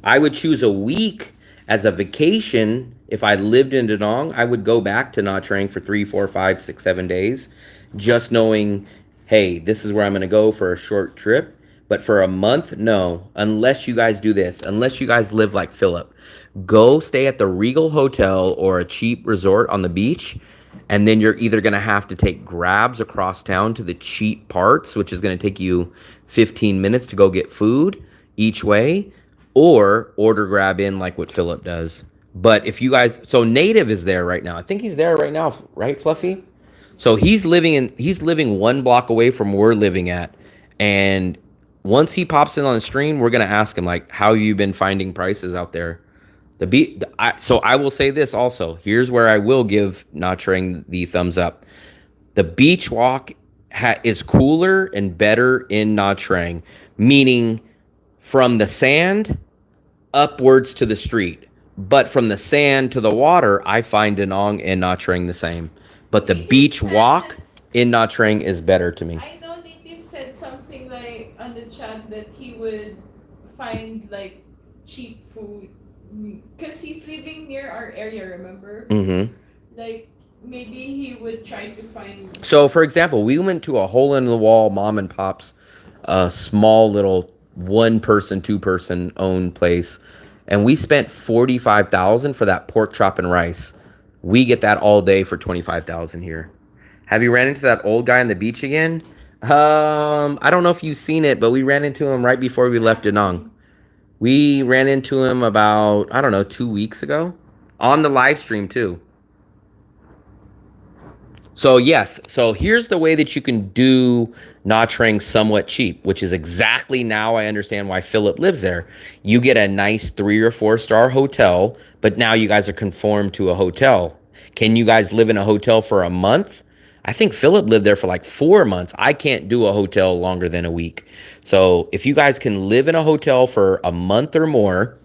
I would choose a week as a vacation. If I lived in Da Nang, I would go back to Nha Trang for 3, 4, 5, 6, 7 days, just knowing, hey, this is where I'm going to go for a short trip. But for a month, no. Unless you guys do this. Unless you guys live like Philip. Go stay at the Regal Hotel or a cheap resort on the beach. And then you're either going to have to take grabs across town to the cheap parts, which is going to take you 15 minutes to go get food each way, or order grab in like what Philip does. But if you guys, so Native is there right now. I think he's there right now, right, Fluffy? So he's living 1 block away from where we're living at. And once he pops in on the stream, we're going to ask him, like, how you been finding prices out there? So I will say this also. Here's where I will give Nha Trang the thumbs up. The beach walk is cooler and better in Nha Trang, meaning from the sand upwards to the street. But from the sand to the water, I find Da Nang and Nha Trang the same. But the beach walk in Nha Trang is better to me. I know Native said something like on the chat that he would find like cheap food. Because he's living near our area, remember? Mm-hmm. Like, maybe he would try to find... So, for example, we went to a hole-in-the-wall mom and pop's small little 1-person, 2-person owned place, and we spent $45,000 for that pork chop and rice. We get that all day for $25,000 here. Have you ran into that old guy on the beach again? I don't know if you've seen it, but we ran into him right before we left Da Nang. We ran into him about, 2 weeks ago on the live stream too. So yes, so here's the way that you can do Nha Trang somewhat cheap, which is exactly now I understand why Philip lives there. You get a nice 3 or 4 star hotel, but now you guys are conformed to a hotel. Can you guys live in a hotel for a month? I think Philip lived there for like 4 months. I can't do a hotel longer than a week. So if you guys can live in a hotel for a month or more,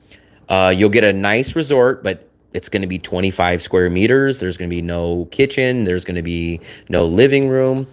you'll get a nice resort, but it's going to be 25 square meters. There's going to be no kitchen. There's going to be no living room.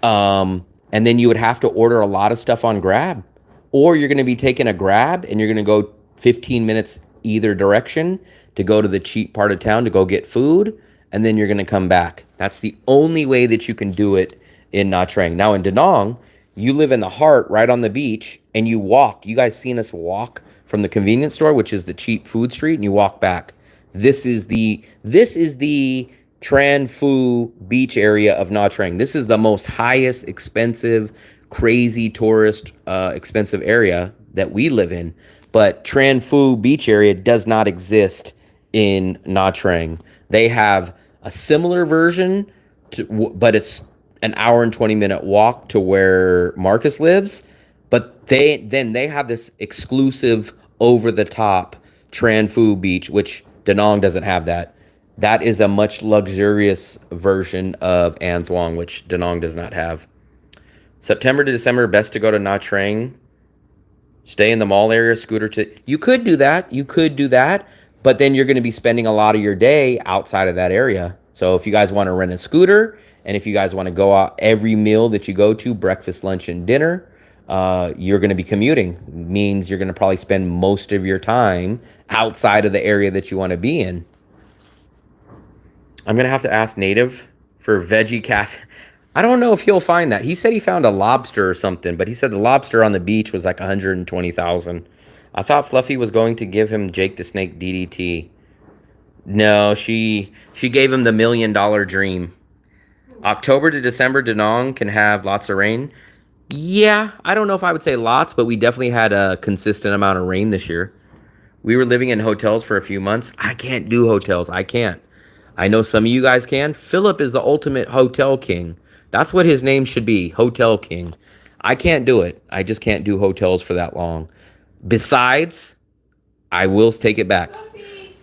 And then you would have to order a lot of stuff on Grab. Or you're going to be taking a Grab and you're going to go 15 minutes either direction to go to the cheap part of town to go get food. And then you're going to come back. That's the only way that you can do it in Nha Trang. Now in Da Nang, you live in the heart, right on the beach, and you walk. You guys seen us walk from the convenience store, which is the cheap food street, and you walk back. This is the Tran Phu beach area of Nha Trang. This is the most highest expensive, crazy tourist expensive area that we live in. But Tran Phu beach area does not exist in Nha Trang. They have a similar version, but it's an hour and 20-minute walk to where Marcus lives. But they have this exclusive over the top Tran Phu beach, which Da Nang doesn't have that. That is a much luxurious version of An Thuong, which Da Nang does not have. September to December, best to go to Nha Trang. Stay in the mall area, scooter to... You could do that, but then you're going to be spending a lot of your day outside of that area. So if you guys want to rent a scooter, and if you guys want to go out every meal that you go to, breakfast, lunch, and dinner, you're going to be commuting. It means you're going to probably spend most of your time outside of the area that you want to be in. I'm going to have to ask Native for veggie cafe. I don't know if he'll find that. He said he found a lobster or something, but he said the lobster on the beach was like 120,000. I thought Fluffy was going to give him Jake the Snake DDT. No, she gave him the $1 million dream. October to December, Da Nang can have lots of rain. Yeah, I don't know if I would say lots, but we definitely had a consistent amount of rain this year. We were living in hotels for a few months. I can't do hotels. I can't. I know some of you guys can. Philip is the ultimate hotel king. That's what his name should be, Hotel King. I can't do it. I just can't do hotels for that long. Besides, I will take it back.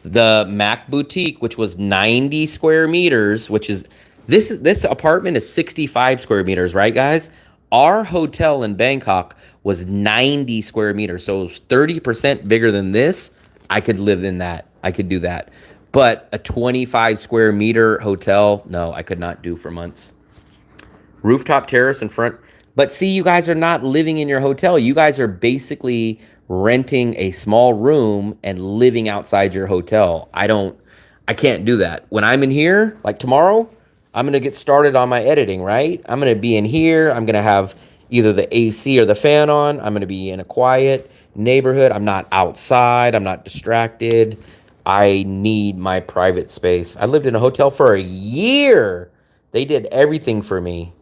The Mac Boutique, which was 90 square meters, which is... This apartment is 65 square meters, right, guys? Our hotel in Bangkok was 90 square meters, so it was 30% bigger than this. I could live in that. I could do that. But a 25 square meter hotel, no, I could not do for months. Rooftop terrace in front. But see, you guys are not living in your hotel. You guys are basically renting a small room and living outside your hotel. I can't do that. When I'm in here, like tomorrow, I'm going to get started on my editing, right? I'm going to be in here. I'm going to have either the AC or the fan on. I'm going to be in a quiet neighborhood. I'm not outside. I'm not distracted. I need my private space. I lived in a hotel for a year. They did everything for me.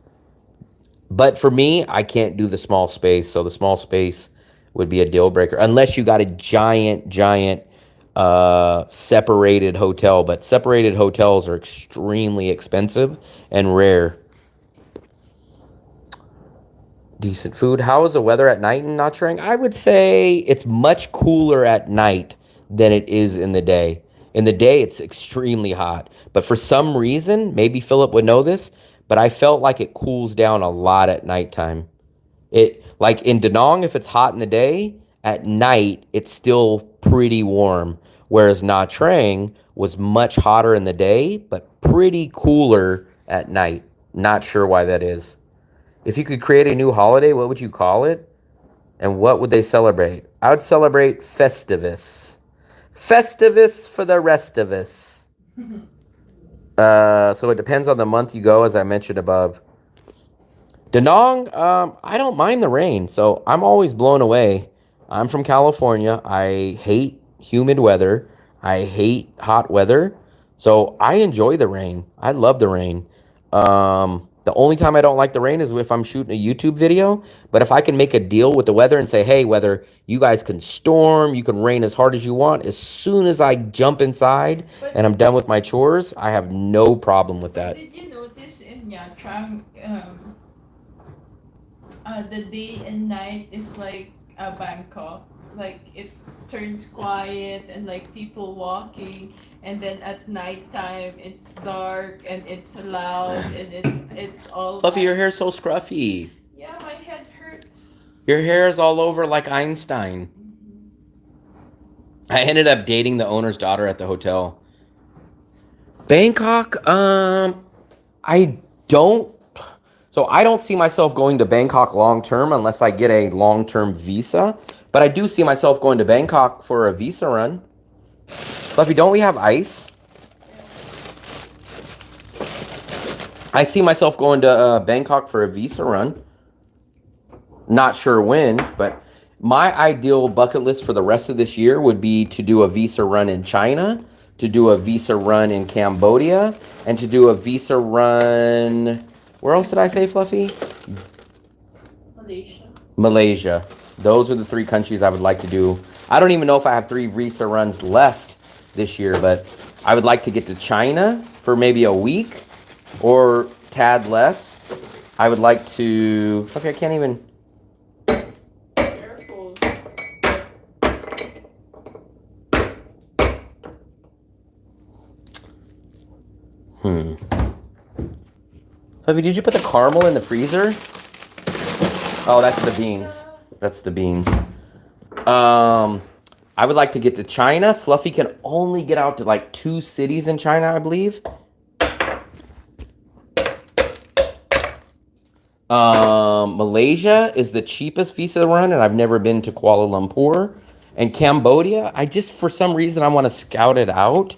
But for me, I can't do the small space. So the small space would be a deal breaker. Unless you got a giant separated hotel. But separated hotels are extremely expensive and rare. Decent food. How is the weather at night in Nha Trang? I would say it's much cooler at night than it is in the day. In the day, it's extremely hot. But for some reason, maybe Philip would know this, but I felt like it cools down a lot at nighttime. Like in Da Nang, if it's hot in the day, at night, it's still pretty warm. Whereas Nha Trang was much hotter in the day, but pretty cooler at night. Not sure why that is. If you could create a new holiday, what would you call it? And what would they celebrate? I would celebrate Festivus. Festivus for the rest of us. So it depends on the month you go, as I mentioned above. Da Nang, I don't mind the rain, so I'm always blown away. I'm from California. I hate humid weather. I hate hot weather. So I enjoy the rain. I love the rain. The only time I don't like the rain is if I'm shooting a YouTube video. But if I can make a deal with the weather and say, hey, weather, you guys can storm, you can rain as hard as you want. As soon as I jump inside and I'm done with my chores, I have no problem with that. Did you notice in Nha Trang, the day and night is like Bangkok? Like it turns quiet and like people walking, and then at nighttime it's dark and it's loud and it's all Fluffy, your hair's lights. so scruffy. Yeah, my head hurts. Your hair is all over like Einstein. I ended up dating the owner's daughter at the hotel. Bangkok, I don't see myself going to Bangkok long term unless I get a long-term visa. But I do see myself going to Bangkok for a visa run. Fluffy, don't we have ice? I see myself going to Bangkok for a visa run. Not sure when, but my ideal bucket list for the rest of this year would be to do a visa run in China, to do a visa run in Cambodia, and to do a visa run. Where else did I say, Fluffy? Malaysia. Malaysia. Those are the 3 countries I would like to do. I don't even know if I have 3 visa runs left this year, but I would like to get to China for maybe a week or tad less. I would like to. Okay, I can't even. Careful. Fluffy, did you put the caramel in the freezer? Oh, that's the beans. That's the beans. I would like to get to China. Fluffy can only get out to like 2 cities in China, I believe. Malaysia is the cheapest visa run, and I've never been to Kuala Lumpur. And Cambodia, I just, for some reason, I want to scout it out.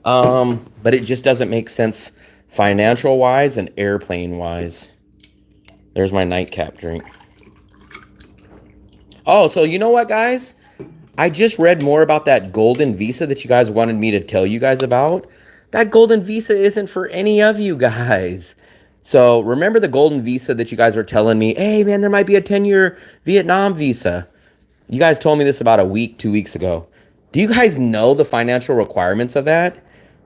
But it just doesn't make sense financial-wise and airplane-wise. There's my nightcap drink. Oh, so you know what, guys? I just read more about that golden visa that you guys wanted me to tell you guys about. That golden visa isn't for any of you guys. So remember the golden visa that you guys were telling me, hey, man, there might be a 10-year Vietnam visa. You guys told me this about a week, 2 weeks ago. Do you guys know the financial requirements of that?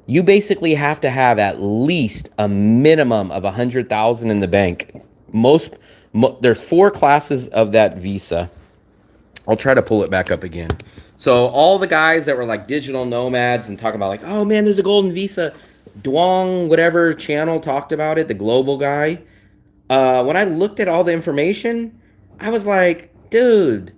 You basically have to have at least a minimum of $100,000 in the bank. There's 4 classes of that visa. I'll try to pull it back up again. So all the guys that were like digital nomads and talking about like, oh man, there's a golden visa. Duong, whatever channel talked about it, the global guy. When I looked at all the information, I was like, dude,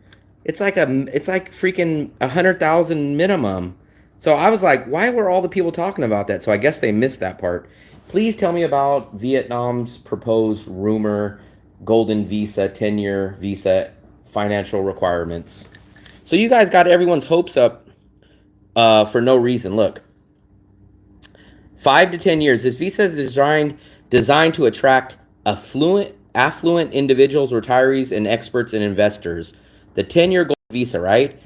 it's like freaking 100,000 minimum. So I was like, why were all the people talking about that? So I guess they missed that part. Please tell me about Vietnam's proposed rumor golden visa, 10-year visa financial requirements. So you guys got everyone's hopes up for no reason. Look, 5 to 10 years. This visa is designed to attract affluent individuals, retirees, and experts and investors. The 10-year gold visa, right?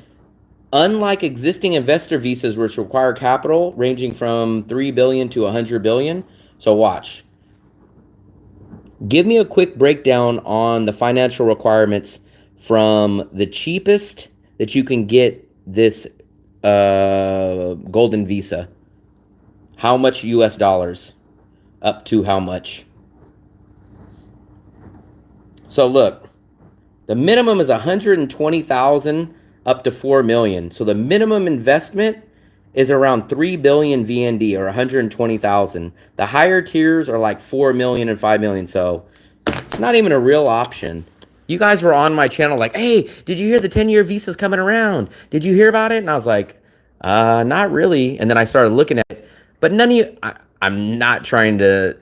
Unlike existing investor visas, which require capital ranging from 3 billion to 100 billion. So watch. Give me a quick breakdown on the financial requirements from the cheapest that you can get this golden visa. How much US dollars? Up to how much? So look, the minimum is 120,000 up to 4 million. So the minimum investment is around 3 billion VND or 120,000. The higher tiers are like 4 million and 5 million. So it's not even a real option. You guys were on my channel like, hey, did you hear the 10-year visa's coming around? Did you hear about it? And I was like, not really. And then I started looking at it. But none of you, I'm not trying to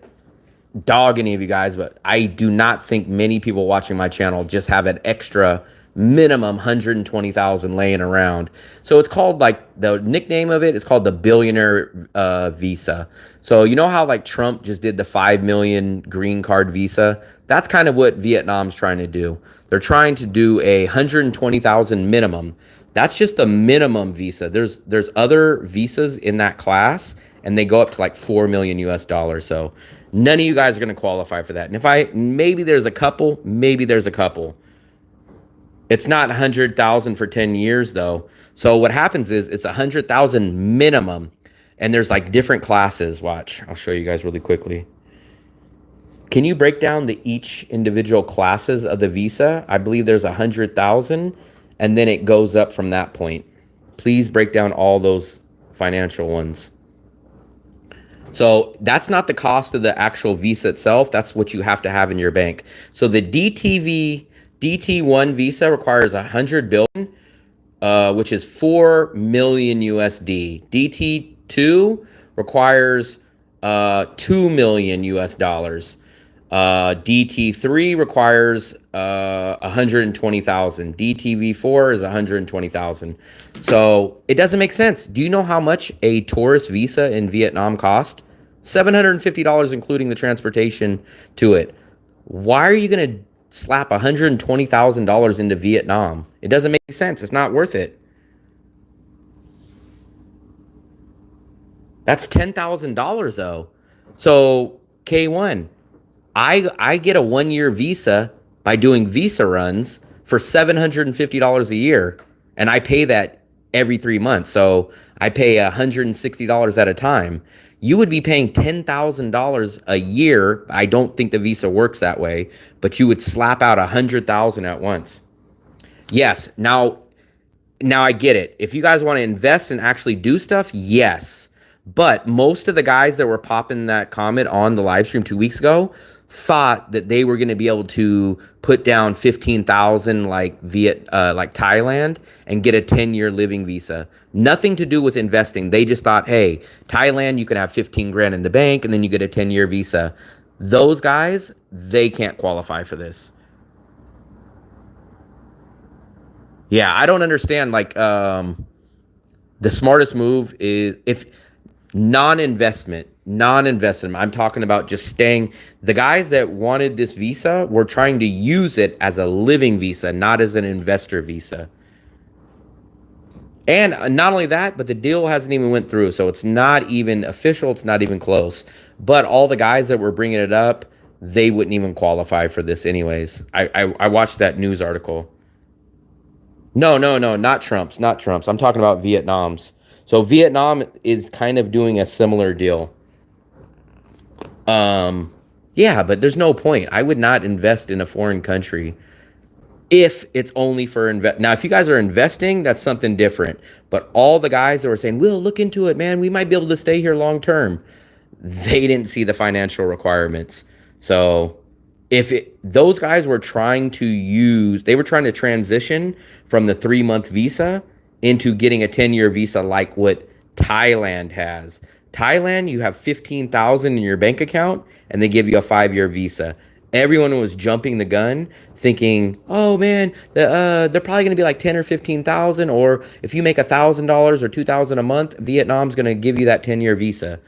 dog any of you guys, but I do not think many people watching my channel just have an extra minimum 120,000 laying around. So it's called, like, the nickname of it is called the billionaire visa. So you know how like Trump just did the 5 million green card visa? That's kind of what Vietnam's trying to do. They're trying to do a 120,000 minimum. That's just the minimum visa. There's other visas in that class, and they go up to like 4 million US dollars. So none of you guys are going to qualify for that. And maybe there's a couple. It's not 100,000 for 10 years though. So what happens is it's 100,000 minimum, and there's like different classes. Watch, I'll show you guys really quickly. Can you break down each individual classes of the visa? I believe there's 100,000, and then it goes up from that point. Please break down all those financial ones. So that's not the cost of the actual visa itself. That's what you have to have in your bank. So the DT1 visa requires 100 billion, which is 4 million USD. DT2 requires 2 million US dollars. DT3 requires 120,000. DTV4 is 120,000. So it doesn't make sense. Do you know how much a tourist visa in Vietnam cost? $750 including the transportation to it. Why are you going to slap $120,000 into Vietnam? It doesn't make sense. It's not worth it. That's $10,000 though. So K1, I get a 1-year visa by doing visa runs for $750 a year, and I pay that every 3 months. So I pay $160 at a time. You would be paying $10,000 a year. I don't think the visa works that way, but you would slap out $100,000 at once. Yes. Now I get it. If you guys want to invest and actually do stuff, yes. But most of the guys that were popping that comment on the live stream 2 weeks ago thought that they were going to be able to put down 15,000 like Thailand and get a 10-year living visa. Nothing to do with investing. They just thought, hey, Thailand, you can have 15 grand in the bank and then you get a 10-year visa. Those guys, they can't qualify for this. Yeah, I don't understand. Like, the smartest move is if non-investment. I'm talking about just staying. The guys that wanted this visa were trying to use it as a living visa, not as an investor visa. And not only that, but the deal hasn't even went through. So it's not even official. It's not even close. But all the guys that were bringing it up, they wouldn't even qualify for this anyways. I watched that news article. No, not Trump's. I'm talking about Vietnam's. So Vietnam is kind of doing a similar deal. Yeah, but there's no point. I would not invest in a foreign country if it's only for invest. Now, if you guys are investing, that's something different. But all the guys that were saying, we'll look into it, man, we might be able to stay here long term, they didn't see the financial requirements. So those guys were trying to transition from the 3-month visa into getting a 10-year visa like what Thailand has. Thailand, you have 15,000 in your bank account and they give you a 5-year visa. Everyone was jumping the gun thinking, oh man, they're probably going to be like 10 or 15,000, or if you make $1,000 or 2,000 a month, Vietnam's going to give you that 10-year visa.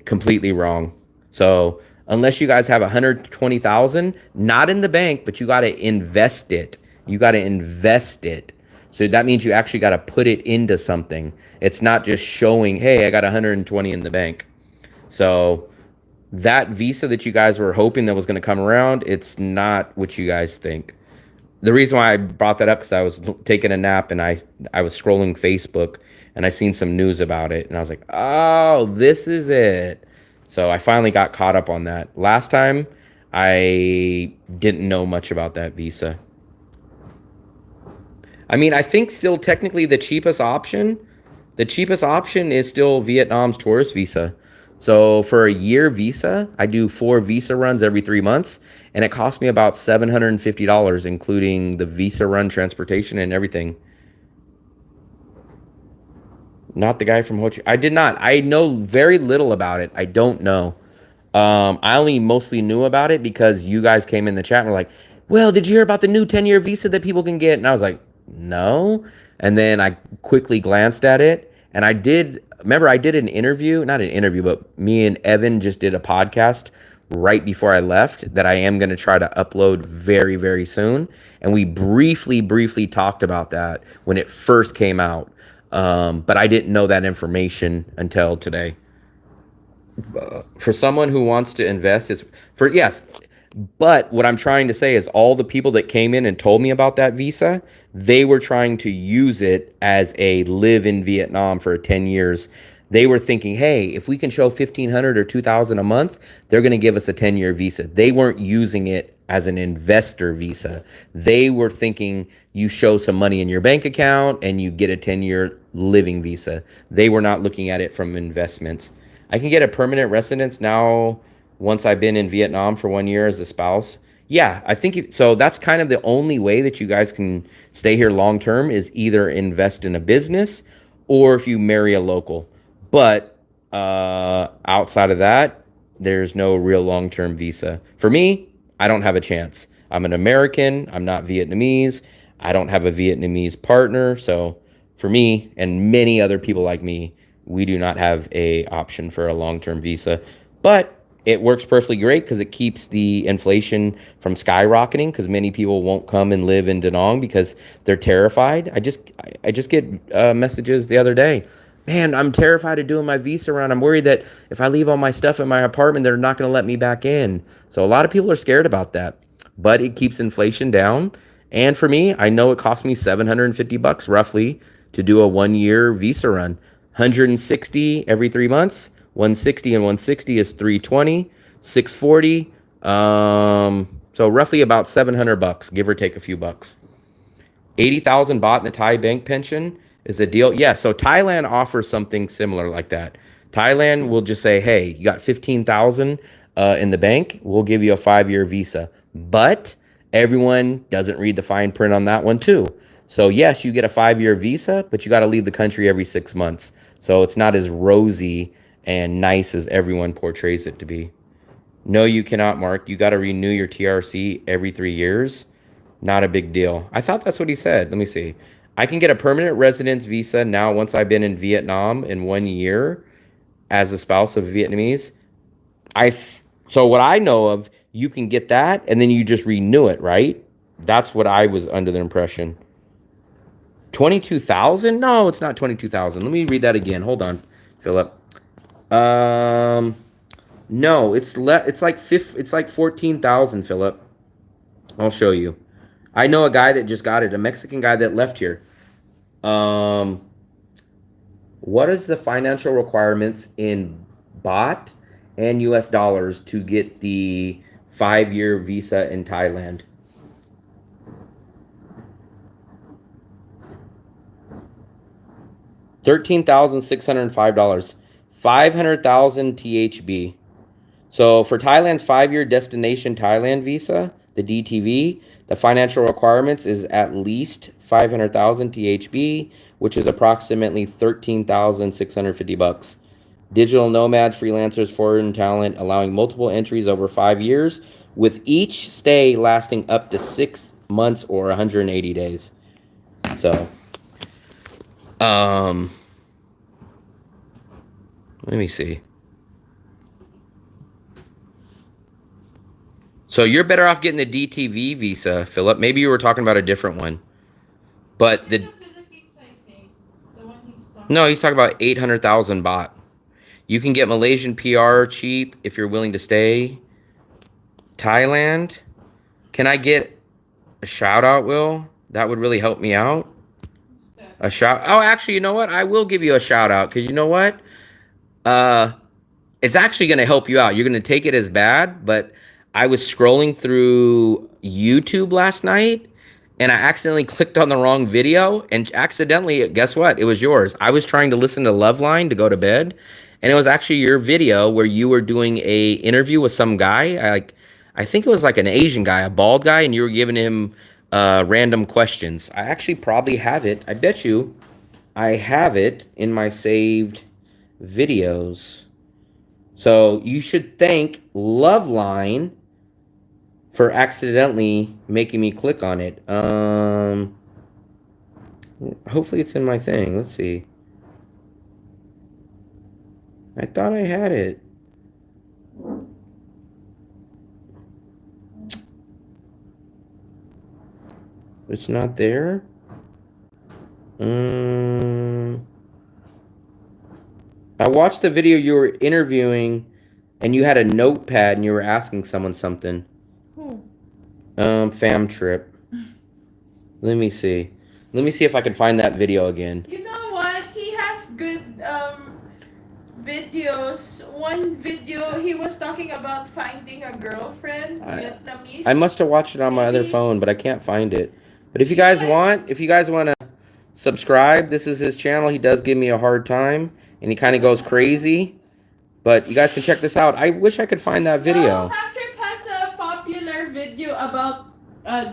Completely wrong. So unless you guys have 120,000, not in the bank, but you got to invest it. So that means you actually got to put it into something. It's not just showing, hey, I got 120 in the bank. So that visa that you guys were hoping that was going to come around, it's not what you guys think. The reason why I brought that up because I was taking a nap and I was scrolling Facebook and I seen some news about it and I was like, oh, this is it. So I finally got caught up on that. Last time, I didn't know much about that visa. I mean, I think still technically the cheapest option is still Vietnam's tourist visa. So for a year visa, I do 4 visa runs every 3 months, and it cost me about $750, including the visa run, transportation, and everything. Not the guy from Ho Chi. I did not. I know very little about it. I don't know. I only mostly knew about it because you guys came in the chat and were like, well, did you hear about the new 10-year visa that people can get? And I was like, no. And then I quickly glanced at it, and I did an interview, not an interview, but me and Evan just did a podcast right before I left that I am going to try to upload very, very soon. And we briefly talked about that when it first came out. But I didn't know that information until today. For someone who wants to invest, yes. But what I'm trying to say is all the people that came in and told me about that visa, they were trying to use it as a live in Vietnam for 10 years. They were thinking, hey, if we can show $1,500 or $2,000 a month, they're going to give us a 10-year visa. They weren't using it as an investor visa. They were thinking you show some money in your bank account and you get a 10-year living visa. They were not looking at it from investments. I can get a permanent residence now once I've been in Vietnam for 1 year as a spouse. Yeah, I think so. That's kind of the only way that you guys can stay here long term is either invest in a business or if you marry a local. But outside of that, there's no real long-term visa. For me, I don't have a chance. I'm an American. I'm not Vietnamese. I don't have a Vietnamese partner. So for me and many other people like me, we do not have a option for a long-term visa, but it works perfectly great because it keeps the inflation from skyrocketing, because many people won't come and live in Da Nang because they're terrified. I just get messages the other day. Man, I'm terrified of doing my visa run. I'm worried that if I leave all my stuff in my apartment, they're not going to let me back in. So a lot of people are scared about that, but it keeps inflation down. And for me, I know it cost me $750 roughly to do a 1 year visa run. 160 every 3 months. 160 and 160 is 320, 640. So roughly about $700, give or take a few bucks. 80,000 baht in the Thai bank pension is a deal. Yeah, so Thailand offers something similar like that. Thailand will just say, hey, you got 15,000 in the bank, we'll give you a 5-year visa. But everyone doesn't read the fine print on that one too. So yes, you get a 5-year visa, but you got to leave the country every 6 months. So it's not as rosy and nice as everyone portrays it to be. No, you cannot, Mark. You got to renew your TRC every 3 years. Not a big deal. I thought that's what he said. Let me see. I can get a permanent residence visa now once I've been in Vietnam in 1 year as a spouse of Vietnamese. So what I know of, you can get that and then you just renew it, right? That's what I was under the impression. 22,000? No, it's not 22,000. Let me read that again. Hold on, Philip. No, it's like 14,000, Philip. I'll show you. I know a guy that just got it, a Mexican guy that left here. What is the financial requirements in baht and US dollars to get the 5-year visa in Thailand? $13,605. 500,000 THB. So for Thailand's 5-year destination Thailand visa, the DTV, the financial requirements is at least 500,000 THB, which is approximately $13,650. Digital nomads, freelancers, foreign talent, allowing multiple entries over 5 years, with each stay lasting up to 6 months or 180 days. So, let me see. So you're better off getting the DTV visa, Philip. Maybe you were talking about a different one. But the Philippines, I think. The one he's talking. No, he's talking about 800,000 baht. You can get Malaysian PR cheap if you're willing to stay. Thailand. Can I get a shout out, Will? That would really help me out. A shout. Oh, actually, you know what? I will give you a shout out because you know what? It's actually going to help you out. You're going to take it as bad, but I was scrolling through YouTube last night and I accidentally clicked on the wrong video and accidentally, guess what? It was yours. I was trying to listen to Loveline to go to bed, and it was actually your video where you were doing a interview with some guy. I think it was like an Asian guy, a bald guy, and you were giving him random questions. I actually probably have it. I bet you I have it in my saved videos. So you should thank Loveline for accidentally making me click on it. Hopefully it's in my thing. Let's see. I thought I had it. It's not there. I watched the video you were interviewing and you had a notepad and you were asking someone something. Who? Fam trip. Let me see. Let me see if I can find that video again. You know what? He has good videos. One video he was talking about finding a girlfriend, Vietnamese. I must have watched it on my other phone, but I can't find it. But if you guys want to subscribe, this is his channel. He does give me a hard time and he kind of goes crazy. But you guys can check this out. I wish I could find that video. No, Factrip has a popular video about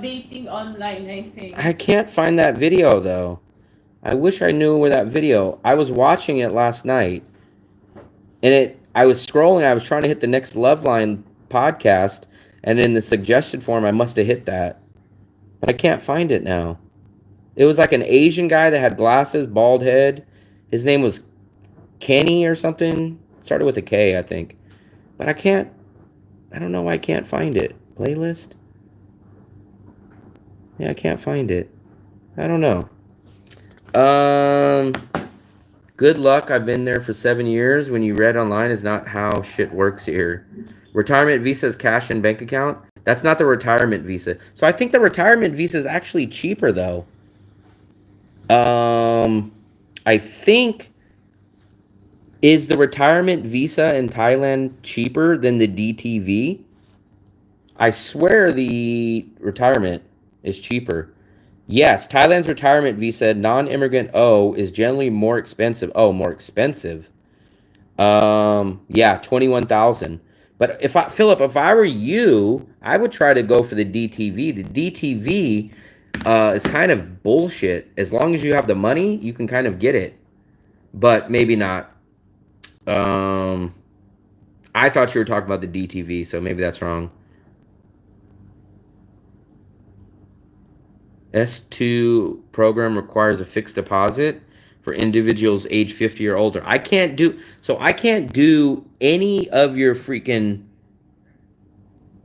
dating online, I think. I can't find that video though. I wish I knew where that video. I was watching it last night. And I was scrolling, I was trying to hit the next Loveline podcast, and in the suggested form I must have hit that. But I can't find it now. It was like an Asian guy that had glasses, bald head. His name was Kenny or something. Started with a K, I think. But I don't know why I can't find it. Playlist? Yeah, I can't find it. I don't know. Good luck. I've been there for 7 years. When you read online is not how shit works here. Retirement visa is cash in bank account. That's not the retirement visa. So I think the retirement visa is actually cheaper though. I think is the retirement visa in Thailand cheaper than the DTV? I swear the retirement is cheaper. Yes, Thailand's retirement visa, non-immigrant O, is generally more expensive. Oh, more expensive. Yeah, 21,000. But Philip, if I were you, I would try to go for the DTV. The DTV is kind of bullshit. As long as you have the money, you can kind of get it. But maybe not. I thought you were talking about the DTV, so maybe that's wrong. S2 program requires a fixed deposit for individuals age 50 or older. I can't do any of your freaking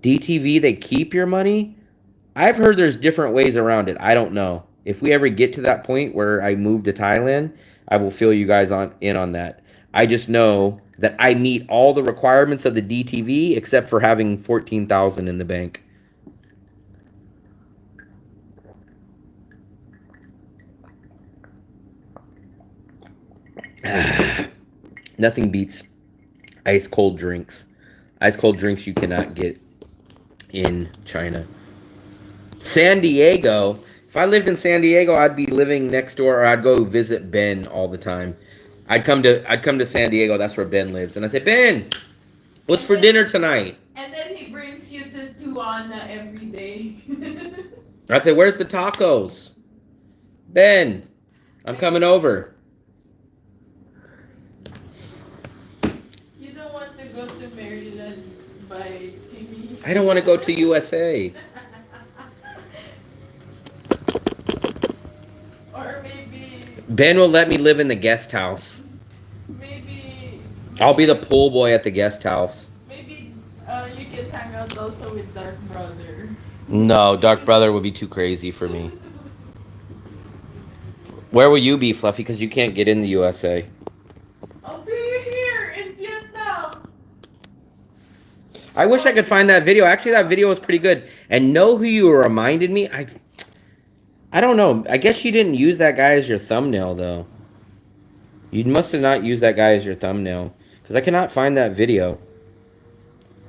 DTV. They keep your money. I've heard there's different ways around it. I don't know. If we ever get to that point where I move to Thailand, I will fill you guys in on that. I just know that I meet all the requirements of the DTV except for having 14,000 in the bank. Nothing beats ice cold drinks. Ice cold drinks you cannot get in China. San Diego. If I lived in San Diego, I'd be living next door, or I'd go visit Ben all the time. I'd come to San Diego. That's where Ben lives, and I say, Ben, what's for dinner tonight? And then he brings you to Tuana every day. I'd say, where's the tacos? Ben, I'm coming over. You don't want to go to Maryland by Timmy. I don't want to go to USA. Or maybe Ben will let me live in the guest house. maybe I'll be the pool boy at the guest house. maybe you can hang out also with Dark Brother. No, Dark Brother would be too crazy for me. Where will you be, Fluffy? Because you can't get in the USA. I'll be here in Vietnam. I wish I could find that video. Actually, that video was pretty good. And know who you reminded me? I don't know. I guess you didn't use that guy as your thumbnail, though. You must have not used that guy as your thumbnail. Because I cannot find that video.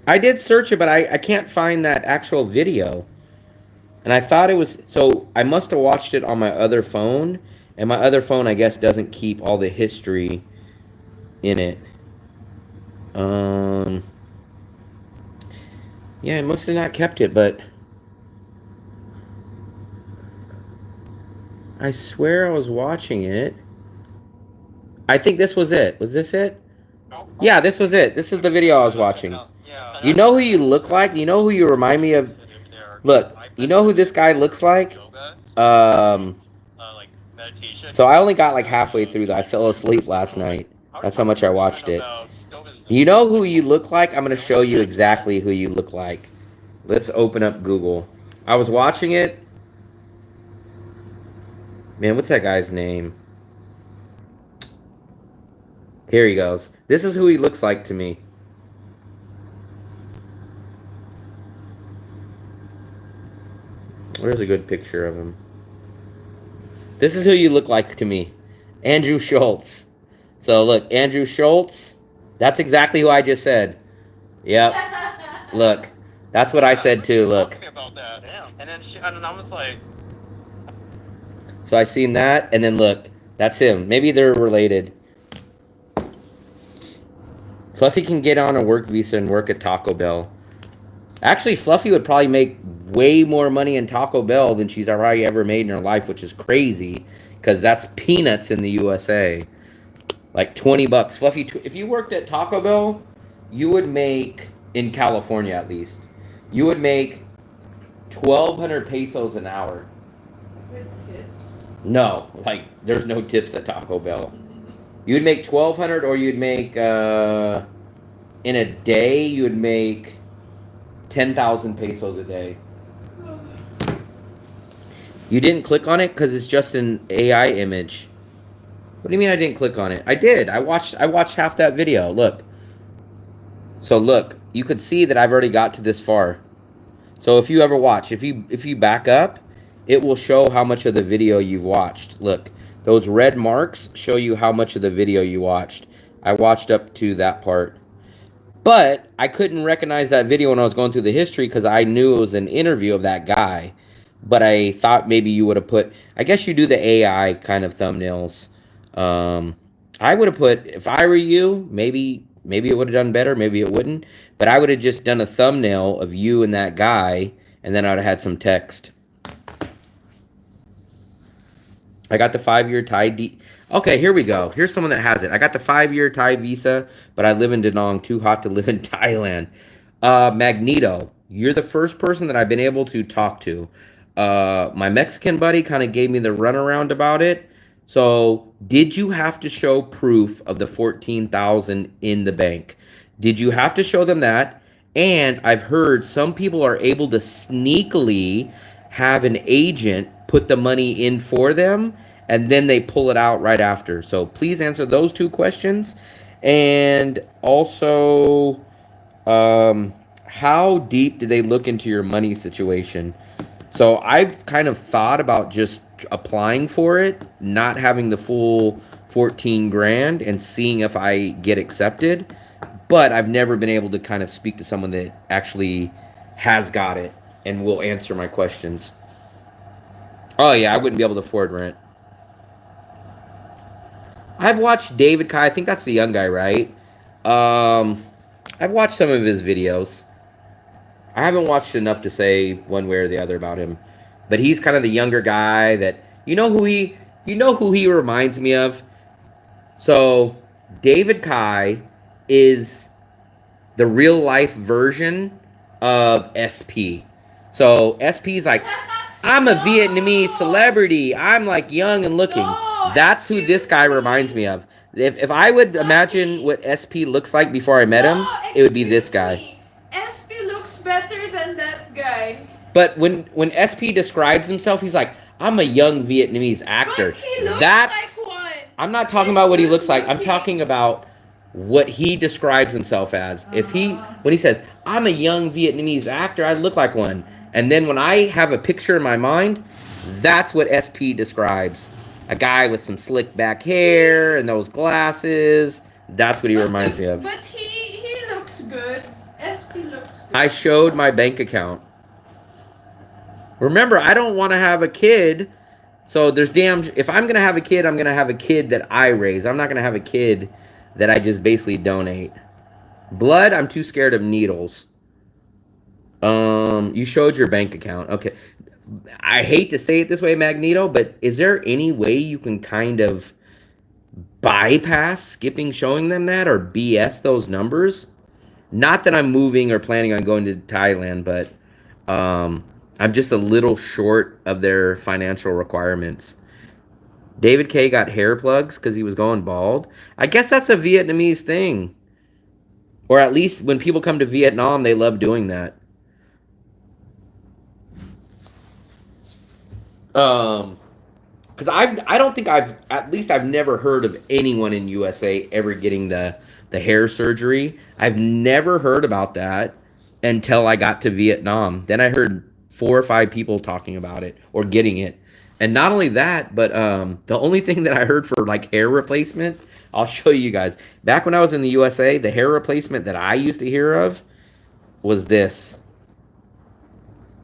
I did search it, but I can't find that actual video. And I thought it was... So, I must have watched it on my other phone. And my other phone, I guess, doesn't keep all the history in it. Yeah, I must have not kept it, but... I swear I was watching it. I think this was it. Was this it? Yeah, this was it. This is the video I was watching. You know who you look like? You know who you remind me of? Look, you know who this guy looks like? So I only got like halfway through that. I fell asleep last night. That's how much I watched it. You know who you look like? I'm going to show you exactly who you look like. Let's open up Google. I was watching it. Man, what's that guy's name? Here he goes. This is who he looks like to me. Where's a good picture of him? This is who you look like to me. Andrew Schultz. So look, Andrew Schultz. That's exactly who I just said. Yep. Look. That's what I said too, look. And then I was like... So I seen that, and then look. That's him. Maybe they're related. Fluffy can get on a work visa and work at Taco Bell. Actually, Fluffy would probably make way more money in Taco Bell than she's already ever made in her life, which is crazy, because that's peanuts in the USA. Like $20. Fluffy, if you worked at Taco Bell, you would make, in California at least, you would make 1,200 pesos an hour. With tips. No, like, there's no tips at Taco Bell. You'd make 1,200, or you'd make in a day. You would make 10,000 pesos a day. You didn't click on it because it's just an AI image. What do you mean I didn't click on it? I did. I watched half that video. Look. So look, you could see that I've already got to this far. So if you ever watch, if you back up, it will show how much of the video you've watched. Look, those red marks show you how much of the video you watched. I watched up to that part. But I couldn't recognize that video when I was going through the history because I knew it was an interview of that guy. But I thought maybe you would have put, I guess you do the AI kind of thumbnails. I would have put, if I were you, maybe it would have done better, maybe it wouldn't. But I would have just done a thumbnail of you and that guy, and then I would have had some text. I got the 5-year Thai Okay, here we go. Here's someone that has it. I got the 5-year Thai visa, but I live in Da Nang. Too hot to live in Thailand. Magneto, you're the first person that I've been able to talk to. My Mexican buddy kind of gave me the runaround about it. So, did you have to show proof of the 14,000 in the bank? Did you have to show them that? And I've heard some people are able to sneakily have an agent put the money in for them, and then they pull it out right after. So please answer those 2 questions. And also, how deep did they look into your money situation? So I've kind of thought about just applying for it, not having the full 14 grand and seeing if I get accepted. But I've never been able to kind of speak to someone that actually has got it and will answer my questions. Oh yeah, I wouldn't be able to afford rent. I've watched David Kai. I think that's the young guy, right? I've watched some of his videos. I haven't watched enough to say one way or the other about him, but he's kind of the younger guy that you know who he reminds me of. So David Kai is the real life version of SP. So SP's like, I'm a Vietnamese celebrity. I'm like young and looking. That's who this guy reminds me of. If I would imagine what SP looks like before I met him, it would be this guy. SP looks better than that guy. But when SP describes himself, he's like, I'm a young Vietnamese actor. But he looks That's like one. I'm not talking about what he looks like. I'm talking about what he describes himself as. When he says, I'm a young Vietnamese actor, I look like one. And then when I have a picture in my mind, that's what SP describes. A guy with some slick back hair and those glasses. That's what he reminds me of. But he looks good. SP looks good. I showed my bank account. Remember, I don't want to have a kid. So if I'm going to have a kid, I'm going to have a kid that I raise. I'm not going to have a kid that I just basically donate. Blood, I'm too scared of needles. You showed your bank account. Okay. I hate to say it this way, Magneto, but is there any way you can kind of bypass skipping showing them that or BS those numbers? Not that I'm moving or planning on going to Thailand, but I'm just a little short of their financial requirements. David K got hair plugs because he was going bald. I guess that's a Vietnamese thing. Or at least when people come to Vietnam, they love doing that. Because I don't think I've never heard of anyone in USA ever getting the hair surgery. I've never heard about that until I got to Vietnam. Then I heard 4 or 5 people talking about it or getting it. And not only that, but the only thing that I heard for like hair replacement, I'll show you guys. Back when I was in the USA, the hair replacement that I used to hear of was this.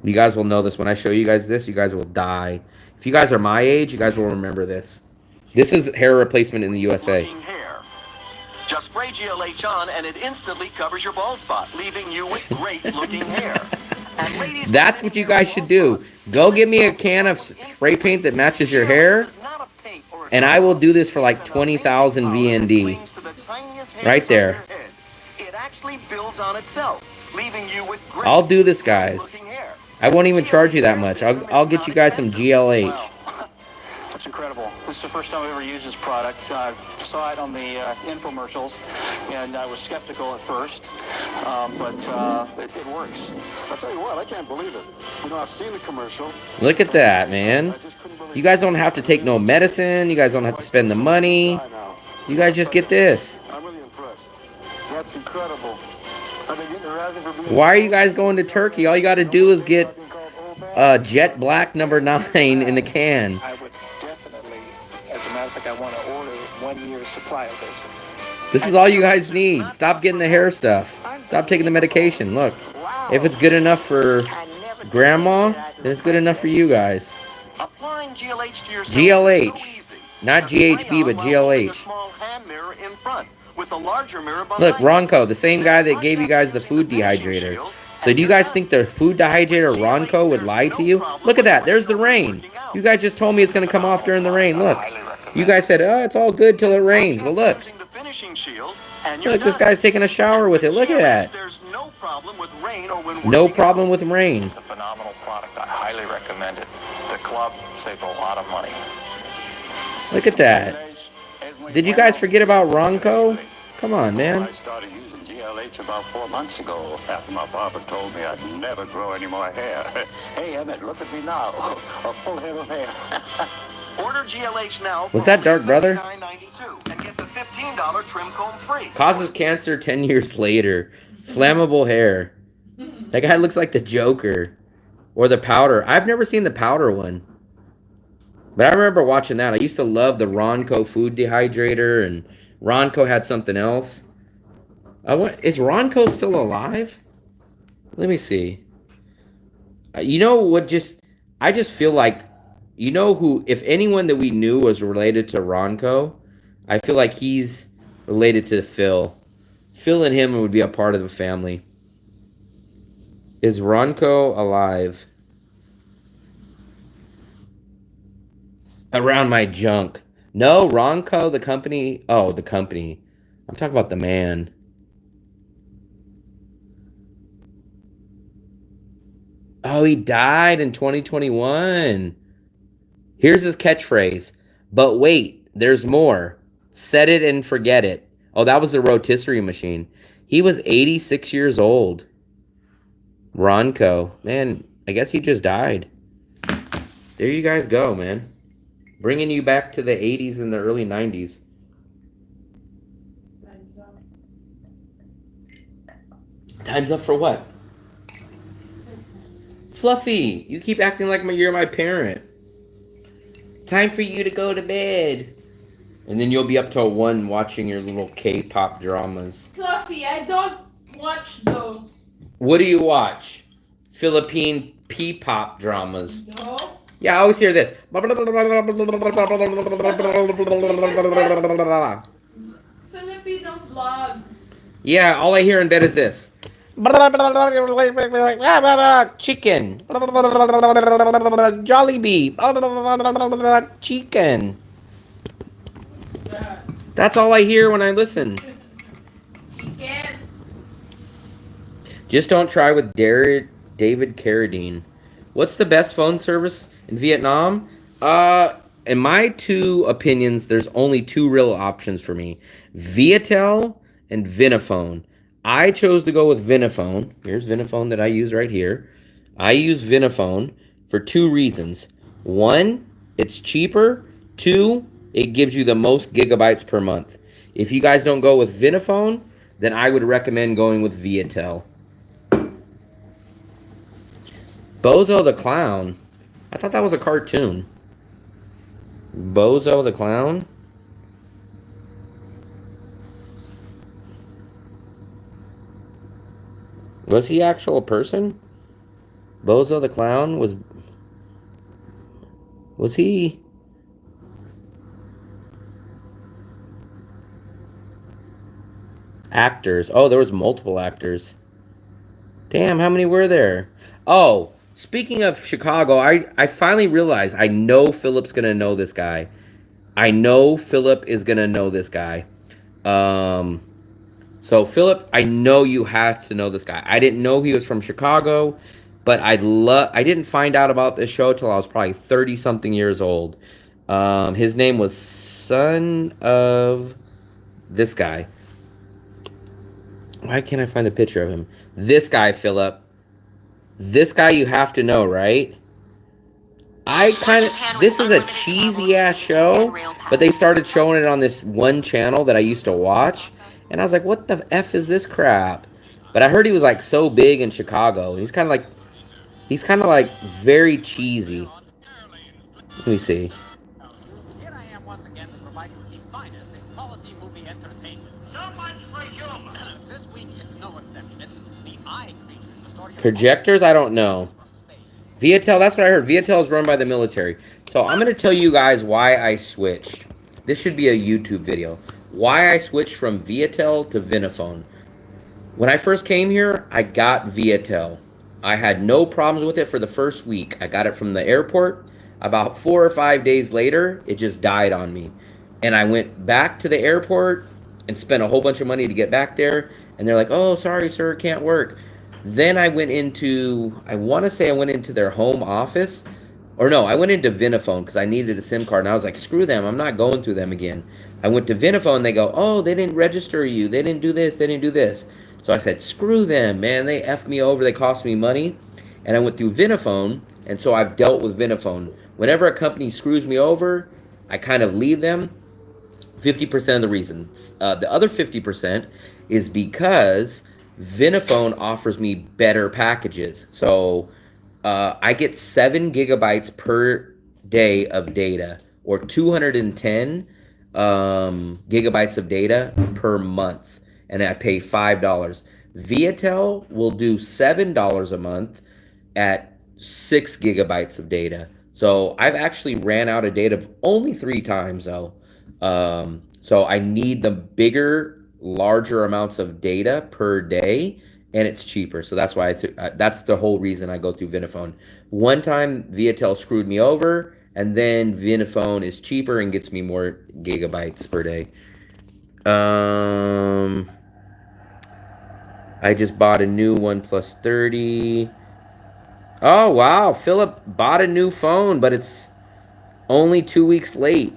You guys will know this. When I show you guys this, you guys will die. If you guys are my age, you guys will remember this. This is hair replacement in the USA. Hair. Just spray GLH on and it instantly covers your bald spot, leaving you with great looking hair. And ladies, that's what you guys should do. Go get me a can of spray paint that matches your hair, and I will do this for like 20,000 VND. Right there. It actually builds on itself, leaving you with great I'll do this, guys. I won't even charge you that much. I'll get you guys some GLH. That's incredible. This is the first time I've ever used this product. I saw it on the infomercials, and I was skeptical at first, but it works. I'll tell you what, I can't believe it. You know, I've seen the commercial. Look at that, man. You guys don't have to take no medicine. You guys don't have to spend the money. You guys just get this. I'm really impressed. That's incredible. I've been getting harassed for being. Why are you guys going to Turkey? All you got to do is get Jet Black number 9 in the can. I would definitely, as a matter of fact, I want to order 1 year's supply of this. This is all you guys need. Stop getting the hair stuff. Stop taking the medication. Look, if it's good enough for grandma, then it's good enough for you guys. Applying GLH to yourself GLH. is so easy. Not GHB, but GLH. Small hand mirror in front with the larger mirror Look, behind. Ronco, the same guy that gave you guys the food dehydrator. So do you guys think the food dehydrator Ronco would lie to you? Look at that. There's the rain. You guys just told me it's going to come off during the rain. Look. You guys said, oh, it's all good till it rains. Well, look. Look, this guy's taking a shower with it. Look at that. There's no problem with rain or when No problem with rain. It's a phenomenal product. I highly recommend it. The club saved a lot of money. Look at that. Did you guys forget about Ronco? Come on, man. I started using GLH about 4 months ago after my barber told me I'd never grow any more hair. Hey, Emmett, look at me now. A full head of hair. Order GLH now. Was that Dark Brother? $39.92 and get the $15 trim comb free. Causes cancer 10 years later. Flammable hair. That guy looks like the Joker. Or the powder. I've never seen the powder one. But I remember watching that. I used to love the Ronco food dehydrator, and Ronco had something else. Is Ronco still alive? Let me see. You know what? I just feel like, you know who? If anyone that we knew was related to Ronco, I feel like he's related to Phil. Phil and him would be a part of the family. Is Ronco alive? Around my junk. No, Ronco, the company. Oh, the company. I'm talking about the man. Oh, he died in 2021. Here's his catchphrase. But wait, there's more. Set it and forget it. Oh, that was the rotisserie machine. He was 86 years old. Ronco. Man, I guess he just died. There you guys go, man. Bringing you back to the 80s and the early 90s. Time's up. Time's up for what? Fluffy, you keep acting like you're my parent. Time for you to go to bed. And then you'll be up till 1 watching your little K-pop dramas. Fluffy, I don't watch those. What do you watch? Philippine P-pop dramas. No. Yeah, I always hear this. Filipino vlogs. Yeah, all I hear in bed is this. Chicken. Jollibee. Chicken. What's that? That's all I hear when I listen. Chicken. Just don't try with David Carradine. What's the best phone service in Vietnam? In my 2 opinions, there's only 2 real options for me. Viettel and Vinaphone. I chose to go with Vinaphone. Here's Vinaphone that I use right here. I use Vinaphone for 2 reasons. 1, it's cheaper. 2, it gives you the most gigabytes per month. If you guys don't go with Vinaphone, then I would recommend going with Viettel. Bozo the Clown. I thought that was a cartoon. Bozo the Clown? Was he actual person? Bozo the Clown was he? Actors. Oh, there was multiple actors. Damn, how many were there? Oh, speaking of Chicago, I finally realized I know Philip's going to know this guy. I know Philip is going to know this guy. So Philip, I know you have to know this guy. I didn't know he was from Chicago, but I didn't find out about this show till I was probably 30-something years old. His name was son of this guy. Why can't I find the picture of him? This guy, Philip. This guy you have to know, right? This is a cheesy ass show, but they started showing it on this one channel that I used to watch, and I was like, what the F is this crap? But I heard he was like so big in Chicago. He's kind of like very cheesy. Let me see. Here I am once again to provide you with the finest in quality movie entertainment. So much for humor. This week it's no exception. It's The Eye Creatures, a story of Projectors, I don't know. Viatel, that's what I heard. Viatel is run by the military. So I'm going to tell you guys why I switched. This should be a YouTube video. Why I switched from Viatel to Vinaphone. When I first came here, I got Viatel. I had no problems with it for the first week. I got it from the airport. About 4 or 5 days later, it just died on me. And I went back to the airport and spent a whole bunch of money to get back there. And they're like, oh, sorry, sir, it can't work. Then I went into, I want to say I went into their home office. Or no, I went into Vinaphone because I needed a SIM card. And I was like, screw them. I'm not going through them again. I went to Vinaphone. They go, oh, they didn't register you. They didn't do this. They didn't do this. So I said, screw them, man. They effed me over. They cost me money. And I went through Vinaphone. And so I've dealt with Vinaphone. Whenever a company screws me over, I kind of leave them. 50% of the reason. The other 50% is because Vinaphone offers me better packages. So I get 7 gigabytes per day of data, or 210 gigabytes of data per month, and I pay $5. Viatel will do $7 a month at 6 gigabytes of data. So I've actually ran out of data only 3 times though. So I need the bigger, larger amounts of data per day, and it's cheaper. So that's why that's the whole reason I go through Vinaphone. One time Viatel screwed me over, and then Vinaphone is cheaper and gets me more gigabytes per day. I just bought a new OnePlus 30. Oh wow, Philip bought a new phone, but it's only 2 weeks late.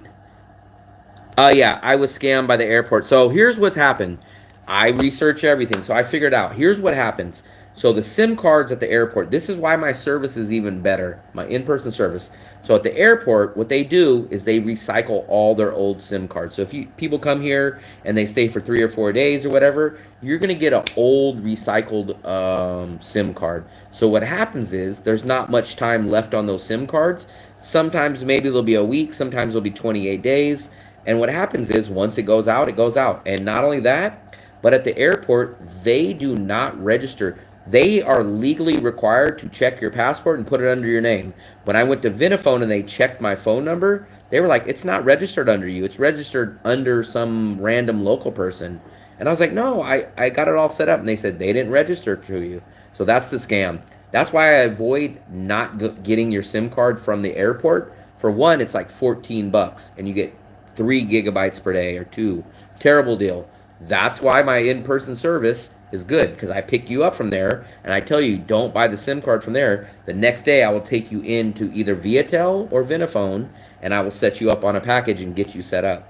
Yeah, I was scammed by the airport. So here's what's happened. I research everything. So I figured out, here's what happens. So the SIM cards at the airport, this is why my service is even better, my in-person service. So at the airport, what they do is they recycle all their old SIM cards. So if people come here and they stay for 3 or 4 days or whatever, you're going to get an old recycled SIM card. So what happens is there's not much time left on those SIM cards. Sometimes maybe it'll be a week, sometimes it'll be 28 days. And what happens is once it goes out, it goes out. And not only that, but at the airport, they do not register. They are legally required to check your passport and put it under your name. When I went to Vinaphone and they checked my phone number, they were like, it's not registered under you. It's registered under some random local person. And I was like, no, I got it all set up. And they said they didn't register to you. So that's the scam. That's why I avoid not getting your SIM card from the airport. For one, it's like $14 and you get 3 gigabytes per day or 2. Terrible deal. That's why my in-person service is good, because I pick you up from there and I tell you, don't buy the SIM card from there. The next day I will take you into either Viatel or Vinaphone and I will set you up on a package and get you set up.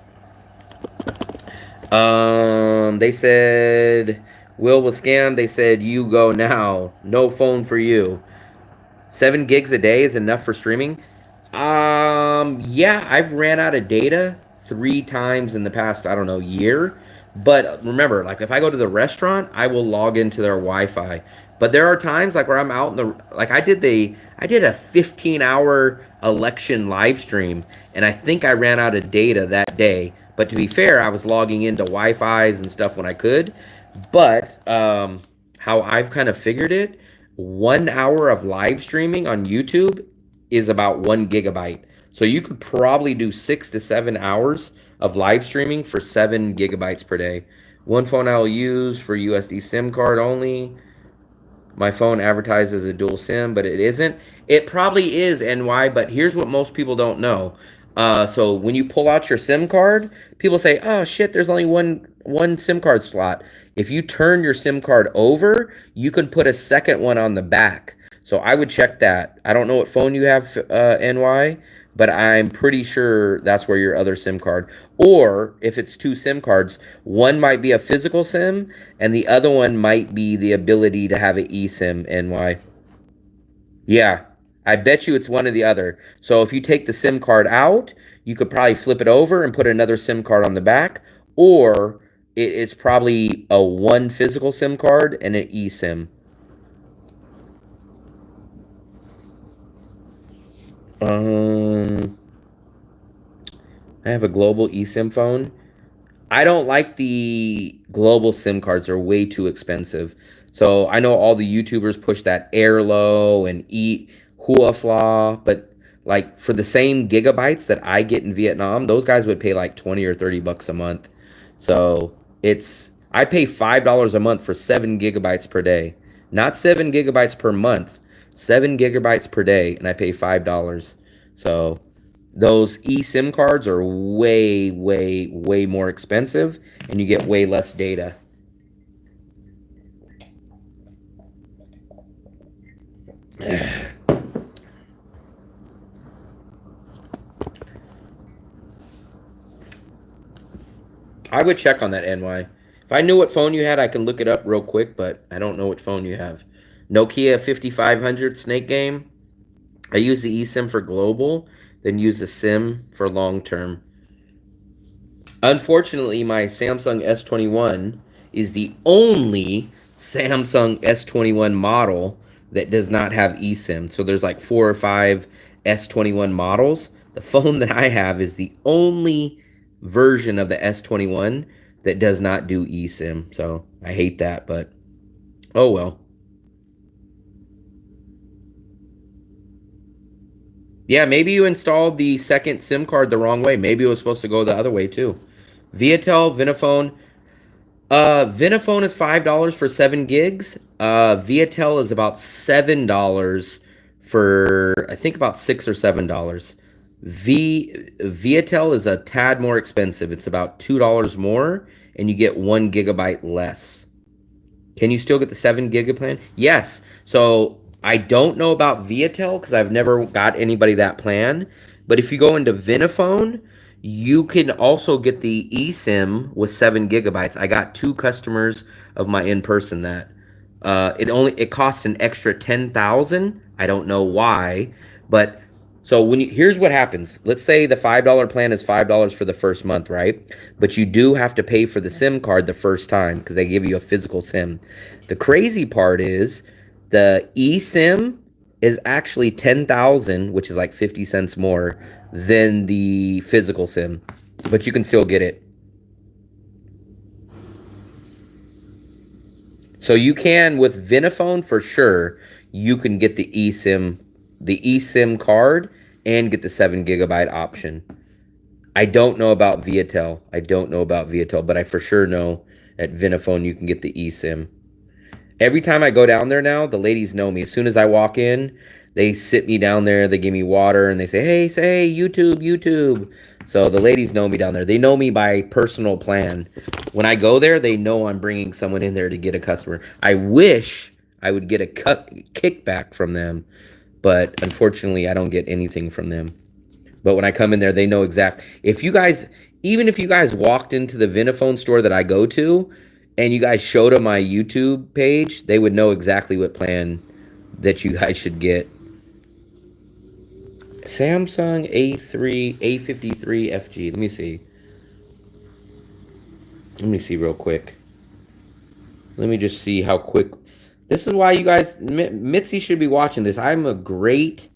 They said Will was scammed. They said you go now. No phone for you. 7 gigs a day is enough for streaming. Yeah, I've ran out of data 3 times in the past, I don't know, year. But remember, like if I go to the restaurant, I will log into their Wi-Fi. But there are times like where I'm out in the, like I did a 15-hour election live stream, and I think I ran out of data that day. But to be fair, I was logging into Wi-Fi's and stuff when I could. But how I've kind of figured it, 1 hour of live streaming on YouTube is about 1 gigabyte. So you could probably do 6 to 7 hours of live streaming for 7 gigabytes per day. One phone I will use for USD SIM card only. My phone advertises a dual SIM, but it isn't. It probably is, NY, but here's what most people don't know. So when you pull out your SIM card, people say, oh shit, there's only one SIM card slot. If you turn your SIM card over, you can put a second one on the back. So I would check that. I don't know what phone you have, NY, but I'm pretty sure that's where your other SIM card. Or if it's two SIM cards, one might be a physical SIM and the other one might be the ability to have an eSIM, NY. Yeah, I bet you it's one or the other. So if you take the SIM card out, you could probably flip it over and put another SIM card on the back, or it's probably a one physical SIM card and an eSIM. I have a global eSIM phone. I don't like the global SIM cards. They're way too expensive. So I know all the YouTubers push that Airlo and Eat Huafla, but like for the same gigabytes that I get in Vietnam, those guys would pay like 20 or 30 bucks a month. So I pay $5 a month for 7 gigabytes per day. Not 7 gigabytes per month, 7 gigabytes per day, and I pay $5. So those eSIM cards are way, way, way more expensive, and you get way less data. I would check on that, NY. If I knew what phone you had, I can look it up real quick, but I don't know what phone you have. Nokia 5500 Snake Game. I use the eSIM for global, then use the SIM for long term. Unfortunately, my Samsung S21 is the only Samsung S21 model that does not have eSIM. So there's like 4 or 5 S21 models. The phone that I have is the only version of the S21 that does not do eSIM. So I hate that, but oh well. Yeah, maybe you installed the second SIM card the wrong way. Maybe it was supposed to go the other way too. Viatel, Vinaphone. Vinaphone is $5 for 7 gigs. Viatel is about $7 for, I think, about $6 or $7. Viatel is a tad more expensive. It's about $2 more, and you get 1 gigabyte less. Can you still get the 7 gig plan? Yes. So I don't know about Viatel because I've never got anybody that plan. But if you go into Vinaphone, you can also get the eSIM with 7 gigabytes. I got 2 customers of my in-person that. It costs an extra $10,000. I don't know why, but so here's what happens. Let's say the $5 plan is $5 for the first month, right? But you do have to pay for the SIM card the first time because they give you a physical SIM. The crazy part is the eSIM is actually $10,000, which is like 50 cents more than the physical SIM, but you can still get it. So you can with Vinaphone for sure. You can get the eSIM card and get the 7 gigabyte option. I don't know about Viatel. But I for sure know at Vinaphone you can get the eSIM. Every time I go down there now, the ladies know me. As soon as I walk in, they sit me down there, they give me water, and they say, hey, YouTube. So the ladies know me down there. They know me by personal plan. When I go there, they know I'm bringing someone in there to get a customer. I wish I would get a kickback from them, but unfortunately, I don't get anything from them. But when I come in there, they know exactly. Even if you guys walked into the Vinaphone store that I go to, and you guys showed them my YouTube page, they would know exactly what plan that you guys should get. Samsung A53 FG. Let me see real quick. Let me just see how quick. This is why you guys, Mitzi should be watching this. I'm a great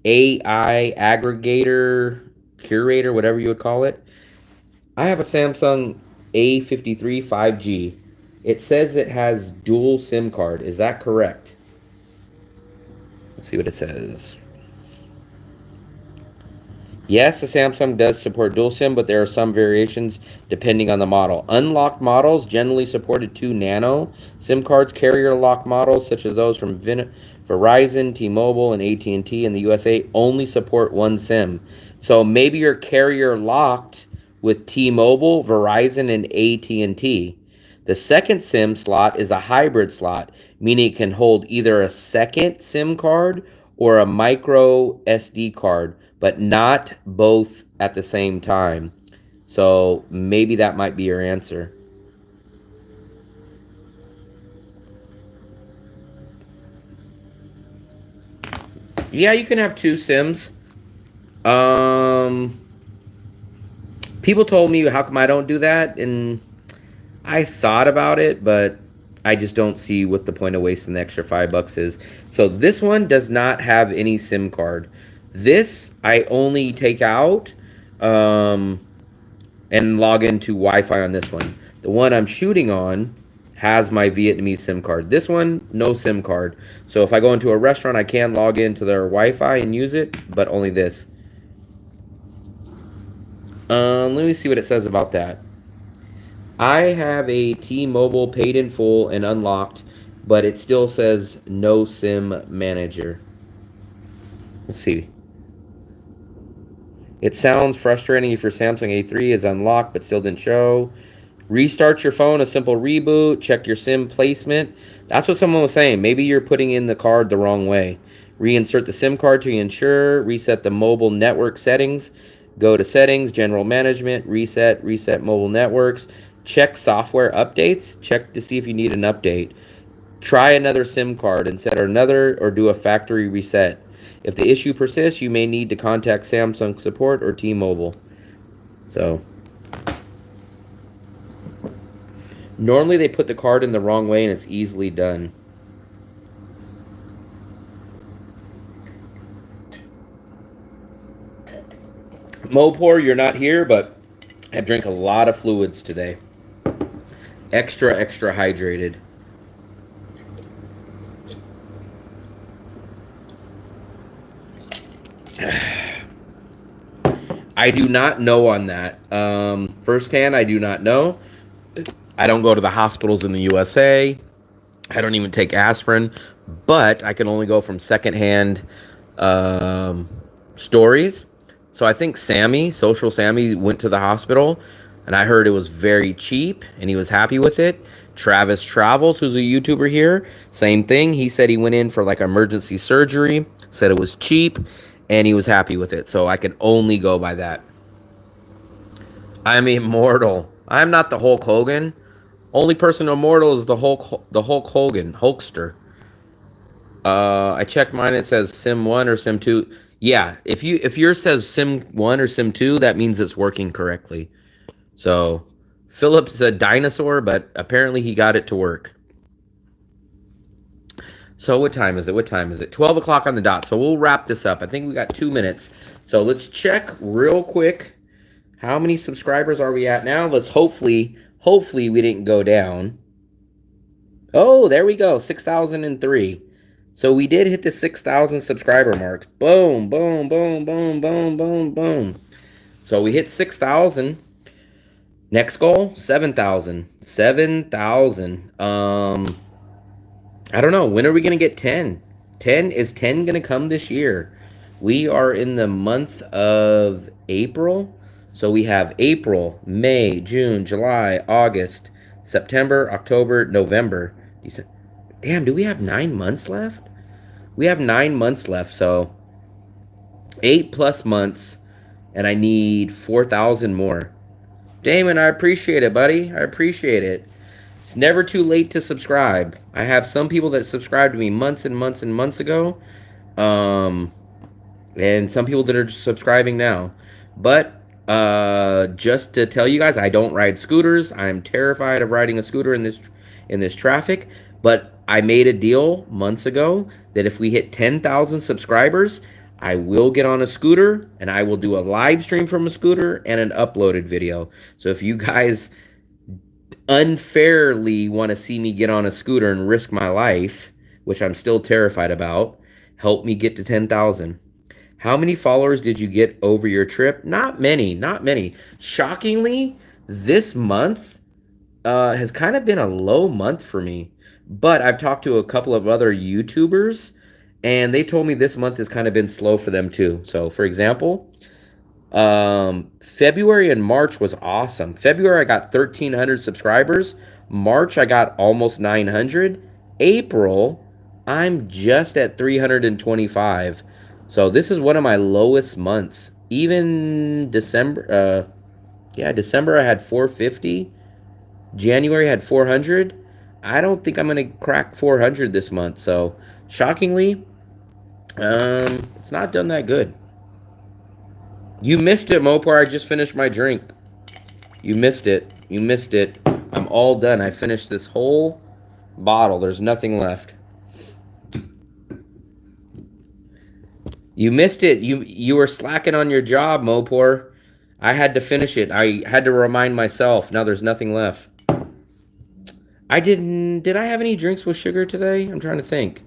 AI aggregator, curator, whatever you would call it. I have a Samsung A53 5G. It says it has dual SIM card. Is that correct? Let's see what it says. Yes, the Samsung does support dual SIM, but there are some variations depending on the model. Unlocked models generally supported 2 nano SIM cards. Carrier locked models, such as those from Verizon, T-Mobile, and AT&T in the USA, only support 1 SIM. So maybe you're carrier locked with T-Mobile, Verizon, and AT&T. The second SIM slot is a hybrid slot, meaning it can hold either a second SIM card or a micro SD card, but not both at the same time. So maybe that might be your answer. Yeah, you can have two SIMs. People told me, how come I don't do that? And I thought about it, but I just don't see what the point of wasting the extra $5 is. So this one does not have any SIM card. This I only take out and log into Wi-Fi on this one. The one I'm shooting on has my Vietnamese SIM card. This one, no SIM card. So if I go into a restaurant, I can log into their Wi-Fi and use it, but only this. Let me see what it says about that. I have a T-Mobile paid in full and unlocked, but it still says no SIM manager. Let's see. It sounds frustrating if your Samsung A3 is unlocked but still didn't show. Restart your phone, a simple reboot, check your SIM placement. That's what someone was saying. Maybe you're putting in the card the wrong way. Reinsert the SIM card to ensure, reset the mobile network settings, go to settings, general management, reset mobile networks, check software updates, check to see if you need an update. Try another SIM card and set another or do a factory reset. If the issue persists, you may need to contact Samsung support or T-Mobile. So normally they put the card in the wrong way and it's easily done. Mopor, you're not here, but I drank a lot of fluids today. Extra hydrated. I do not know on that. Firsthand, I do not know. I don't go to the hospitals in the USA. I don't even take aspirin, but I can only go from secondhand stories. So I think Sammy, Social Sammy, went to the hospital, and I heard it was very cheap, and he was happy with it. Travis Travels, who's a YouTuber here, same thing. He said he went in for like emergency surgery, said it was cheap, and he was happy with it. So I can only go by that. I'm immortal. I'm not the Hulk Hogan. Only person immortal is the Hulk Hogan, Hulkster. I checked mine. It says Sim 1 or Sim 2. Yeah, if yours says Sim 1 or Sim 2, that means it's working correctly. So Philip's a dinosaur, but apparently he got it to work. So what time is it? What time is it? 12 o'clock on the dot. So we'll wrap this up. I think we got 2 minutes. So let's check real quick. How many subscribers are we at now? Let's hopefully we didn't go down. Oh, there we go. 6,003. So we did hit the 6,000 subscriber mark. Boom, boom, boom, boom, boom, boom, boom. So we hit 6,000. Next goal, 7,000. 7,000. I don't know. When are we going to get 10? 10? Is 10 going to come this year? We are in the month of April. So we have April, May, June, July, August, September, October, November, December. Damn, do we have 9 months left? We have 9 months left, so 8+ months, and I need 4,000 more. Damon, I appreciate it, buddy. I appreciate it. It's never too late to subscribe. I have some people that subscribed to me months and months and months ago, and some people that are just subscribing now. But just to tell you guys, I don't ride scooters. I'm terrified of riding a scooter in this traffic. But I made a deal months ago that if we hit 10,000 subscribers, I will get on a scooter and I will do a live stream from a scooter and an uploaded video. So if you guys unfairly want to see me get on a scooter and risk my life, which I'm still terrified about, help me get to 10,000. How many followers did you get over your trip? Not many, not many. Shockingly, this month has kind of been a low month for me. But I've talked to a couple of other YouTubers, and they told me this month has kind of been slow for them too. So, for example, February and March was awesome. February, I got 1,300 subscribers. March, I got almost 900. April, I'm just at 325. So this is one of my lowest months. Even December, yeah, December I had 450. January had 400. I don't think I'm going to crack 400 this month. So shockingly, it's not done that good. You missed it, Mopar. I just finished my drink. You missed it. You missed it. I'm all done. I finished this whole bottle. There's nothing left. You missed it. You were slacking on your job, Mopar. I had to finish it. I had to remind myself. Now there's nothing left. I didn't... Did I have any drinks with sugar today? I'm trying to think.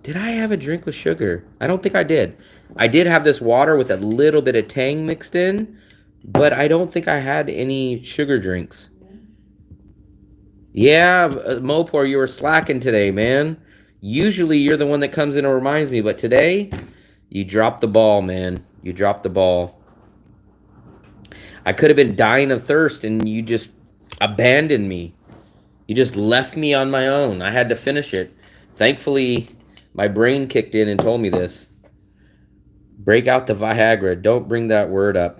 Did I have a drink with sugar? I don't think I did. I did have this water with a little bit of Tang mixed in, but I don't think I had any sugar drinks. Yeah, Mopor, you were slacking today, man. Usually you're the one that comes in and reminds me, but today you dropped the ball, man. You dropped the ball. I could have been dying of thirst and you just abandoned me. You just left me on my own. I had to finish it. Thankfully, my brain kicked in and told me this. Break out the Viagra. Don't bring that word up.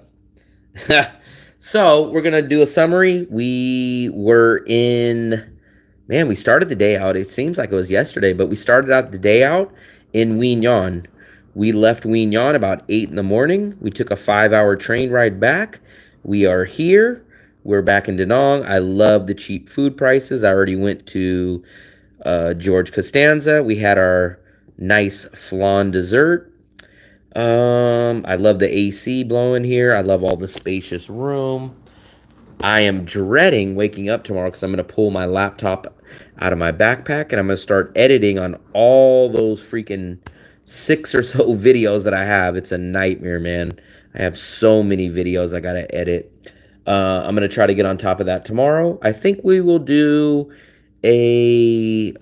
So, we're going to do a summary. We were in... Man, we started the day out. It seems like it was yesterday, but we started out the day out in Wien Yon. We left Wien Yon about 8 in the morning. We took a 5-hour train ride back. We are here. We're back in Da Nang. I love the cheap food prices. I already went to George Costanza. We had our nice flan dessert. I love the AC blowing here. I love all the spacious room. I am dreading waking up tomorrow because I'm going to pull my laptop out of my backpack and I'm going to start editing on all those freaking 6 or so videos that I have. It's a nightmare, man. I have so many videos I got to edit. I'm going to try to get on top of that tomorrow. I think we will do a...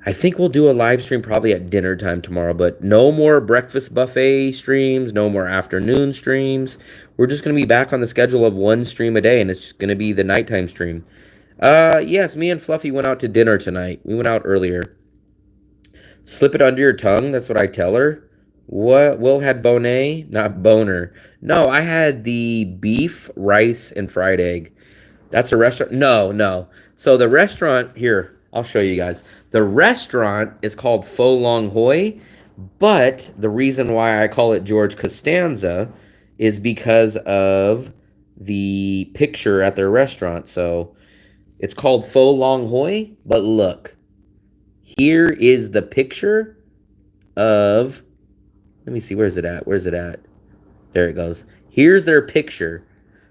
I think we'll do a live stream probably at dinner time tomorrow, but no more breakfast buffet streams, no more afternoon streams. We're just going to be back on the schedule of 1 stream a day, and it's going to be the nighttime stream. Yes, me and Fluffy went out to dinner tonight. We went out earlier. Slip it under your tongue, that's what I tell her. What? Will had bonnet, not boner. No, I had the beef, rice, and fried egg. That's a restaurant? No. So the restaurant, here, I'll show you guys. The restaurant is called Pho Long Hoi, but the reason why I call it George Costanza is because of the picture at their restaurant. So it's called Pho Long Hoi, but look. Here is the picture of... Let me see, where's it at? Where's it at? There it goes. Here's their picture.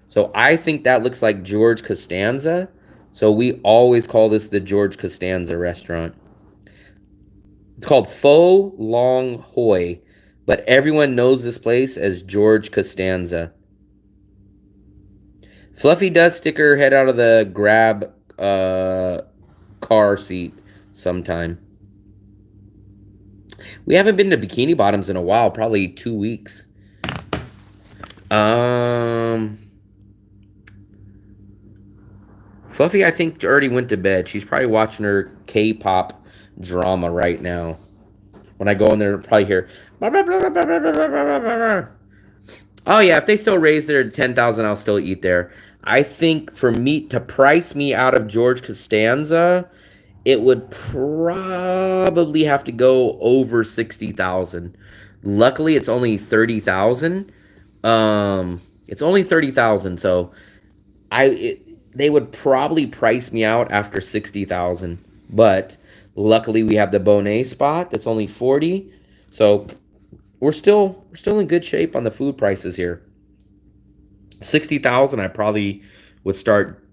So I think that looks like George Costanza. So we always call this the George Costanza restaurant. It's called Pho Long Hoi, but everyone knows this place as George Costanza. Fluffy does stick her head out of the Grab car seat sometime. We haven't been to Bikini Bottoms in a while, probably 2 weeks. Fluffy, I think, already went to bed. She's probably watching her K-pop drama right now. When I go in there, probably hear... Oh, yeah, if they still raise their 10,000, I'll still eat there. I think for me, to price me out of George Costanza, it would probably have to go over 60,000. Luckily, it's only 30,000. It's only 30,000, so they would probably price me out after 60,000. But luckily, we have the Bonet spot that's only 40. So we're still in good shape on the food prices here. 60,000, I probably would start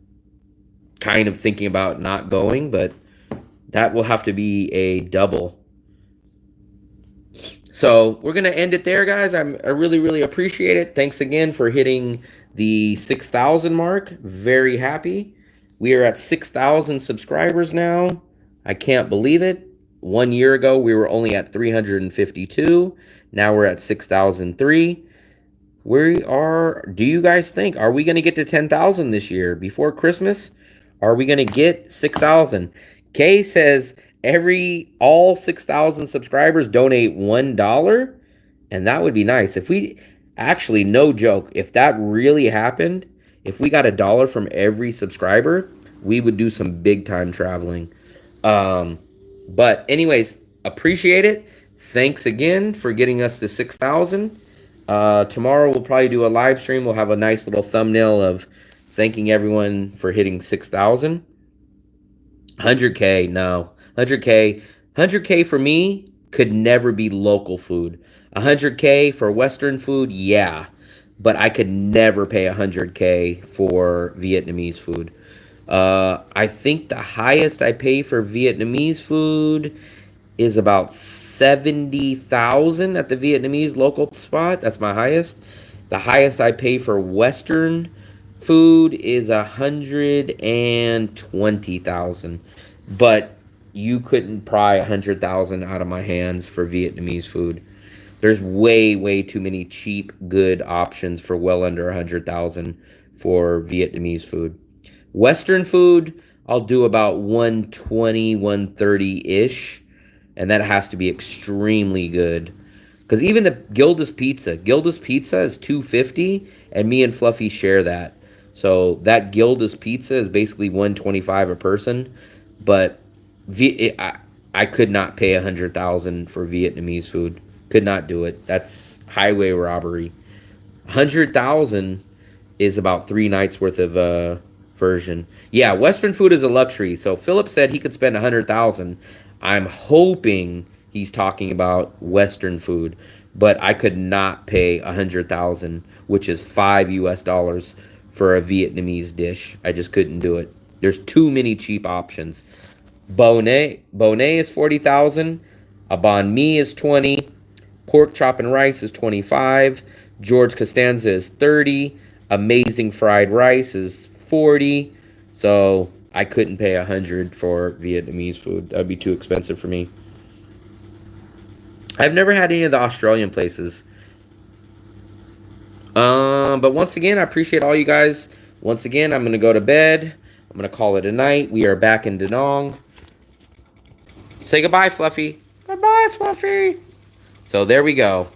kind of thinking about not going, but that will have to be a double. So we're going to end it there, guys. I really, really appreciate it. Thanks again for hitting the 6,000 mark. Very happy. We are at 6,000 subscribers now. I can't believe it. 1 year ago, we were only at 352. Now we're at 6,003. Do you guys think, are we going to get to 10,000 this year before Christmas? Are we going to get 6,000? Kay says all 6,000 subscribers donate $1. And that would be nice. If we actually, no joke, if that really happened, if we got $1 from every subscriber, we would do some big time traveling. But anyways, appreciate it. Thanks again for getting us to 6,000. Tomorrow we'll probably do a live stream. We'll have a nice little thumbnail of thanking everyone for hitting 6,000. 100K, no. 100K for me could never be local food. 100K for Western food, yeah. But I could never pay 100K for Vietnamese food. I think the highest I pay for Vietnamese food is about 70,000 at the Vietnamese local spot. That's my highest. The highest I pay for Western food is 120,000. But you couldn't pry 100,000 out of my hands for Vietnamese food. There's way too many cheap, good options for well under 100,000 for Vietnamese food. Western food, I'll do about 120, 130-ish. And that has to be extremely good. Because even the Gilda's Pizza is $2.50, and me and Fluffy share that. So that Gilda's Pizza is basically $125 a person. But I could not pay 100,000 for Vietnamese food. Could not do it. That's highway robbery. 100,000 is about 3 nights worth of version. Yeah, Western food is a luxury. So Philip said he could spend 100,000. I'm hoping he's talking about Western food, but I could not pay 100,000, which is $5 for a Vietnamese dish. I just couldn't do it. There's too many cheap options. Bonnet is 40,000. A banh mi is 20. Pork chop and rice is 25. George Costanza is 30. Amazing fried rice is 40. So I couldn't pay 100 for Vietnamese food. That would be too expensive for me. I've never had any of the Australian places. But once again, I appreciate all you guys. Once again, I'm going to go to bed. I'm going to call it a night. We are back in Da Nang. Say goodbye, Fluffy. Goodbye, Fluffy. So there we go.